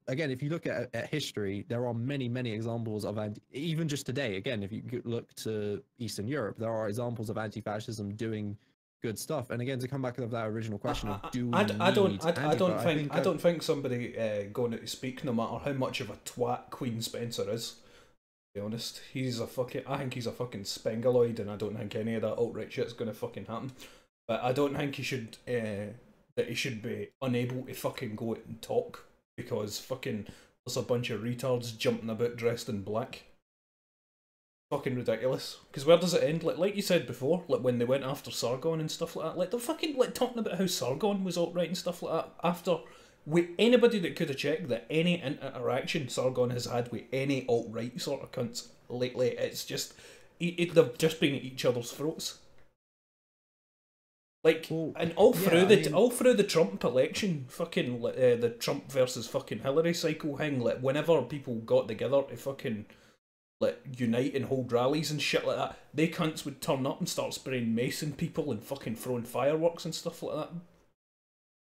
again, if you look at history, there are many examples of even just today. Again, if you look to Eastern Europe, there are examples of anti-fascism doing good stuff. And again, to come back to that original question of I don't think somebody going out to speak, no matter how much of a twat Queen Spencer is, to be honest, I think he's a fucking spengeloid, and I don't think any of that alt-right shit's gonna fucking happen. But I don't think he should that he should be unable to fucking go out and talk, because fucking there's a bunch of retards jumping about dressed in black. Fucking ridiculous. Because where does it end? Like you said before, like when they went after Sargon and stuff like that, like they're fucking like talking about how Sargon was alt-right and stuff like that, after with anybody that could have checked that any interaction Sargon has had with any alt-right sort of cunts lately, it's just they've just been at each other's throats. Like, and all through the Trump election, fucking the Trump versus fucking Hillary cycle thing, like whenever people got together to fucking like unite and hold rallies and shit like that, they cunts would turn up and start spraying mace in people and fucking throwing fireworks and stuff like that,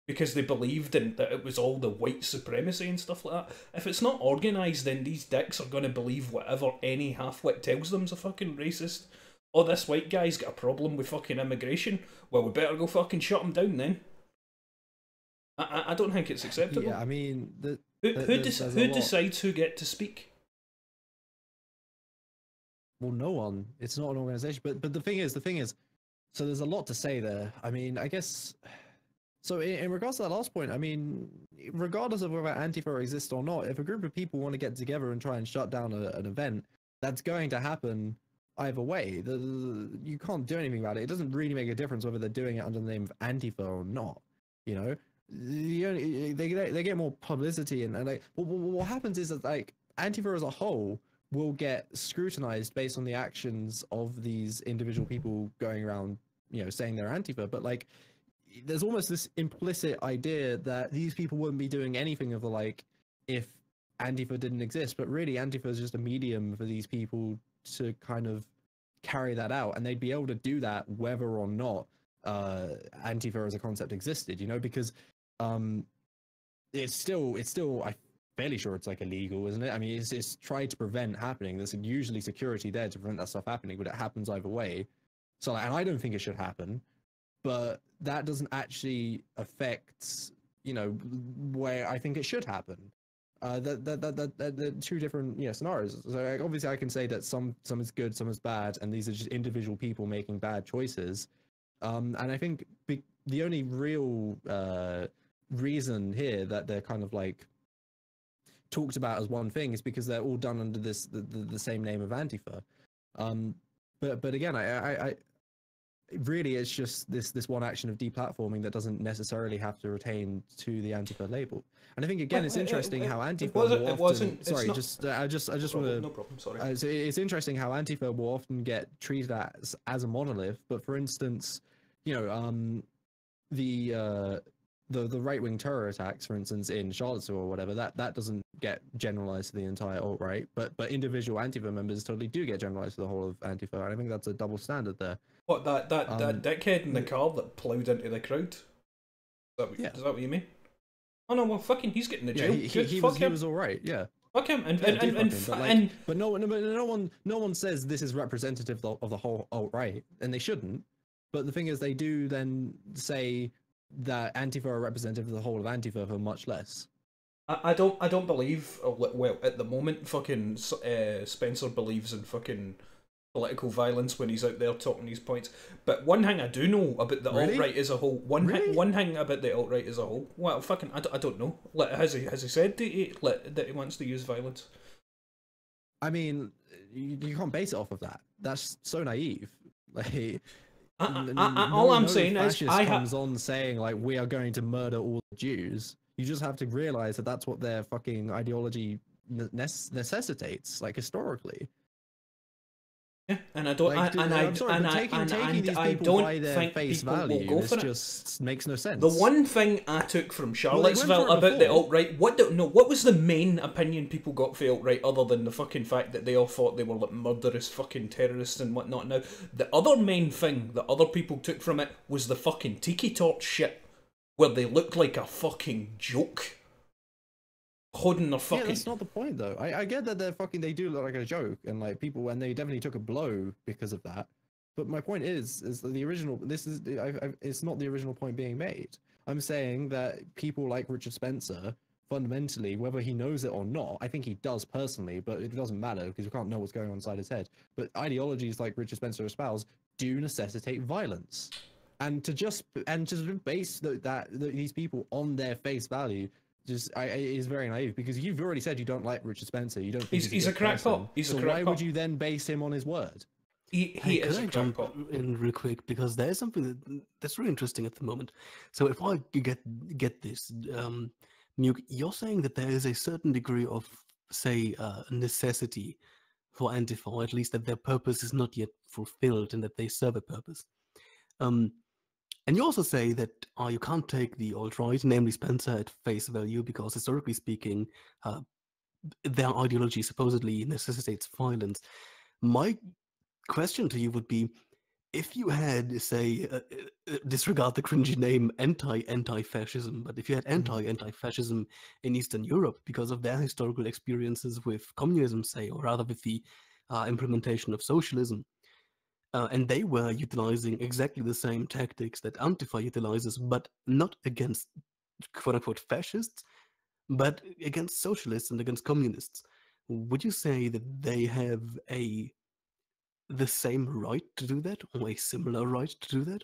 because they believed in that it was all the white supremacy and stuff like that. If it's not organised, then these dicks are going to believe whatever any half-wit tells them's a fucking racist. Oh, this white guy's got a problem with fucking immigration. Well, we better go fucking shut him down then. I don't think it's acceptable. Yeah, I mean, who decides who get to speak? well, no one. It's not an organization. But the thing is, so there's a lot to say there. I mean, I guess. So in regards to that last point, I mean, regardless of whether Antifa exists or not, if a group of people want to get together and try and shut down an event, that's going to happen either way. You can't do anything about it. It doesn't really make a difference whether they're doing it under the name of Antifa or not. You know, they get more publicity and like what happens is that like Antifa as a whole will get scrutinized based on the actions of these individual people going around, you know, saying they're Antifa, but like there's almost this implicit idea that these people wouldn't be doing anything of the like if Antifa didn't exist, but really Antifa is just a medium for these people to kind of carry that out, and they'd be able to do that whether or not Antifa as a concept existed, you know, because it's still I'm fairly sure it's like illegal, isn't it? I mean, it's tried to prevent happening. There's usually security there to prevent that stuff happening, but it happens either way. So, and I don't think it should happen, but that doesn't actually affect, you know, where I think it should happen. The two different, you know, scenarios. So like, obviously I can say that some is good, some is bad, and these are just individual people making bad choices. And I think the only real reason here that they're kind of like talked about as one thing is because they're all done under this the same name of Antifa. But again, I really it's just this one action of deplatforming that doesn't necessarily have to retain to the Antifa label. And I think again it's interesting how Antifa I just want to no problem, sorry. it's interesting how Antifa will often get treated as a monolith, but for instance, you know, the right-wing terror attacks, for instance, in Charlottesville or whatever, that doesn't get generalized to the entire alt-right, but individual Antifa members totally do get generalized to the whole of Antifa, and I think that's a double standard there. What, that dickhead in the car that ploughed into the crowd? Is that what you mean? Oh no, well fucking, he's getting the jail. He was all right, yeah. Fuck him, but no one says this is representative of the whole alt-right, and they shouldn't. But the thing is, they do then say that Antifa are representative of the whole of Antifa for much less. I don't believe. Well, at the moment, fucking Spencer believes in fucking political violence when he's out there talking these points. But one thing I do know about the alt-right as a whole, one thing about the alt-right as a whole, well, fucking, I don't know. Like, has he said that he wants to use violence? I mean, you can't base it off of that. That's so naive. Like, all I'm saying is, comes on saying like we are going to murder all the Jews. You just have to realize that that's what their fucking ideology necessitates, like historically. Yeah, and I don't. Like, taking these people by their face value, this just makes no sense. The one thing I took from Charlottesville about the alt-right, what was the main opinion people got for the alt-right other than the fucking fact that they all thought they were like murderous fucking terrorists and whatnot? Now, the other main thing that other people took from it was the fucking tiki torch shit, where they looked like a fucking joke. Holding their fucking... Yeah, that's not the point though. I get that they do look like a joke, and like people, and they definitely took a blow because of that. But my point is that the original, it's not the original point being made. I'm saying that people like Richard Spencer, fundamentally, whether he knows it or not, I think he does personally, but it doesn't matter because you can't know what's going on inside his head. But ideologies like Richard Spencer espouse do necessitate violence, and to base these people on their face value is very naive, because you've already said you don't like Richard Spencer. You don't think he's a crackpot. So why would you then base him on his word? He is a crackpot. In real quick, because there is something that's really interesting at the moment. So if I get this, Nuke, you're saying that there is a certain degree of, say, necessity for Antifa, or at least that their purpose is not yet fulfilled and that they serve a purpose. And you also say that you can't take the alt-right, namely Spencer, at face value, because historically speaking, their ideology supposedly necessitates violence. My question to you would be, if you had, say, disregard the cringy name anti-fascism, but if you had anti-fascism in Eastern Europe because of their historical experiences with communism, say, or rather with the implementation of socialism, and they were utilizing exactly the same tactics that Antifa utilizes, but not against quote-unquote fascists, but against socialists and against communists. Would you say that they have a the same right to do that, or a similar right to do that?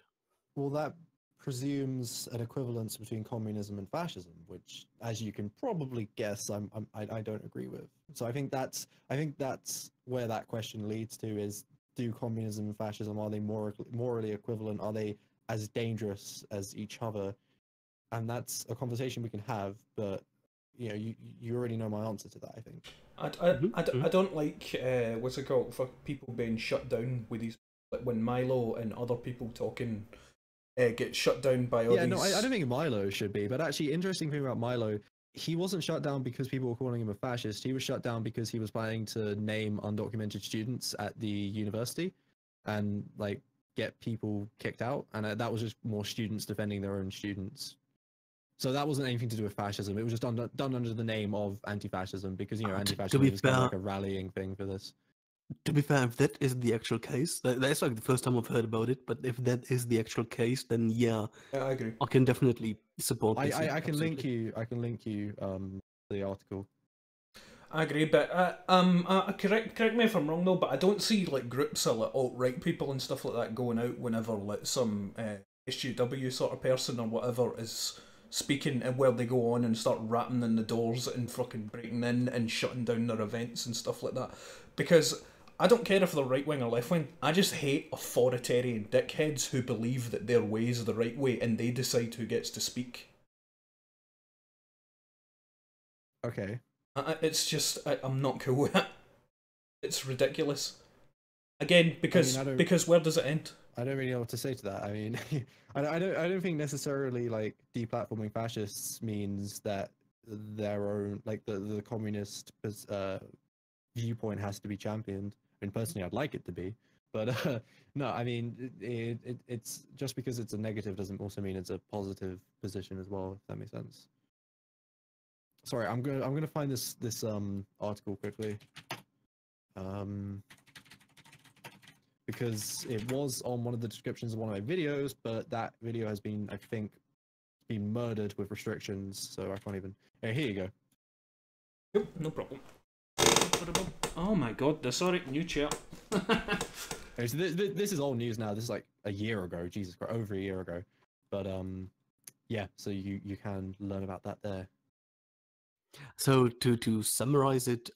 Well, that presumes an equivalence between communism and fascism, which, as you can probably guess, I don't agree with. So I think that's where that question leads to: is do communism and fascism, are they morally equivalent? Are they as dangerous as each other? And that's a conversation we can have, but you know, you already know my answer to that, I think. I don't like what's it called, for people being shut down with these, like when Milo and other people talking get shut down by all Yeah, these. no, I don't think Milo should be, but actually, interesting thing about Milo, he wasn't shut down because people were calling him a fascist. He was shut down because he was planning to name undocumented students at the university, and like get people kicked out, and that was just more students defending their own students. So that wasn't anything to do with fascism. It was just done under the name of anti-fascism, because you know anti-fascism is kind of like a rallying thing for this. To be fair, if that is the actual case, that's like the first time I've heard about it. But if that is the actual case, then yeah, I agree. I can definitely support this. I can link you. I can link you the article. I agree, but correct me if I'm wrong though, but I don't see like groups of like alt-right people and stuff like that going out whenever like some SJW sort of person or whatever is speaking, and where they go on and start rapping in the doors and fucking breaking in and shutting down their events and stuff like that. Because I don't care if they're right wing or left wing. I just hate authoritarian dickheads who believe that their way is the right way and they decide who gets to speak. Okay. It's just I'm not cool with it. It's ridiculous. Again, because where does it end? I don't really know what to say to that. I mean, I don't think necessarily like deplatforming fascists means that their own, like the communist viewpoint has to be championed. I mean, personally, I'd like it to be, but no, I mean, it's just because it's a negative doesn't also mean it's a positive position as well. If that makes sense. Sorry, I'm gonna find this article quickly, because it was on one of the descriptions of one of my videos, but that video has been, I think, been murdered with restrictions, so I can't even. Here you go. Yep, no problem. Oh my god, sorry, new chair. Okay, so this is old news now. This is like a year ago. Jesus Christ, over a year ago. But yeah. So you can learn about that there. So to summarize it,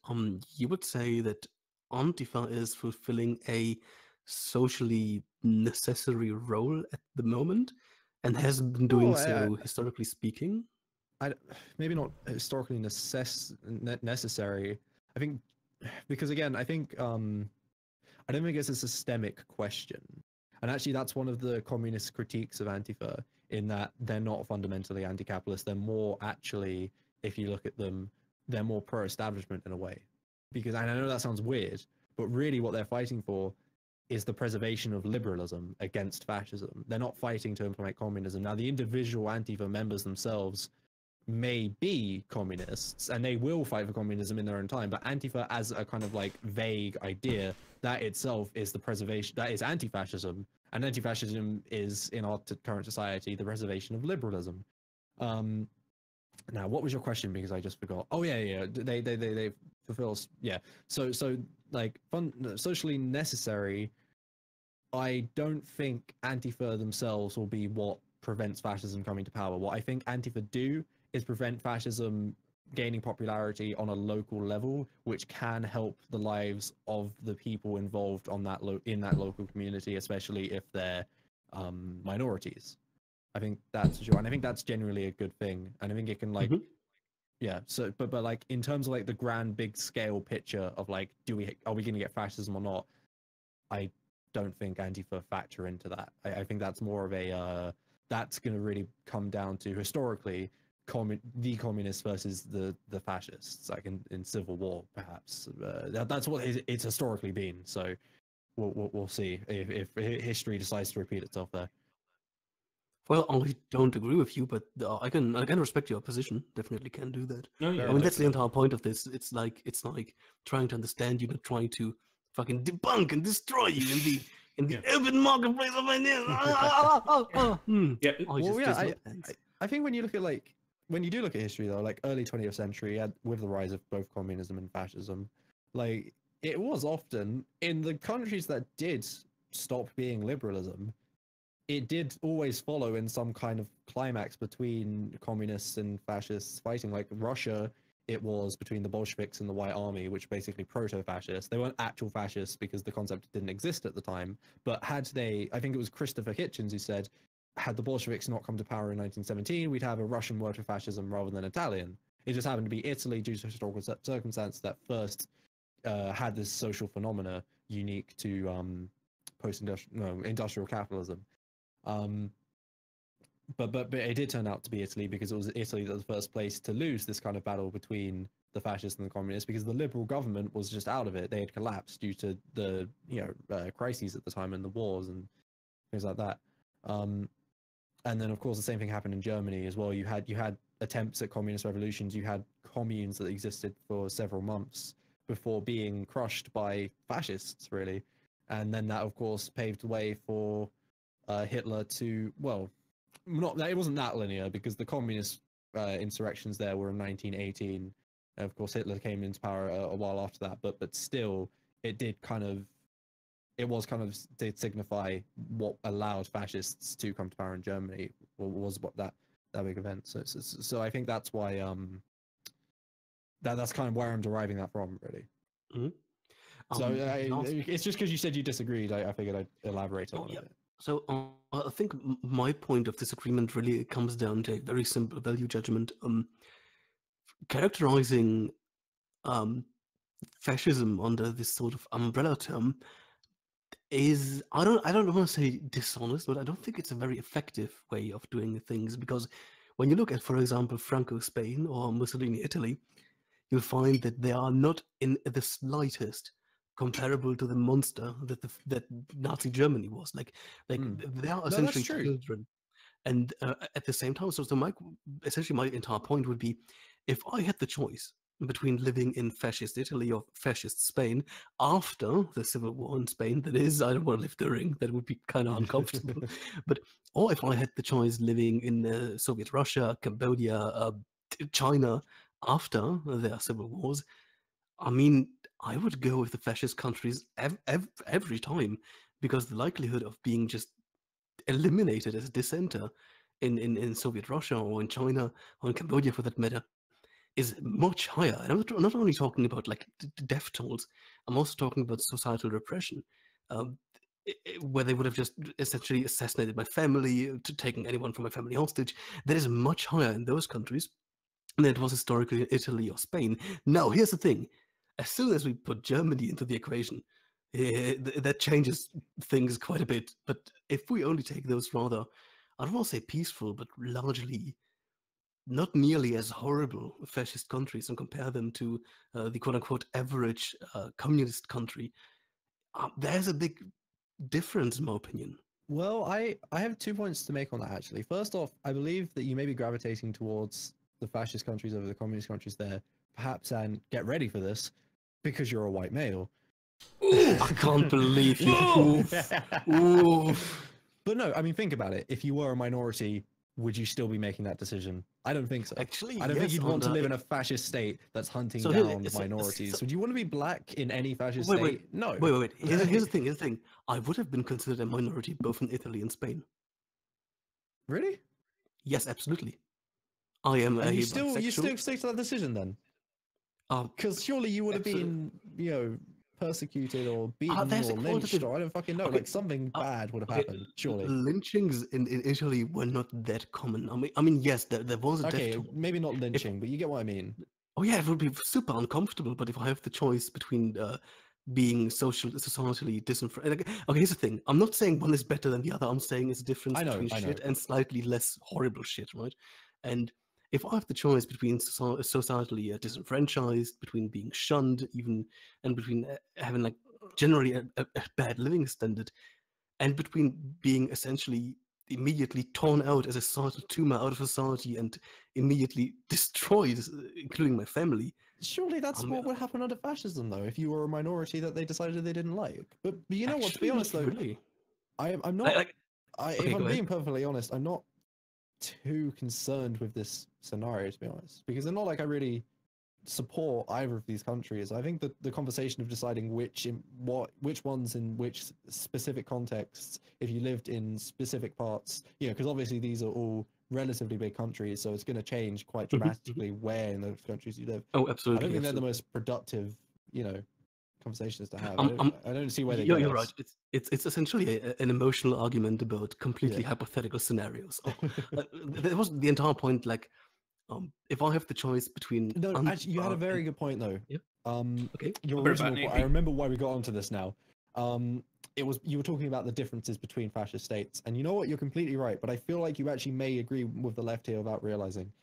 you would say that Antifa is fulfilling a socially necessary role at the moment, and has been doing so historically speaking. Maybe not historically necessary. I think because again, I think I don't think it's a systemic question, and actually that's one of the communist critiques of Antifa, in that they're not fundamentally anti-capitalist. They're more actually, if you look at them, they're more pro-establishment in a way. Because, and I know that sounds weird, but really what they're fighting for is the preservation of liberalism against fascism. They're not fighting to implement communism. Now, the individual Antifa members themselves may be communists, and they will fight for communism in their own time, but Antifa as a kind of like vague idea, that itself is the preservation, that is anti-fascism, and anti-fascism is, in our current society, the preservation of liberalism. Now, what was your question? Because I just forgot. Oh yeah, they fulfill. Yeah. So like socially necessary. I don't think Antifa themselves will be what prevents fascism coming to power. What I think Antifa do is prevent fascism gaining popularity on a local level, which can help the lives of the people involved on that in that local community, especially if they're minorities. I think that's true, and I think that's generally a good thing, and I think it can like, yeah. So, but like in terms of like the grand big scale picture of like, are we going to get fascism or not? I don't think Antifa factor into that. I think that's more of a that's going to really come down to historically the communists versus the fascists, like in civil war perhaps. That's what it's historically been. So we'll see if history decides to repeat itself there. Well, I don't agree with you, but I can respect your position. Definitely can do that. No, yeah, I mean, that's the entire point of this. It's like trying to understand you, not trying to fucking debunk and destroy you in the open marketplace of ideas. Yeah. Well, yeah. I think when you look at when you do look at history though, like early 20th century, with the rise of both communism and fascism, like it was often in the countries that did stop being liberalism. It did always follow in some kind of climax between communists and fascists fighting. Like Russia, it was between the Bolsheviks and the White Army, which basically proto-fascists. They weren't actual fascists because the concept didn't exist at the time. But had they, I think it was Christopher Hitchens who said, had the Bolsheviks not come to power in 1917, we'd have a Russian word for fascism rather than Italian. It just happened to be Italy due to historical circumstance that first had this social phenomena unique to industrial capitalism. But it did turn out to be Italy because it was Italy that was the first place to lose this kind of battle between the fascists and the communists, because the liberal government was just out of it. They had collapsed due to the crises at the time and the wars and things like that. And then of course the same thing happened in Germany as well. You had attempts at communist revolutions. You had communes that existed for several months before being crushed by fascists, really. And then that of course paved the way for Hitler to, well, it wasn't that linear because the communist insurrections there were in 1918. And of course, Hitler came into power a while after that, but still, it did did signify what allowed fascists to come to power in Germany, was what that big event. So I think that's why that's kind of where I'm deriving that from, really. Mm-hmm. So it's just because you said you disagreed, I figured I'd elaborate on it. So I think my point of disagreement really comes down to a very simple value judgment. Characterizing fascism under this sort of umbrella term is, I don't want to say dishonest, but I don't think it's a very effective way of doing things, because when you look at, for example, Franco Spain or Mussolini Italy, you'll find that they are not in the slightest comparable to the monster that Nazi Germany was. Like they are essentially children. And at the same time, so essentially my entire point would be, if I had the choice between living in fascist Italy or fascist Spain after the civil war in Spain, that is, I don't want to live during, that would be kind of uncomfortable. Or if I had the choice living in Soviet Russia, Cambodia, China after their civil wars, I mean, I would go with the fascist countries every time, because the likelihood of being just eliminated as a dissenter in Soviet Russia or in China or in Cambodia for that matter is much higher. And I'm not only talking about like death tolls, I'm also talking about societal repression, where they would have just essentially assassinated my family, taking anyone from my family hostage. That is much higher in those countries than it was historically in Italy or Spain. Now, here's the thing. As soon as we put Germany into the equation, that changes things quite a bit. But if we only take those rather, I don't want to say peaceful, but largely not nearly as horrible fascist countries and compare them to the quote-unquote average communist country, there's a big difference in my opinion. Well, I have 2 points to make on that, actually. First off, I believe that you may be gravitating towards the fascist countries over the communist countries there, perhaps, and get ready for this, because you're a white male. I can't believe you. Oof. Oof. But no, I mean, think about it. If you were a minority, would you still be making that decision? I don't think so. Actually, I don't yes, think you'd want to live in a fascist state that's hunting down minorities. Would you want to be black in any fascist state? No. Wait. Here's the thing. I would have been considered a minority both in Italy and Spain. Really? Yes, absolutely. I am and a you still bisexual. stick to that decision then? Because surely you would have been, persecuted or beaten or lynched, or I don't fucking know. Okay. Like something bad would have happened. Surely. Lynchings in Italy were not that common. I mean, yes, there was a death toll. Maybe not lynching, but you get what I mean. Oh yeah, it would be super uncomfortable. But if I have the choice between being societally disenfranchised, okay, here's the thing. I'm not saying one is better than the other. I'm saying it's a difference between shit and slightly less horrible shit, right? And if I have the choice between societally disenfranchised, between being shunned, even, and between having like generally a bad living standard, and between being essentially immediately torn out as a societal tumor out of society and immediately destroyed, including my family. Surely that's what would happen under fascism, though, if you were a minority that they decided they didn't like. But you know what? To be honest, though, really. I'm not. If I'm being perfectly honest, I'm not too concerned with this scenario, to be honest, because it's not like I really support either of these countries. I think that the conversation of deciding which ones in which specific contexts, if you lived in specific parts, because obviously these are all relatively big countries, so it's going to change quite dramatically where in those countries you live. Oh, I absolutely. don't think they're the absolutely. most productive, conversations to have. I'm- I don't see where they You're get right. us. It's essentially an emotional argument about completely Yeah. hypothetical scenarios. That was the entire point. Like, if I have the choice between No, actually, you had a very good point though. Yeah. Okay. Your About original point. I maybe. remember why we got onto this now. It was you were talking about the differences between fascist states, and you know what? You're completely right. But I feel like you actually may agree with the left here without realizing.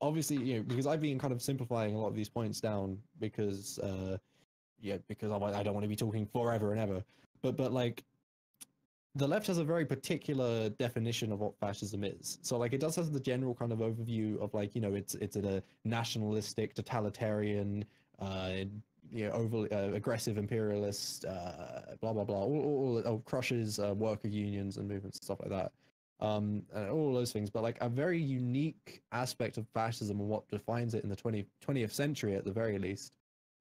Obviously, because I've been kind of simplifying a lot of these points down because, because I don't want to be talking forever and ever. But like, the left has a very particular definition of what fascism is. So like it does have the general kind of overview of like, it's a nationalistic, totalitarian, overly aggressive imperialist, blah blah blah, all crushes worker unions and movements and stuff like that, and all those things. But like a very unique aspect of fascism and what defines it in the 20th century at the very least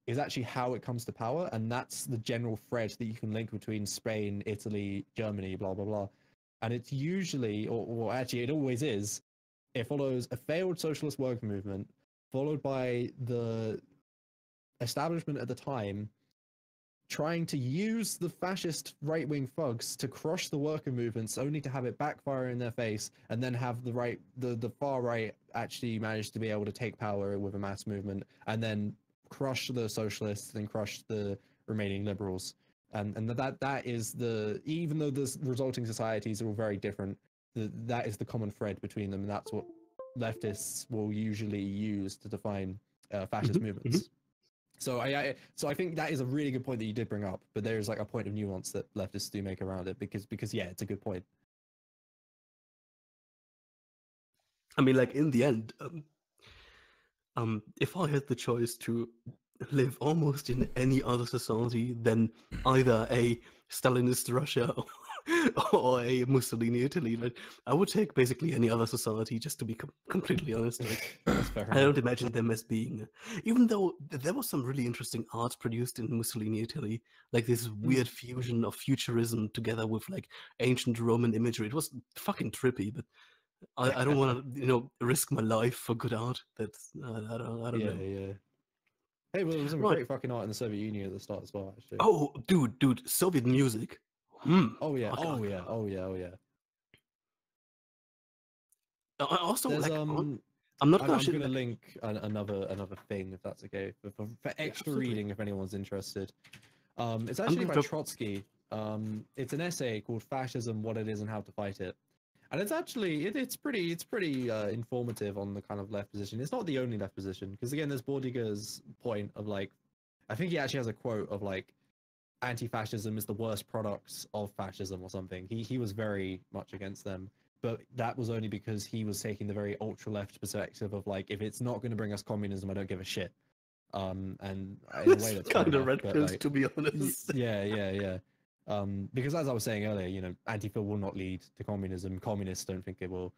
is actually how it comes to power, and that's the general thread that you can link between Spain, Italy, Germany, blah blah blah. And it's usually, or actually it always is, it follows a failed socialist worker movement, followed by the establishment at the time trying to use the fascist right-wing thugs to crush the worker movements, only to have it backfire in their face, and then have the far right actually manage to be able to take power with a mass movement, and then crush the socialists and crush the remaining liberals. And that is even though the resulting societies are all very different, that is the common thread between them, and that's what leftists will usually use to define fascist movements. So I think that is a really good point that you did bring up, but there is like a point of nuance that leftists do make around it because yeah, it's a good point. I mean, like in the end, if I had the choice to live almost in any other society than either a Stalinist Russia or a Mussolini Italy, like, I would take basically any other society, just to be completely honest. Like, That's fair I enough. don't imagine them as being, even though there was some really interesting art produced in Mussolini Italy, like this weird fusion of futurism together with like ancient Roman imagery. It was fucking trippy, but I don't want to, risk my life for good art. That's I don't Yeah, know. yeah. Hey, well, there was some Right. great fucking art in the Soviet Union at the start as well, actually. Oh, dude, Soviet music. Oh yeah, Okay, oh okay. yeah, oh yeah, oh yeah. I also There's like. I'm not gonna I'm shit. gonna link another thing if that's okay for extra absolutely. reading if anyone's interested. It's I'm actually gonna by drop. Trotsky. It's an essay called "Fascism: What It Is and How to Fight It," and it's actually it's pretty informative on the kind of left position. It's not the only left position because again, there's Bordiger's point of like, I think he actually has a quote of like, anti-fascism is the worst products of fascism or something. He was very much against them, but that was only because he was taking the very ultra left perspective of like, if it's not going to bring us communism, I don't give a shit. And in a way that's kind fair of enough, red but pills, like, to be honest. yeah. Because as I was saying earlier, Antifa will not lead to communism. Communists don't think it will.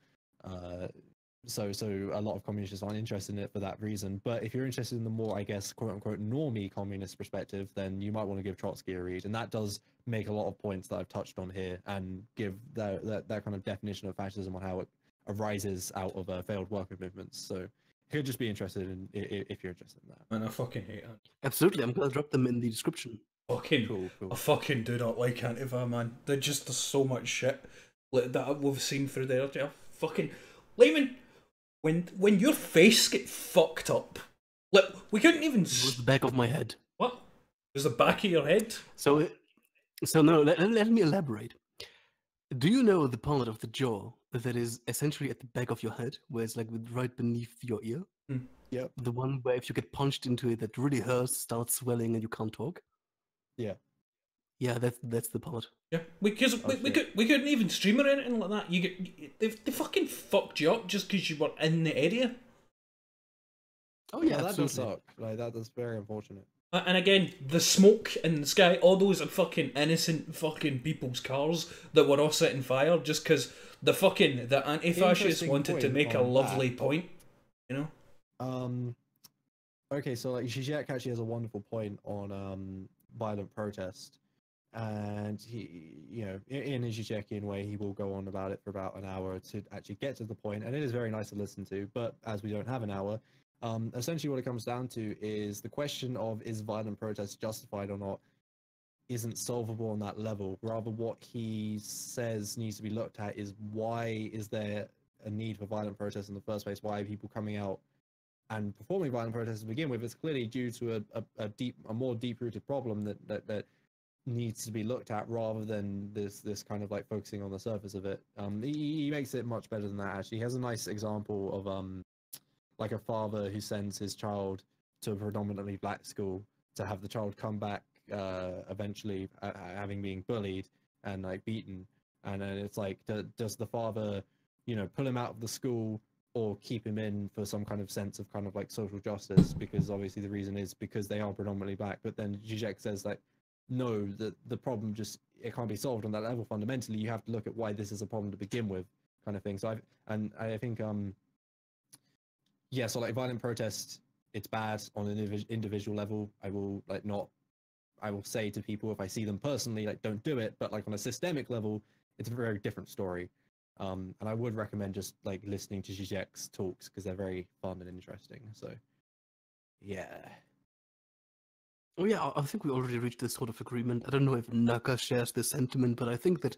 So a lot of communists aren't interested in it for that reason. But if you're interested in the more, I guess, quote unquote, normie communist perspective, then you might want to give Trotsky a read. And that does make a lot of points that I've touched on here and give that kind of definition of fascism on how it arises out of failed worker movements. So you could just be interested in if you're interested in that. Man, I fucking hate it. Absolutely, I'm gonna drop them in the description. Cool. I fucking do not like Antifa, man. There's so much shit that we've seen through there. Fucking Layman, when your face get fucked up, like we couldn't even. It was the back of my head. What? It was the back of your head? So no. Let me elaborate. Do you know the part of the jaw that is essentially at the back of your head, where it's like right beneath your ear? Yep. The one where if you get punched into it, that really hurts, starts swelling, and you can't talk. Yeah. Yeah, that's the part. Yeah, we couldn't even stream or anything like that. They fucking fucked you up just because you were in the area. Oh yeah, that absolutely. does suck. Like that's very unfortunate. And again, the smoke in the sky, all those are fucking innocent fucking people's cars that were all setting fire just because the anti-fascists wanted to make a lovely point, Okay, so like Zizek actually has a wonderful point on violent protest, and he, you know, in his Zizekian way, he will go on about it for about an hour to actually get to the point, and it is very nice to listen to. But as we don't have an hour, essentially what it comes down to is the question of is violent protest justified or not isn't solvable on that level. Rather, what he says needs to be looked at is why is there a need for violent protest in the first place? Why are people coming out and performing violent protests to begin with? It's clearly due to a more deep rooted problem that needs to be looked at rather than this kind of like focusing on the surface of it. He makes it much better than that. Actually, he has a nice example of like a father who sends his child to a predominantly black school to have the child come back eventually having been bullied and like beaten, and then it's like does the father, you know, pull him out of the school or keep him in for some kind of sense of kind of like social justice, because obviously the reason is because they are predominantly black. But then Zizek says like no, the problem just it can't be solved on that level. Fundamentally you have to look at why this is a problem to begin with, kind of thing. So I think yeah, so like violent protest, it's bad on an individual level. I will like not I will say to people if I see them personally, like don't do it. But like on a systemic level, it's a very different story. And I would recommend just like listening to Zizek's talks because they're very fun and interesting. So, yeah. Oh yeah, I think we already reached this sort of agreement. I don't know if Naka shares this sentiment, but I think that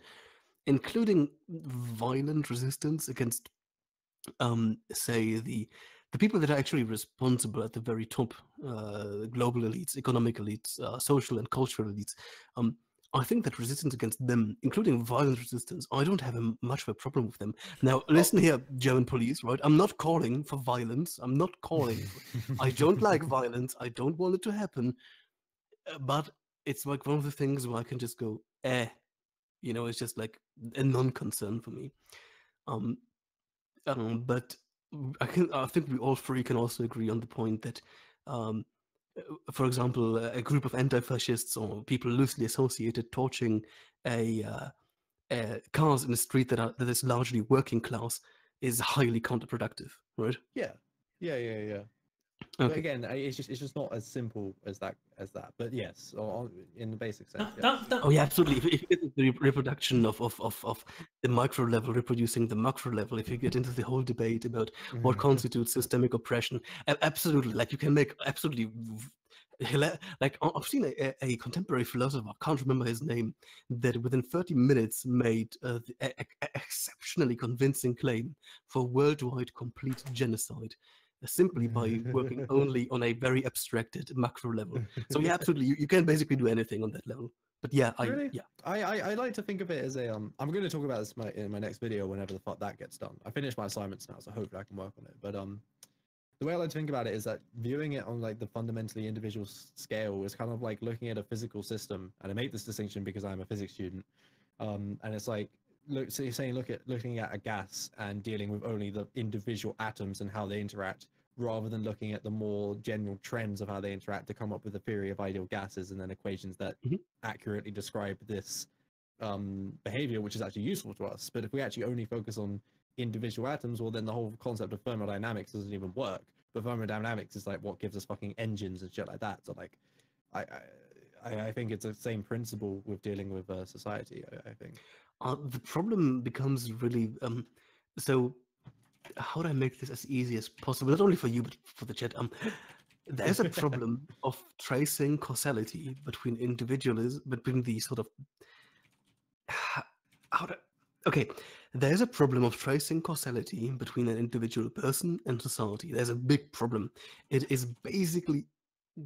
including violent resistance against, say, the people that are actually responsible at the very top, global elites, economic elites, social and cultural elites, I think that resistance against them, including violent resistance, I don't have much of a problem with them. Now, listen here, German police, right? I'm not calling for violence. I'm not calling. I don't like violence. I don't want it to happen. But it's like one of the things where I can just go, you know, it's just like a non-concern for me. Um, but I think we all three can also agree on the point that, um, for example, a group of anti-fascists or people loosely associated torching a cars in the street that is largely working class is highly counterproductive, right? Yeah. Yeah. But Okay. again, it's just not as simple as that. But yes, in the basic sense, That, yes. that, that, Oh yeah, absolutely. If you get into the reproduction of the micro level reproducing the macro level, if you get into the whole debate about what constitutes systemic oppression, absolutely, like you can make absolutely like I've seen a contemporary philosopher, I can't remember his name, that within 30 minutes made the exceptionally convincing claim for worldwide complete genocide. Simply by working only on a very abstracted macro level. So yeah, absolutely, you can basically do anything on that level. But yeah, Really? yeah. I like to think of it as a I'm going to talk about this in my next video whenever the fuck that gets done. I finished my assignments now, so hopefully I can work on it. But the way I like to think about it is that viewing it on like the fundamentally individual scale is kind of like looking at a physical system, and I make this distinction because I'm a physics student. And it's like so you're saying looking at a gas and dealing with only the individual atoms and how they interact, rather than looking at the more general trends of how they interact to come up with a theory of ideal gases and then equations that Mhm. accurately describe this behavior, which is actually useful to us. But if we actually only focus on individual atoms, well, then the whole concept of thermodynamics doesn't even work. But thermodynamics is like what gives us fucking engines and shit like that. So like, I I think it's the same principle with dealing with society. I think. The problem becomes really so. How do I make this as easy as possible? Not only for you, but for the chat. There's a problem of tracing causality between individualism, between the sort of how to. Okay, there's a problem of tracing causality between an individual person and society. There's a big problem. It is basically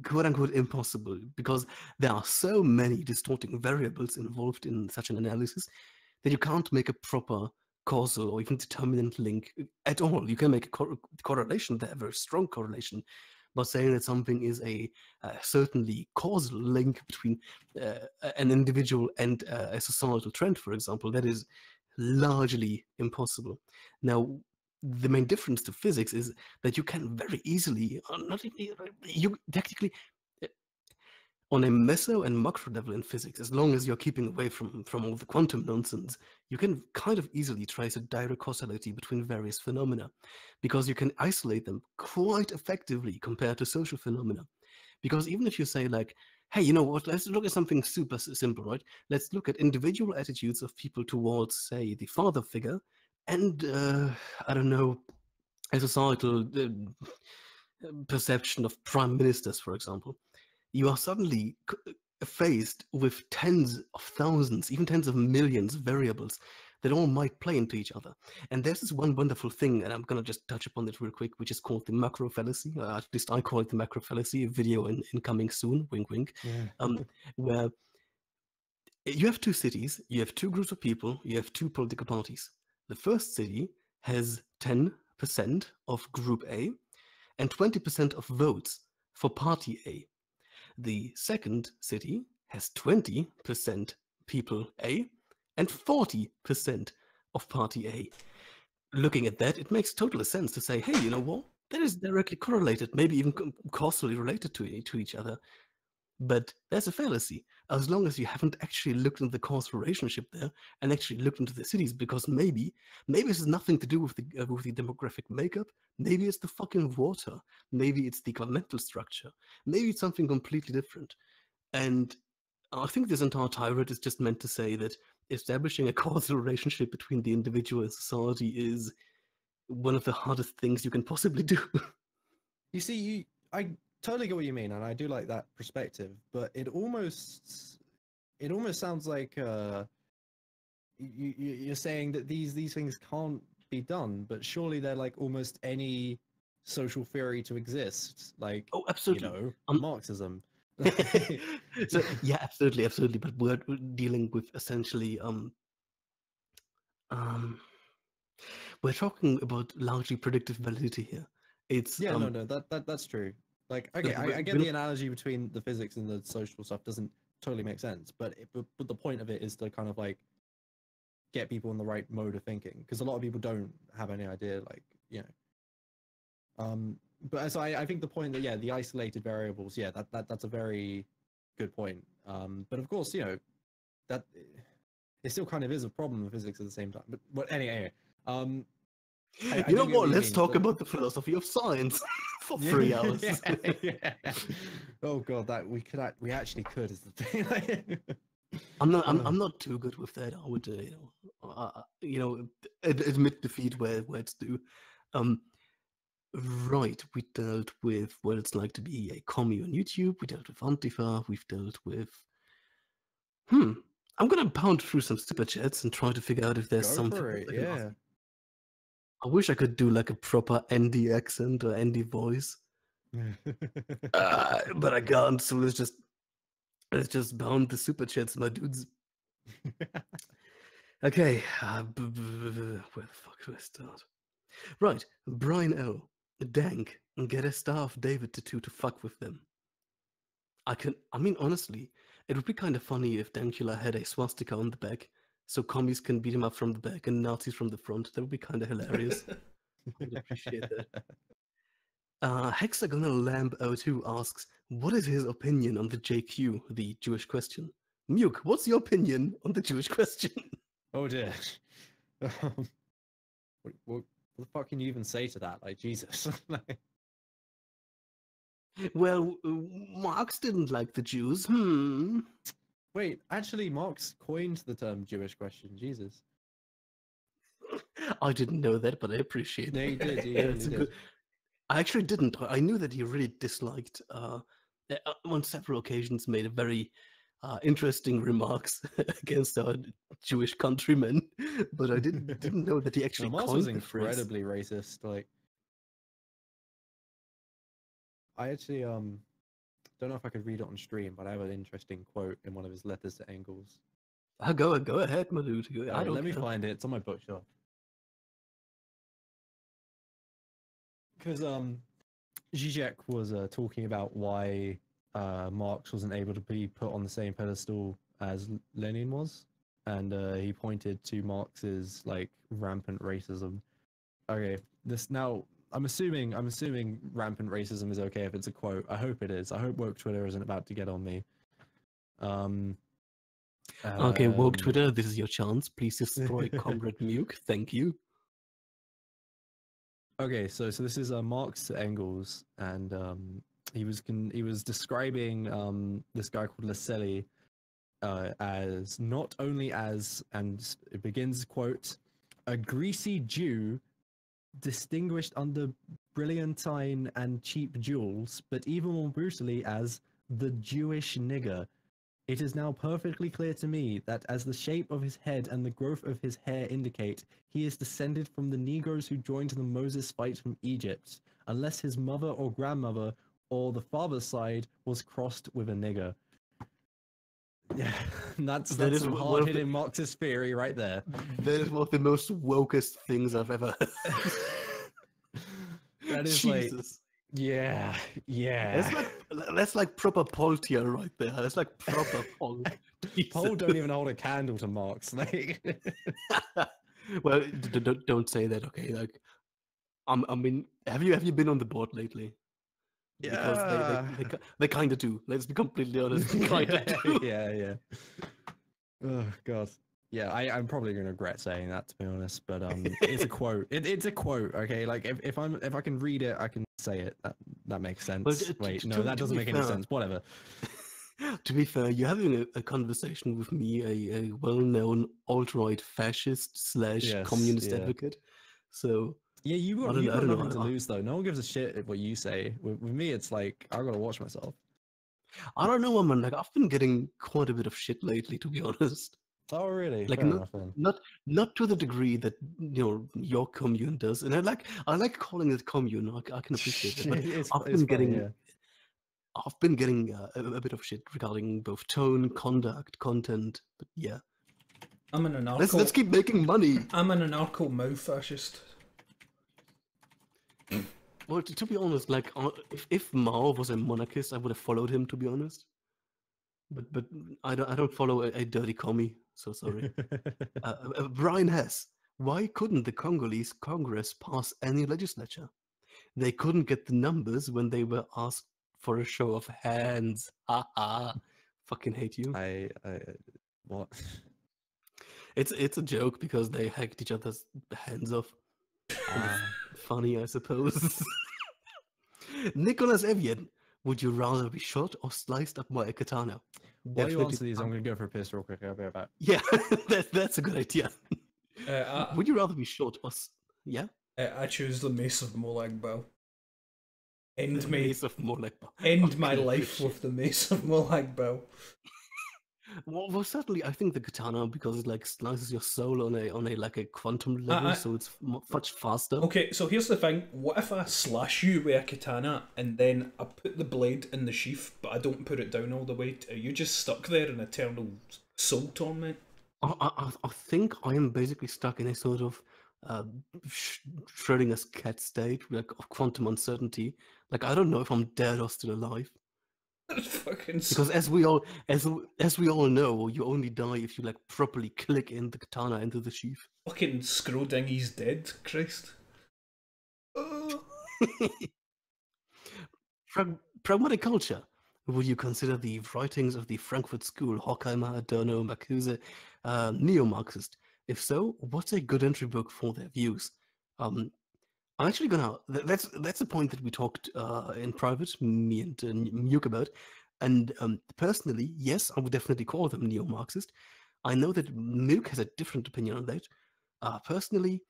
quote unquote impossible because there are so many distorting variables involved in such an analysis that you can't make a proper causal or even determinant link at all. You can make a correlation there, a very strong correlation, but saying that something is a certainly causal link between an individual and a societal trend, for example, that is largely impossible. Now, the main difference to physics is that you can very easily, not even, you technically, On a meso and macro level in physics, as long as you're keeping away from all the quantum nonsense, you can kind of easily trace a direct causality between various phenomena, because you can isolate them quite effectively compared to social phenomena. Because even if you say like, hey, you know what, let's look at something super simple, right? Let's look at individual attitudes of people towards, say, the father figure, and I don't know, a societal perception of prime ministers, for example. You are suddenly faced with tens of thousands, even tens of millions of variables that all might play into each other. And there's this one wonderful thing, and I'm going to just touch upon it real quick, which is called the macro fallacy. At least I call it the macro fallacy, a video in coming soon, wink, wink, where you have two cities, you have two groups of people, you have two political parties. The first city has 10% of Group A and 20% of votes for Party A. The second city has 20% people A and 40% of Party A. Looking at that, it makes total sense to say, hey, you know what? That is directly correlated, maybe even causally related to each other. But there's a fallacy, as long as you haven't actually looked into the causal relationship there and actually looked into the cities, because maybe this has nothing to do with the demographic makeup. Maybe it's the fucking water. Maybe it's the governmental structure. Maybe it's something completely different. And I think this entire tirade is just meant to say that establishing a causal relationship between the individual and society is one of the hardest things you can possibly do. You see, I totally get what you mean, and I do like that perspective. But it almost sounds like you're saying that these things can't be done. But surely they're like almost any social theory to exist, like Oh, absolutely. Marxism. So yeah, absolutely. But we're dealing with essentially we're talking about largely predictive validity here. It's no, that's true. Like, okay, I get the analogy between the physics and the social stuff doesn't totally make sense, but the point of it is to kind of like get people in the right mode of thinking, because a lot of people don't have any idea, like, you know. But so I think the point that, yeah, the isolated variables, yeah, that's a very good point. But of course, you know, that it still kind of is a problem in physics at the same time. But anyway, you know what? Let's talk about the philosophy of science for 3 hours. Yeah. Oh god, that we actually could is the thing. I'm not too good with that. I would admit defeat where it's due. Right, we dealt with what it's like to be a commie on YouTube. We dealt with Antifa. We've dealt with. I'm gonna pound through some super chats and try to figure out if there's something. For it, yeah. I wish I could do like a proper Andy accent or Andy voice, but I can't. So let's just pound the super chats, my dudes. Okay, where the fuck do I start? Right, Brian L. Dank, get a Star of David tattoo to fuck with them. I mean, honestly, it would be kind of funny if Dankula had a swastika on the back, so commies can beat him up from the back and Nazis from the front. That would be kind of hilarious. I would appreciate that. Hexagonal Lamb 02 asks, what is his opinion on the JQ, the Jewish question? Muke, what's your opinion on the Jewish question? Oh dear. What the fuck can you even say to that? Like, Jesus. Well, Marx didn't like the Jews. Wait, actually, Marx coined the term Jewish question. Jesus. I didn't know that, but I appreciate it. No, you did. You really did. I actually didn't. I knew that he really disliked, on several occasions, made a very interesting remarks against our Jewish countrymen, but I didn't know that he actually Marx coined was the phrase. incredibly racist. Like, I actually don't know if I could read it on stream, but I have an interesting quote in one of his letters to Engels. Go ahead, my dude. Let me find it. It's on my bookshelf. Because Zizek was talking about why Marx wasn't able to be put on the same pedestal as Lenin was, and he pointed to Marx's like rampant racism. Okay, this now I'm assuming rampant racism is okay if it's a quote. I hope it is. I hope woke Twitter isn't about to get on me. Um, Okay, woke um, Twitter, this is your chance. Please destroy Comrade Muke. Thank you. Okay, so this is Marx Engels, and he was describing this guy called Lasselli as not only as, and it begins quote, a greasy Jew distinguished under brilliantine and cheap jewels, but even more brutally as the Jewish nigger. It is now perfectly clear to me that as the shape of his head and the growth of his hair indicate, he is descended from the Negroes who joined the Moses fight from Egypt, unless his mother or grandmother or the father's side was crossed with a nigger. Yeah, that's That is some one of hard-hitting Marxist theory right there. That is one of the most wokest things I've ever heard. That is Jesus. yeah. That's like proper Poltia right there. That's like proper Pol. Paul don't even hold a candle to Marx. Like, Well, don't say that. Okay, like, I mean, have you been on the board lately? Because yeah, they kind of do. Let's be completely honest. They kind of do. yeah. Oh god. Yeah, I'm probably gonna regret saying that, to be honest. But it's a quote. It's a quote. Okay, like if I can read it, I can say it. That makes sense. Well, Wait, no, that doesn't make any sense. Whatever. To be fair, you're having a conversation with me, a well-known alt-right fascist slash Yes, communist yeah. advocate. So Yeah, you got I don't nothing to know. lose though. No one gives a shit what you say. With me, it's like I gotta watch myself. I don't know, man. Like I've been getting quite a bit of shit lately, to be honest. Oh really? Like Fair enough then. not to the degree that your commune does, and I like calling it commune. I can appreciate it, but it's I've it's been funny, getting yeah. I've been getting a bit of shit regarding both tone, conduct, content. But yeah, I'm an let's keep making money. I'm an anarcho mouth fascist. Well, to be honest, like if Mao was a monarchist, I would have followed him. To be honest, but I don't follow a dirty commie. So sorry. Brian Hess. Why couldn't the Congolese Congress pass any legislature? They couldn't get the numbers when they were asked for a show of hands. Ha ha. Fucking hate you. I what? It's a joke because they hacked each other's hands off. And it's funny, I suppose. Nicholas Evian, would you rather be shot or sliced up by a katana? While you answer these, I'm gonna go for a piss real quick. I'll be right back. Yeah, that's a good idea. Would you rather be shot or yeah? I choose the Mace of Molag Bal. The Mace of Molag Bal. End my Okay, life with the Mace of Molag Bal. Well, certainly, I think the katana because it like slices your soul on a like a quantum level, so it's much faster. Okay, so here's the thing. What if I slash you with a katana and then I put the blade in the sheath, but I don't put it down all the way? Are you just stuck there in eternal soul torment? I think I am basically stuck in a sort of Schrodinger's cat state, like of quantum uncertainty. Like I don't know if I'm dead or still alive. That's fucking Because as we all know, you only die if you like properly click in the katana into the sheath. fucking Scrodingy's dead, Christ. Pragmatic culture. Would you consider the writings of the Frankfurt School, Horkheimer, Adorno, Marcuse, neo-Marxist? If so, what's a good entry book for their views? I'm actually gonna. That's a point that we talked in private, me and Nuke about. And personally, yes, I would definitely call them neo-Marxist. I know that Nuke has a different opinion on that. Personally,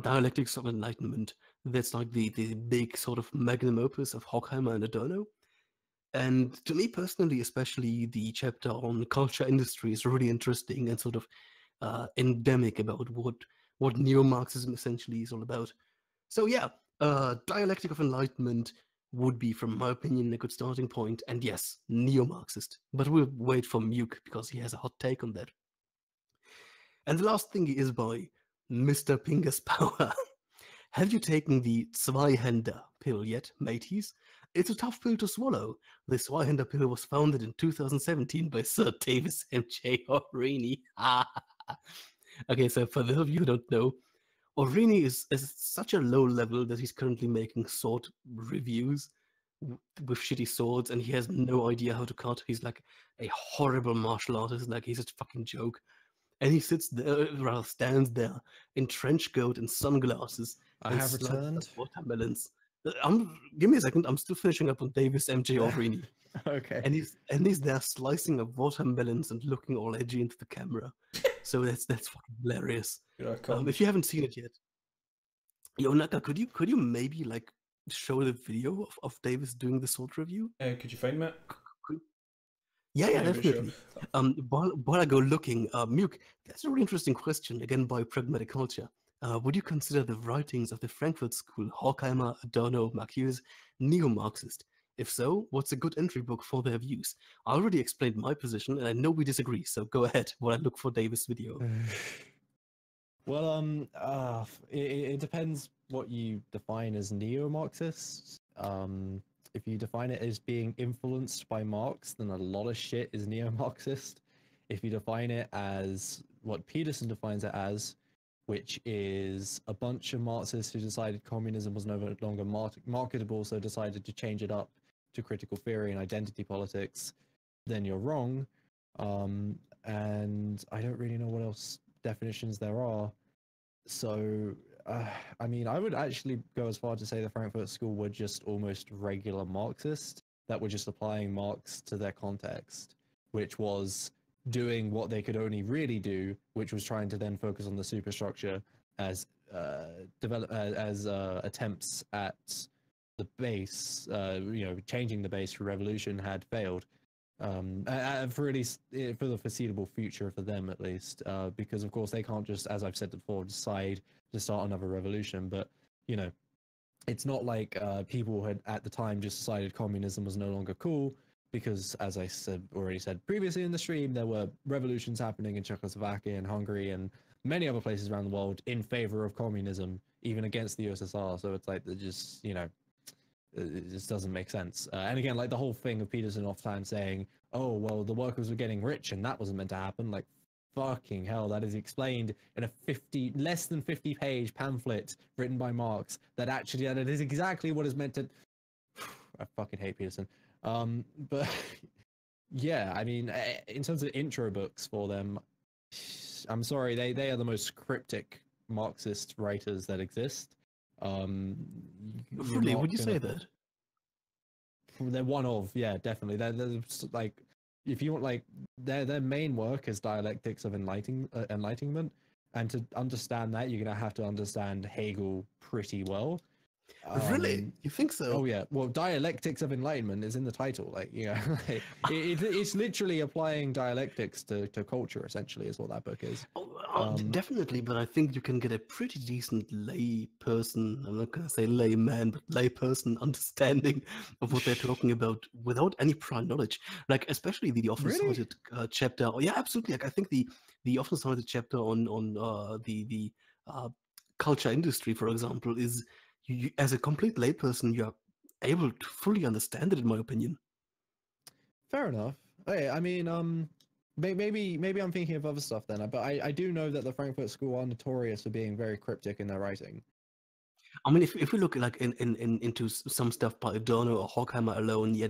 Dialectics of Enlightenment. That's like the big sort of magnum opus of Horkheimer and Adorno. And to me personally, especially the chapter on culture industry is really interesting and sort of endemic about what neo-Marxism essentially is all about. So yeah, Dialectic of Enlightenment would be, from my opinion, a good starting point. And yes, neo-Marxist. But we'll wait for Muke because he has a hot take on that. And the last thing is by Mr. Pingus Power. Have you taken the Zweihänder pill yet, mateys? It's a tough pill to swallow. The Zweihänder pill was founded in 2017 by Sir Davis M.J. O'Reilly. Okay, so for those of you who don't know, O'Reilly is such a low level that he's currently making sword reviews, with shitty swords, and he has no idea how to cut. He's like a horrible martial artist. Like he's a fucking joke. And he sits there, rather stands there in trench coat and sunglasses I and have slices up returned. watermelons. Give me a second. I'm still finishing up on Davis MJ Aurini. Okay. And he's there slicing up watermelons and looking all edgy into the camera. So that's fucking hilarious. Here I come. If you haven't seen it yet, yo Naka, could you maybe like show the video of Davis doing the sword review? Could you find me? Yeah, Yeah, sure. definitely. While I go looking, Muke, that's a really interesting question, again by Pragmatic Culture. Would you consider the writings of the Frankfurt School, Horkheimer, Adorno, Marcuse, neo-Marxist? If so, what's a good entry book for their views? I already explained my position, and I know we disagree, so go ahead while I look for Davis' video. Well, it depends what you define as neo-Marxist. If you define it as being influenced by Marx, then a lot of shit is neo-Marxist. If you define it as what Peterson defines it as, which is a bunch of Marxists who decided communism was no longer marketable, so decided to change it up to critical theory and identity politics, then you're wrong. And I don't really know what else definitions there are. So, I mean, I would actually go as far to say the Frankfurt School were just almost regular Marxists that were just applying Marx to their context, which was doing what they could only really do, which was trying to then focus on the superstructure as attempts at the base, changing the base for revolution had failed. For at least for the foreseeable future for them, at least, because of course they can't just, as I've said before, decide to start another revolution. But it's not like people had at the time just decided communism was no longer cool, because as I already said previously in the stream, there were revolutions happening in Czechoslovakia and Hungary and many other places around the world in favor of communism, even against the USSR. So it's like, just it just doesn't make sense. And again, like the whole thing of Peterson oftentimes saying, oh, well, the workers were getting rich and that wasn't meant to happen. Like, fucking hell, that is explained in a less than 50 page pamphlet written by Marx that it is exactly what is meant to. I fucking hate Peterson. But yeah, I mean, in terms of intro books for them, I'm sorry, they are the most cryptic Marxist writers that exist. Really, would you say that? They're one of, yeah, definitely. They're like, if you want, like, their main work is dialectics of enlightenment, and to understand that, you're gonna have to understand Hegel pretty well. Really? You think so? Oh yeah. Well, dialectics of enlightenment is in the title. Like, like, it's literally applying dialectics to culture. Essentially, is what that book is. Definitely, but I think you can get a pretty decent lay person. I'm not gonna say layman, but lay person understanding of what they're talking about without any prior knowledge. Like especially the often cited chapter. Oh, yeah, absolutely. Like I think the often cited chapter on the culture industry, for example, is. You, as a complete layperson, you're able to fully understand it, in my opinion. Fair enough. Hey, I mean, maybe I'm thinking of other stuff then, but I do know that the Frankfurt School are notorious for being very cryptic in their writing. I mean, if we look like into some stuff by Adorno or Horkheimer alone, yeah,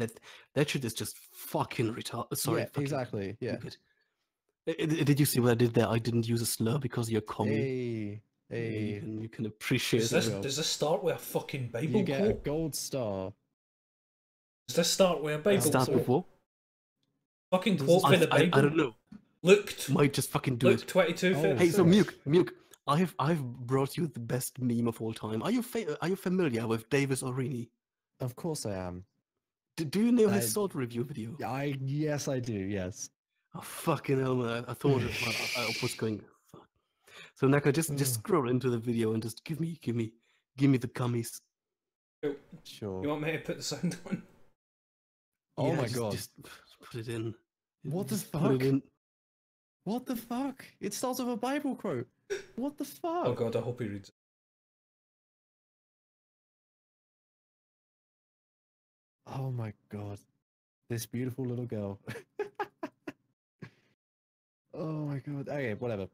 that shit is just fucking retarded. Sorry, yeah, exactly. Yeah. Did you see what I did there? I didn't use a slur because you're commie. Hey. You can appreciate does this start with a fucking Bible You get quote? a gold star. Does this start with a Bible start quote? before? Fucking quote for the Bible. I don't know. Luke might just fucking do Luke it. 22. Hey, so Muke, I've brought you the best meme of all time. Are you familiar with Davis Aurini? Of course I am. Do you know his sword review video? Yes, I do. Yes. Oh fucking hell, man! I thought I was going. Fuck. So Naka, just scroll into the video and just give me the gummies. Sure. You want me to put the sound on? Oh my god! Just put it in. What the fuck? What the fuck? It starts with a Bible quote. What the fuck? Oh god, I hope he reads it. Oh my god. This beautiful little girl. Oh my god. Okay, whatever.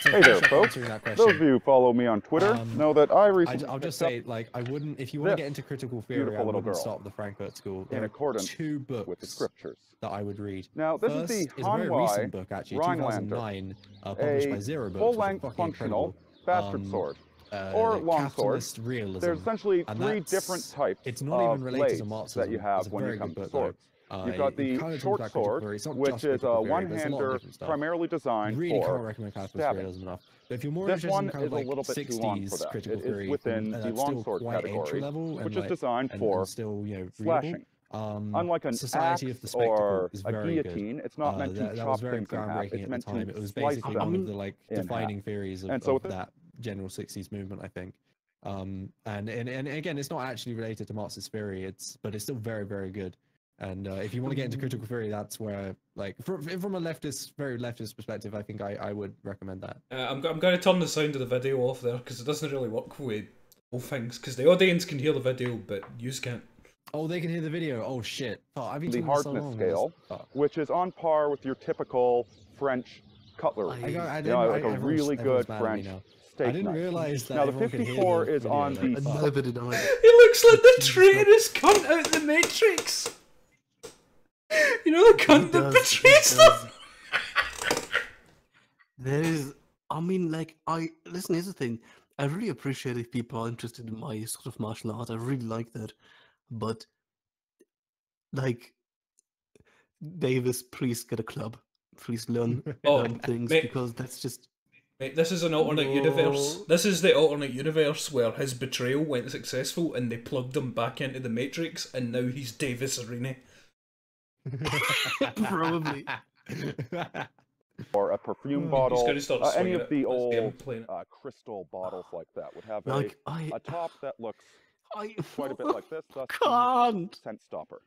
So to Hey there, finish up folks. answering that Those question, of you who follow me on Twitter know that I recently I'll just picked say, up like, I wouldn't, if you want to this get into critical theory, beautiful I little wouldn't girl stop the Frankfurt School. in There are accordance 2 books with the scriptures. that I would read. Now, this First is the is a very Hanwei recent book, actually, Rhinelander, 2009, published by a Zero Books, which is full-length fucking functional incredible. bastard sword, or Like longsword. capitalist realism. There's essentially And 3 that's- different types it's not of even related to blades Marxism. that you It's have a when very you come good to book, swords. You've got it the kind of talks short about critical sword, theory. It's not which just is critical a theory. There's a lot of one-hander different stuff. primarily designed Really can't for recommend capitalist stabbing. realism enough. But if you're more This interested one in kind is of like a little bit too long for 60s that. critical It theory, is within the that's still longsword quite category, entry level, which and is designed and for still, you know, slashing. readable. Unlike an Society axe of the Spectacle or is a very guillotine, good. it's not meant to That was chop very things in half. groundbreaking It's at the meant time. to It was slice basically them one of the like in half. defining theories And so of with this- that general 60s movement, I think. And again, it's not actually related to Marxist theory. But it's still very, very good. And if you want to get into critical theory, that's where, like, from a leftist, very leftist perspective, I think I would recommend that. I'm going to turn the sound of the video off there because it doesn't really work with all things. Because the audience can hear the video, but you can't. Oh, they can hear the video. Oh shit! Oh, I've been the talking for so hardness long. scale, Oh. which is on par with your typical French cutlery. I You know, like a really good French steak I didn't knife. realize that Now the everyone could hear 54 the is video, on like, the fuck. Neither did I. He looks like the traitorous cunt out of the Matrix. You know the cunt He that does, betrays he them. does. There is, I mean, like, listen, here's the thing. I really appreciate if people are interested in my sort of martial arts. I really like that. But, like, Davis, please get a club. Please learn Oh, things, mate. because that's just. Mate, this is an alternate universe. No. This is the alternate universe where his betrayal went successful and they plugged him back into the Matrix and now he's Davis Arena. Probably. or a perfume He's bottle. going to start Any swinging of it. the Let's get him old playing it. crystal bottles like that would have Like, a top that looks I quite a bit like this. Thus the can't. scent stopper.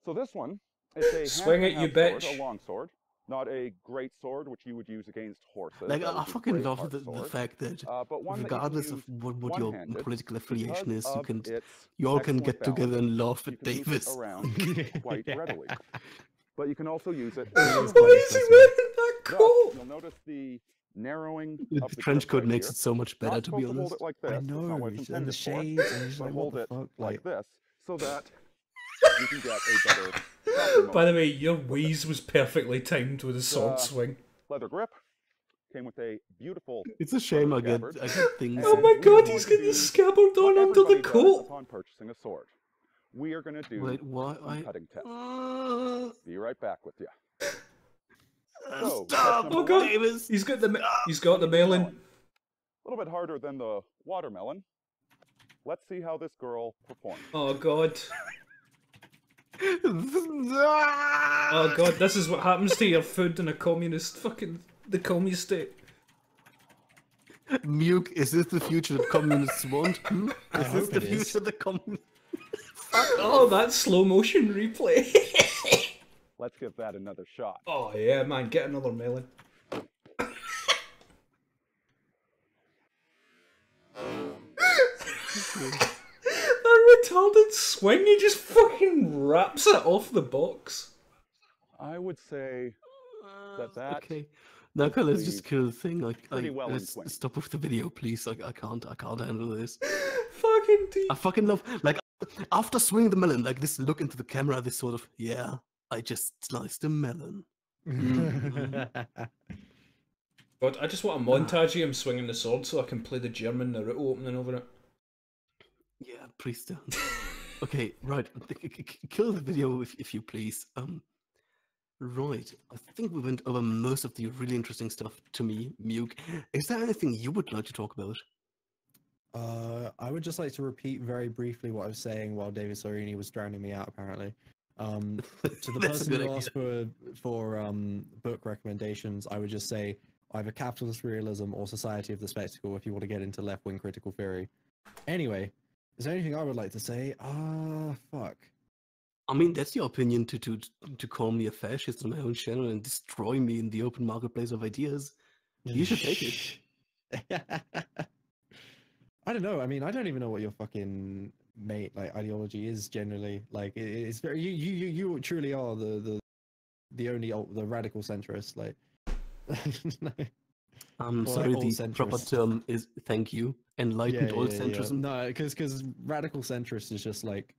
So this one is a Swing it, you hand-to-hand sword, bitch. a long sword, not a great sword which you would use against horses. Like, That would I be fucking great love hard the sword. fact that But one that you can regardless of use what your one-handed political affiliation because is, you of can its you all can excellent get together balance. and laugh You at can move it Davis. around quite readily. But you can also use it. Why is he wearing that Thus, coat? you'll notice the narrowing The of the trench grip coat right makes here. it so much better, Not to be supposed to hold honest. it like this. I It's not know, what it's and the intended for. shades, and he's But like, hold what it the fuck? like this so that you can get a better chopping By the motion. way, your wheeze was perfectly timed with a sword Uh, swing. Leather grip came with a beautiful. It's a shame I leather get scabbard. things. Oh And my we're god, going he's to getting the do scabbard what on under the everybody does coat. upon purchasing a sword. We are going to do Wait, why? some cutting tests. Uh, Be right back with you. So, test stop, number Oh god, one. Davis. he's got the melon. A little bit harder than the watermelon. Let's see how this girl performs. Oh god. Oh god, this is what happens to your food in a communist the communist state. Muke, is this the future that communists want? Hmm? Is this hope the it is. future that communists? Oh, that slow motion replay. Let's give that another shot. Oh yeah, man, get another melon. That retarded swing, he just fucking wraps it off the box. I would say that Okay. Now, okay, let's just leaves kill the thing. pretty well in let's swing. stop with the video, please. I can't handle this. Fucking deep. I fucking love, like, after swinging the melon, like this look into the camera, this sort of, yeah, I just sliced a melon. God, I just want a montage of him swinging the sword so I can play the German Naruto opening over it. Yeah, please don't. Okay, right. Kill the video if you please. Right. I think we went over most of the really interesting stuff to me, Muke. Is there anything you would like to talk about? I would just like to repeat very briefly what I was saying while David Sorini was drowning me out, apparently. To the That's a person good who asked for book recommendations, I would just say either Capitalist Realism or Society of the Spectacle if you want to get into left-wing critical theory. Anyway, is there anything I would like to say? Fuck. I mean, that's your opinion to call me a fascist on my own channel and destroy me in the open marketplace of ideas. You should take it. I don't know. I mean, I don't even know what your fucking ideology is generally. Like, it's very you truly are the only the radical centrist. Like, I'm Or sorry, like the proper alt-centrist. term is thank you. Enlightened old centrism. No, because radical centrist is just like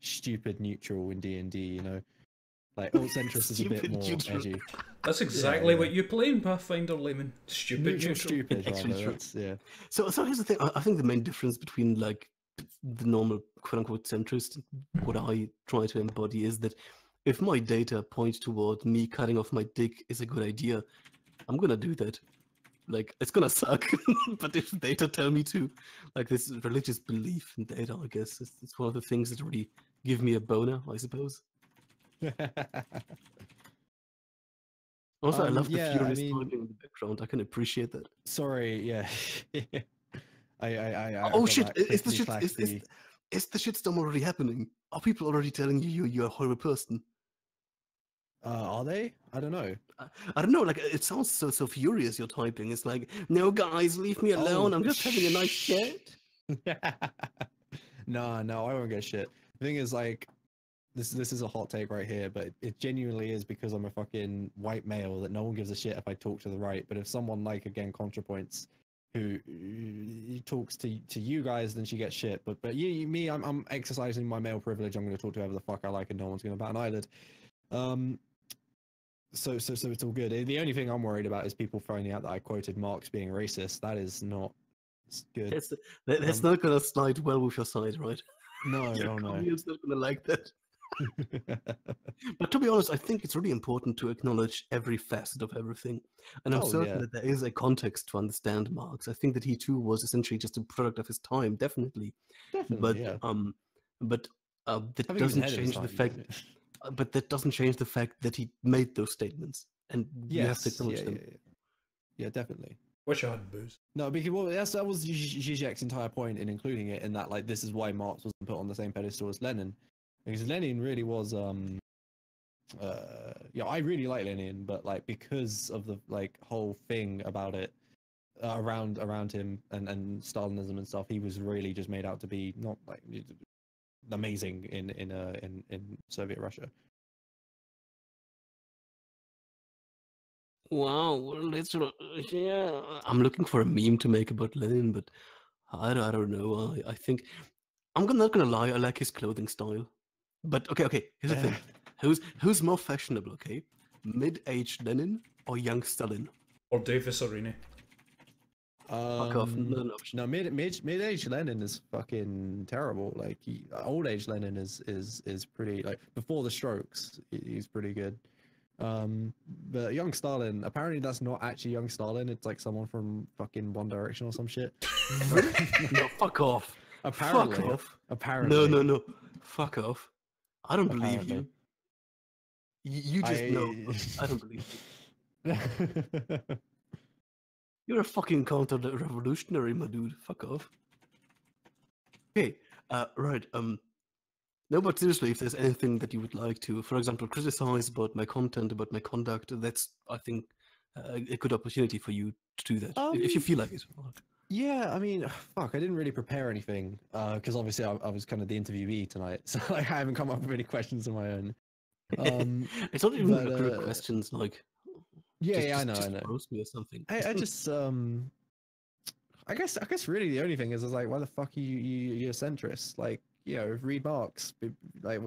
stupid neutral in D&D, you know. Like alt centrist is a bit Stupid more neutral. edgy. That's exactly yeah. what you play in Pathfinder, Layman. Stupid neutral. Stupid, Actually rather. true. That's, yeah. So here's the thing. I think the main difference between like the normal quote unquote centrist, what I try to embody is that if my data point toward me cutting off my dick is a good idea, I'm gonna do that. Like it's gonna suck, but if data tell me to, like this religious belief in data, I guess it's one of the things that really give me a boner, I suppose. Also, I love the yeah, I furious mean, typing in the background. I can appreciate that. sorry, yeah. I Oh got shit! that Is the clickety shit clackety. is the shitstorm already happening? Are people already telling you you're a horrible person? Are they? I don't know. I don't know. Like it sounds so furious. You're typing. It's like, no, guys, leave me alone. Oh, I'm just having a nice chat. no, I won't get shit. The thing is, like, this is a hot take right here, but it genuinely is because I'm a fucking white male that no one gives a shit if I talk to the right. But if someone like again ContraPoints who talks to you guys, then she gets shit. But me, I'm exercising my male privilege. I'm going to talk to whoever the fuck I like, and no one's going to bat an eyelid. So it's all good. The only thing I'm worried about is people finding out that I quoted Marx being racist. That is not good. That's not gonna slide well with your side, right? No, Your oh no. commun's not gonna like that. But to be honest, I think it's really important to acknowledge every facet of everything. And I'm Oh, certain yeah. that there is a context to understand Marx. I think that he too was essentially just a product of his time, definitely. Definitely, yeah. But that I think he was doesn't ahead of his change the time, fact. yeah. But that doesn't change the fact that he made those statements, and you have to Yes, acknowledge them. Yeah, definitely. Wish I had booze. No, because well, that was Zizek's entire point in including it, in that like this is why Marx wasn't put on the same pedestal as Lenin, because Lenin really was yeah, I really like Lenin, but like because of the like whole thing about it around him and Stalinism and stuff, he was really just made out to be not like amazing in Soviet Russia. Wow, well, yeah. I'm looking for a meme to make about Lenin, but I don't know. I think not gonna lie. I like his clothing style, but okay. Here's the thing: who's more fashionable? Okay, mid-aged Lenin or young Stalin? Or Davis Arena. Fuck off. Not an option. No, mid-age Lenin is fucking terrible. Like old age Lenin is pretty, like before the strokes, he's pretty good. But young Stalin, apparently that's not actually young Stalin. It's like someone from fucking One Direction or some shit. No, fuck off. Apparently, Fuck off. apparently. No. Fuck off. I don't believe you. You just know. I don't believe you. You're a fucking counter-revolutionary, my dude. Fuck off. Okay, right. No, but seriously, if there's anything that you would like to, for example, criticize about my content, about my conduct, that's, I think, a good opportunity for you to do that, if you feel like it. Yeah, I mean, fuck, I didn't really prepare anything, because obviously I was kind of the interviewee tonight, so like I haven't come up with any questions of my own. It's not even accurate questions, like... Yeah, I know. Roast me or something. I just I guess really the only thing is like, why the fuck are you're a centrist? Like, you know, read Marx. Like,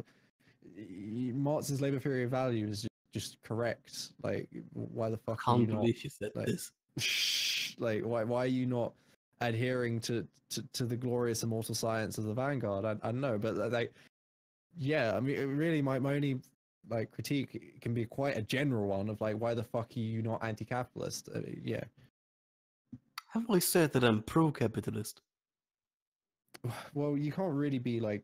Marx's labor theory of value is just correct. Like, why the fuck I are you can't not? believe you said like, this. Like, why are you not adhering to the glorious immortal science of the vanguard? I don't know, but like, yeah, I mean, really, my only like critique can be quite a general one of like, why the fuck are you not anti-capitalist? Yeah. Have I said that I'm pro-capitalist? Well, you can't really be like,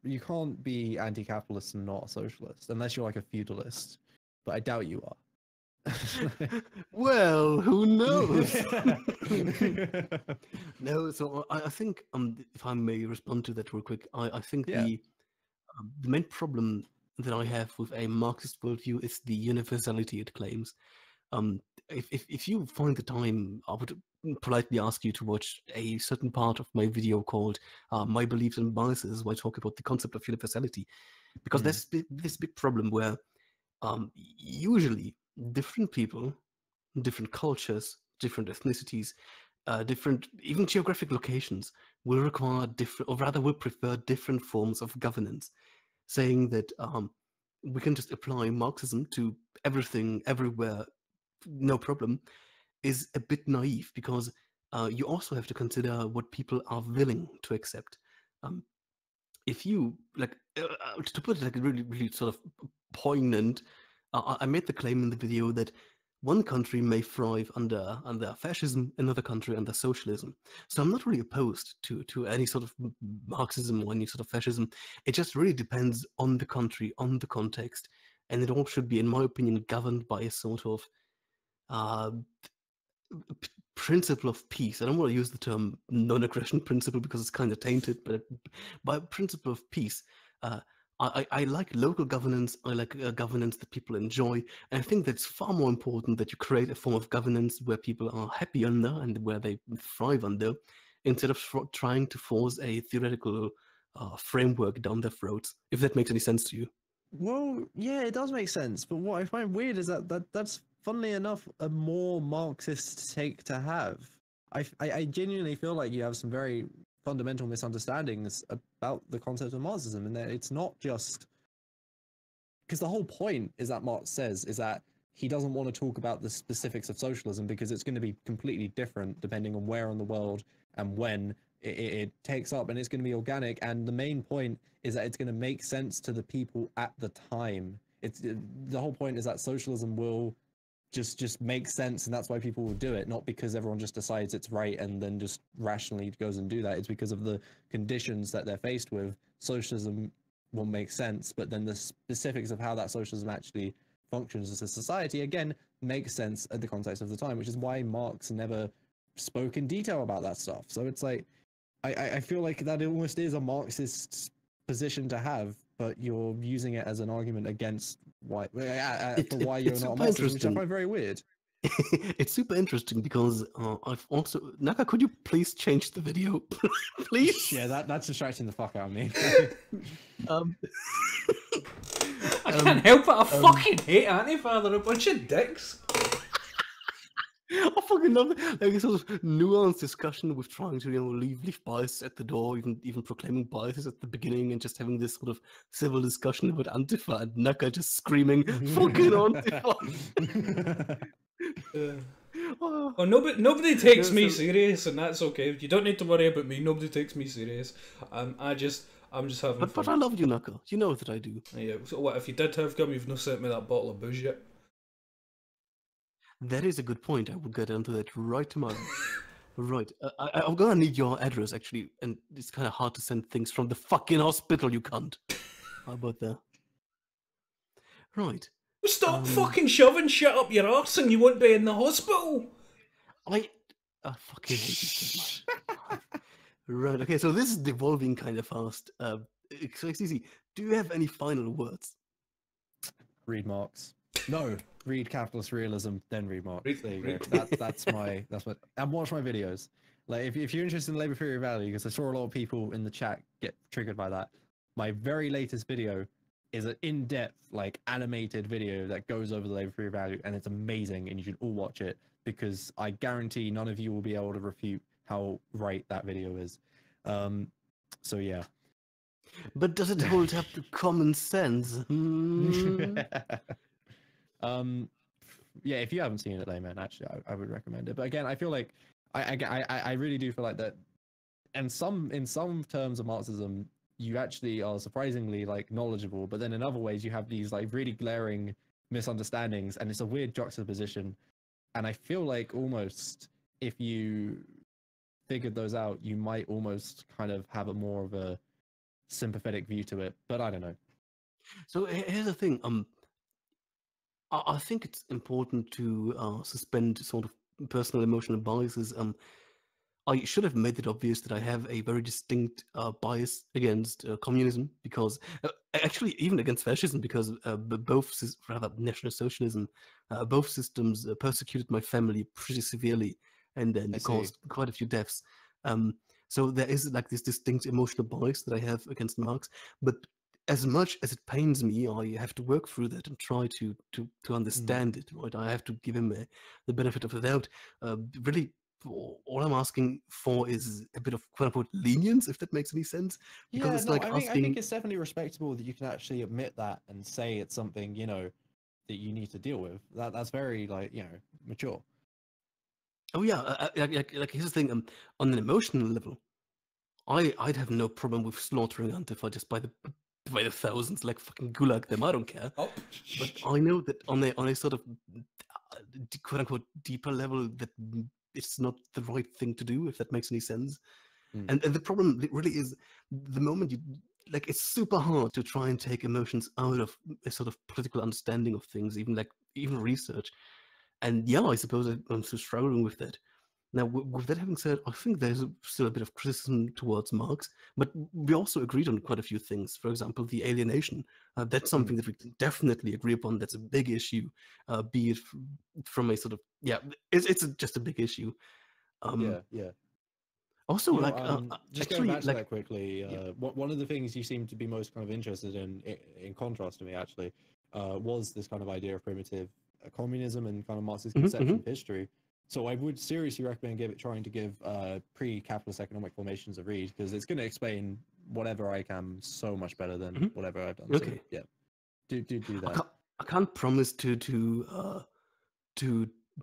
you can't be anti-capitalist and not a socialist unless you're like a feudalist, but I doubt you are. Well, who knows? No, so I think if I may respond to that real quick, I think the main problem that I have with a Marxist worldview is the universality it claims. If you find the time, I would politely ask you to watch a certain part of my video called "My Beliefs and Biases," where I talk about the concept of universality, because there's this big problem where usually different people different cultures, different ethnicities, different even geographic locations will require different, or rather will prefer different forms of governance, saying that we can just apply Marxism to everything, everywhere, no problem, is a bit naive because you also have to consider what people are willing to accept. Um, if you like, to put it like really, really sort of poignant, I made the claim in the video that one country may thrive under fascism, another country under socialism. So I'm not really opposed to any sort of Marxism or any sort of fascism. It just really depends on the country, on the context, and it all should be, in my opinion, governed by a sort of uh, principle of peace. I don't want to use the term non-aggression principle because it's kind of tainted, but by principle of peace, uh, I like local governance. I like governance that people enjoy, and I think that's far more important that you create a form of governance where people are happy under and where they thrive under, instead of trying to force a theoretical framework down their throats. If that makes any sense to you. Well, yeah, it does make sense. But what I find weird is that's funnily enough a more Marxist take to have. I genuinely feel like you have some very fundamental misunderstandings about the concept of Marxism, and that it's not just because the whole point is that Marx says is that he doesn't want to talk about the specifics of socialism because it's going to be completely different depending on where in the world and when it takes up, and it's going to be organic. And the main point is that it's going to make sense to the people at the time. The whole point is that socialism will just make sense, and that's why people will do it, not because everyone just decides it's right and then just rationally goes and do that. It's because of the conditions that they're faced with. Socialism will make sense, but then the specifics of how that socialism actually functions as a society again makes sense at the context of the time, which is why Marx never spoke in detail about that stuff. So it's like I feel like that almost is a Marxist position to have, but you're using it as an argument against why for why you're not a Marxist, which I find very weird. It's super interesting because I've also Naka. Could you please change the video, please? Yeah, that's distracting the fuck out of me. I can't help it. I fucking hate Antifa. They're a bunch of dicks. I fucking love it. Like a sort of nuanced discussion with trying to, leave bias at the door, even proclaiming biases at the beginning, and just having this sort of civil discussion about Antifa and Naka just screaming "fucking Antifa." Well, nobody takes me serious, and that's okay. You don't need to worry about me. Nobody takes me serious. I'm just having fun. But I love you, Naka. You know that I do. Yeah. So what if you did have gum? You've not sent me that bottle of booze yet. That is a good point. I will get onto that right tomorrow. Right. I'm gonna need your address, actually, and it's kind of hard to send things from the fucking hospital, you cunt. How about that? Right. Stop fucking shoving shit up your arse and you won't be in the hospital. I fucking hate you so much. Right. Okay. So this is devolving kind of fast. So Xexizy, do you have any final words? Read Marx. No, read capitalist realism, then read Marx. There you go. That's what. And watch my videos. Like if you're interested in labor theory of value, because I saw a lot of people in the chat get triggered by that. My very latest video is an in-depth, like animated video that goes over the labor theory of value, and it's amazing, and you should all watch it because I guarantee none of you will be able to refute how right that video is. So yeah. But does it hold up to common sense? Yeah, if you haven't seen it, man, actually, I would recommend it. But again, I feel like I really do feel like that. And in some terms of Marxism, you actually are surprisingly like knowledgeable, but then in other ways, you have these like really glaring misunderstandings, and it's a weird juxtaposition. And I feel like almost if you figured those out, you might almost kind of have a more of a sympathetic view to it. But I don't know. So here's the thing. I think it's important to suspend sort of personal emotional biases. I should have made it obvious that I have a very distinct bias against communism, because actually even against fascism, because rather National Socialism, both systems persecuted my family pretty severely, and then caused quite a few deaths. So there is like this distinct emotional bias that I have against Marx, but as much as it pains me, I have to work through that and try to understand it. Right, I have to give him the benefit of the doubt. Really, all I'm asking for is a bit of quote unquote lenience, if that makes any sense. Because Yeah, it's no, like I think asking. it's definitely respectable that you can actually admit that and say it's something, you know, that you need to deal with. That's very, like, you know, mature. Oh yeah, like here's the thing. On an emotional level, I'd have no problem with slaughtering Antifa just by the thousands, like fucking gulag them. I don't care. Up. But I know that on a sort of quote unquote deeper level, that it's not the right thing to do, if that makes any sense. Mm. And the problem really is the moment you like, it's super hard to try and take emotions out of a sort of political understanding of things, even research. And yeah, I suppose I'm still struggling with that. Now, with that having said, I think there's still a bit of criticism towards Marx, but we also agreed on quite a few things. For example, the alienation. That's something that we can definitely agree upon. That's a big issue, be it from a sort of, yeah, it's just a big issue. Yeah, yeah. Also, You know, like, just going actually, back to like, that quickly, yeah. one of the things you seem to be most kind of interested in contrast to me, actually, was this kind of idea of primitive communism and kind of Marx's conception of history. So I would seriously recommend trying to give pre-capitalist economic formations a read, because it's going to explain whatever I can so much better than whatever I've done. Okay. So yeah, do I that. can't, I can't promise to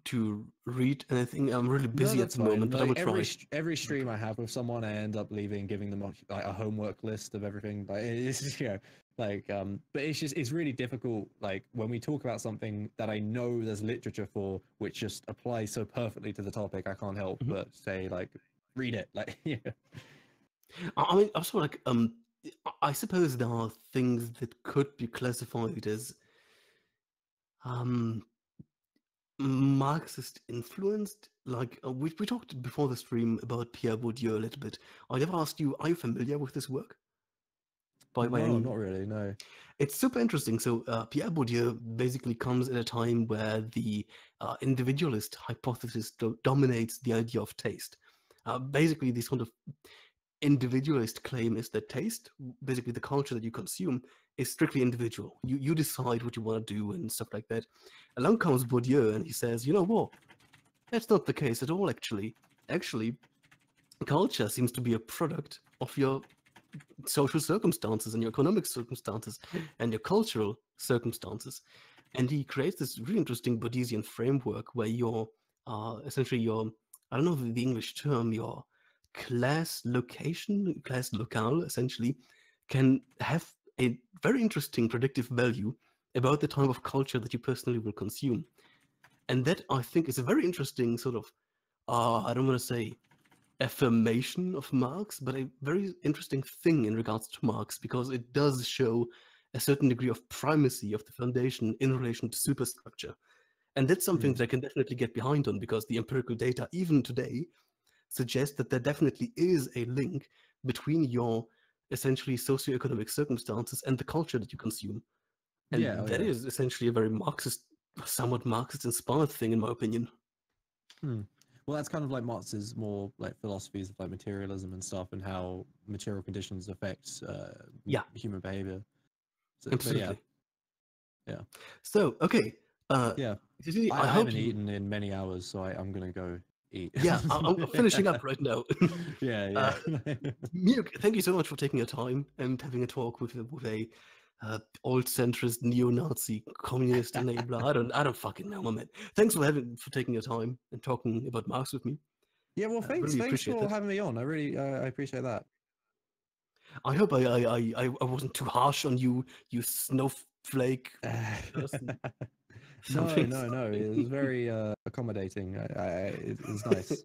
to read anything. I'm really No, busy at that's the moment, fine. but I Like will try. every stream I have with someone, I end up leaving, giving them like a homework list of everything. Like it's, you know, like but it's really difficult. Like when we talk about something that I know there's literature for, which just applies so perfectly to the topic, I can't help but say, like, read it. Like, yeah. I mean, also, like, I suppose there are things that could be classified as um Marxist influenced. Like, we talked before the stream about Pierre Bourdieu a little bit. I never asked you, are you familiar with this work? By No, any. not really. No. It's super interesting. So Pierre Bourdieu basically comes at a time where the individualist hypothesis dominates the idea of taste. Basically, the sort of individualist claim is that taste, basically the culture that you consume, is strictly individual. You decide what you want to do and stuff like that. Along comes Bourdieu and he says, you know what? That's not the case at all, actually. Actually, culture seems to be a product of your social circumstances and your economic circumstances and your cultural circumstances. And he creates this really interesting Bordesian framework where essentially your, I don't know the English term, your class locale, essentially, can have a very interesting predictive value about the type of culture that you personally will consume. And that, I think, is a very interesting sort of, I don't want to say affirmation of Marx, but a very interesting thing in regards to Marx, because it does show a certain degree of primacy of the foundation in relation to superstructure. And that's something that I can definitely get behind on, because the empirical data, even today, suggests that there definitely is a link between your essentially socioeconomic circumstances and the culture that you consume. And Yeah. Oh, that yeah. is essentially a very Marxist, somewhat Marxist inspired thing, in my opinion. Well, that's kind of like Marx's more like philosophies of like materialism and stuff, and how material conditions affect Yeah, human behavior. So, but yeah, absolutely. yeah, So, okay. yeah. Xexizy, I I hope haven't you. eaten in many hours, so I'm gonna go eat. Yeah, I'm finishing up right now. Yeah, yeah. Muk, thank you so much for taking your time and having a talk with a old centrist neo-Nazi communist enabler. I don't fucking know, my man. Thanks for taking your time and talking about Marx with me. Yeah, well, Really thanks appreciate for that. having me on. I really, I appreciate that. I hope I wasn't too harsh on you, you snowflake person. No, Something. no. It was very accommodating. It's nice.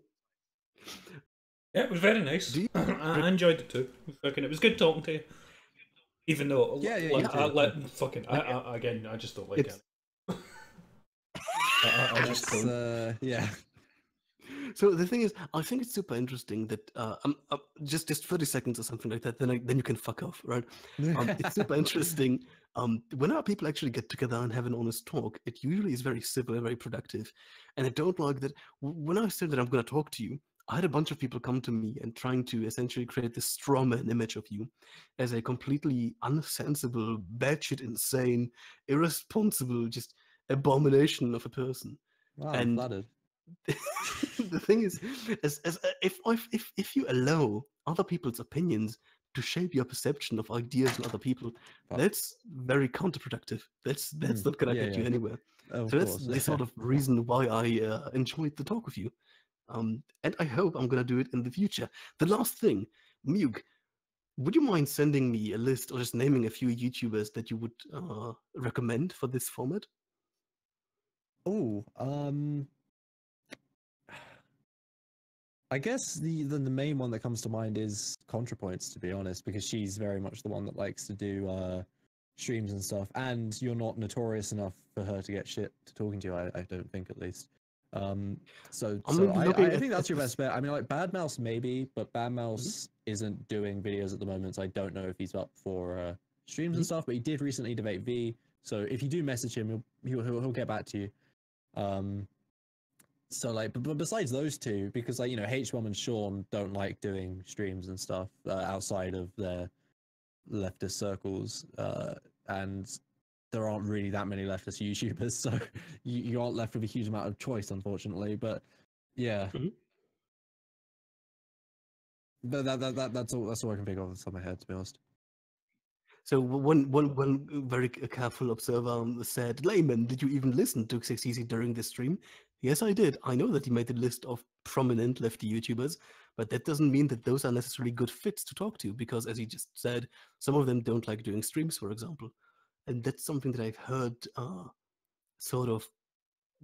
Yeah, it was very nice. Do you I enjoyed it too. Fucking, it was good talking to you. Even though, Yeah, yeah. You like, too. like, again, I just don't like it's it. I just That's don't. yeah. so the thing is, I think it's super interesting that just 30 seconds or something like that. Then you can fuck off, right? It's super interesting. Whenever people actually get together and have an honest talk, it usually is very civil and very productive. And I don't like that when I say that I'm going to talk to you, I had a bunch of people come to me and trying to essentially create this strawman image of you as a completely unsensible, batshit insane, irresponsible, just abomination of a person. Wow, I'm And flattered. the thing is, if you allow other people's opinions to shape your perception of ideas and other people, Fuck. that's very counterproductive. That's not gonna yeah, get you yeah. anywhere. Of So that's course. the sort of reason why I enjoyed the talk with you. And I hope I'm gonna do it in the future. The last thing, Mug, would you mind sending me a list or just naming a few YouTubers that you would recommend for this format? Oh, I guess the main one that comes to mind is ContraPoints, to be honest, because she's very much the one that likes to do streams and stuff, and you're not notorious enough for her to get shit to talking to you. I don't think, at least. So I'm so gonna be looking I at think that's your this. best bet. I mean, like Bad Mouse maybe, but Bad Mhm, Mouse isn't doing videos at the moment, so I don't know if he's up for streams and mhm. stuff. But he did recently debate V, so if you do message him, he'll get back to you. So like, but besides those two, because like H1 and Sean don't like doing streams and stuff outside of their leftist circles, and there aren't really that many leftist YouTubers, so you aren't left with a huge amount of choice, unfortunately. But yeah, Mhm. but that's all I can think of off the top of my head, to be honest. So one very careful observer said, "Layman, did you even listen to Xexizy during this stream?" Yes, I did. I know that he made a list of prominent lefty YouTubers, but that doesn't mean that those are necessarily good fits to talk to, because as he just said, some of them don't like doing streams, for example. And that's something that I've heard sort of,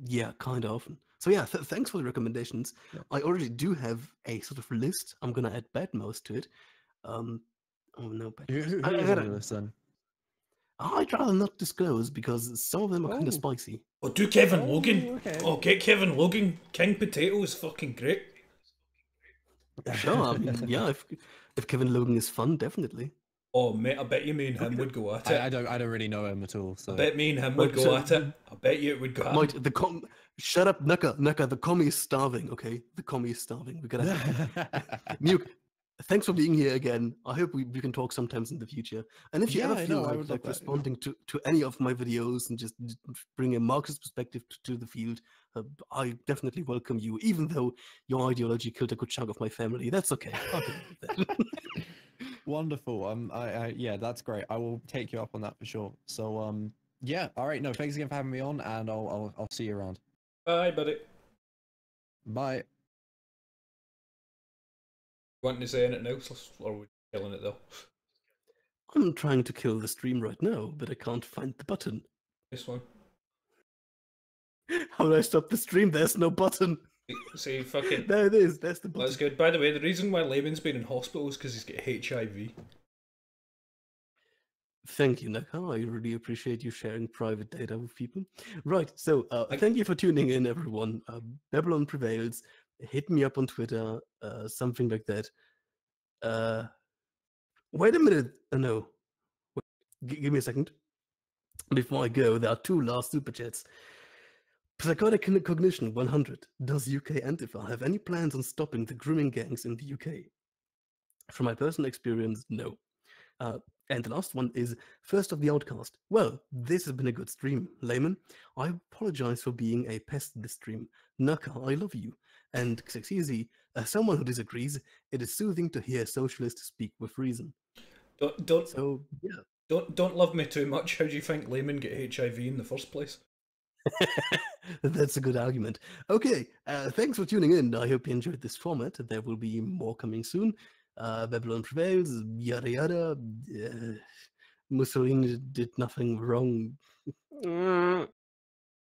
yeah, kind of often. So yeah, thanks for the recommendations. Yeah. I already do have a sort of list. I'm gonna add Bad Mouse to it. Um, oh no, Bad Mouse. Who I is on gotta, your list then? I'd rather not disclose because some of them are kind of Oh, spicy. Oh, do Kevin oh, Logan. okay. Oh, get Kevin Logan. King Potato is fucking great. Sure, I mean, yeah, if Kevin Logan is fun, definitely. Oh, mate, I bet you me and him Okay. would go at I it. don't really know him at all. I So bet me and him would Right, go so at it. I bet you it would go Might at the shut up, Naka, the commie is starving, okay? The commie is starving. We gotta Muke, thanks for being here again. I hope we can talk sometimes in the future. And if you yeah, ever I feel know. I would love like that. responding to any of my videos and just bring a Marxist perspective to the field, I definitely welcome you, even though your ideology killed a good chunk of my family. That's okay. I'll deal with that. Wonderful. Yeah, that's great. I will take you up on that for sure. So, yeah. All right. No, thanks again for having me on, and I'll see you around. Bye, buddy. Bye. Wanting to say anything else, or are we killing it though? I'm trying to kill the stream right now, but I can't find the button. This one. How do I stop the stream? There's no button. See, fucking. There it is. That's the button. That's good. By the way, the reason why Layman's been in hospital is because he's got HIV. Thank you, Naka. I really appreciate you sharing private data with people. Right, so I- thank you for tuning in, everyone. Babylon Prevails. Hit me up on Twitter, something like that. Wait a minute. No. Wait, give me a second. Before I go, there are two last super chats. Psychotic Cognition 100. Does UK Antifa have any plans on stopping the grooming gangs in the UK? From my personal experience, no. And the last one is First of the Outcast. Well, this has been a good stream, Layman. I apologize for being a pest this stream. Naka, I love you. And Xexizy, as someone who disagrees, it is soothing to hear socialists speak with reason. Don't So, yeah. don't love me too much. How do you think Layman get HIV in the first place? That's a good argument. Okay, thanks for tuning in. I hope you enjoyed this format. There will be more coming soon. Babylon Prevails, yada yada. Mussolini did nothing wrong.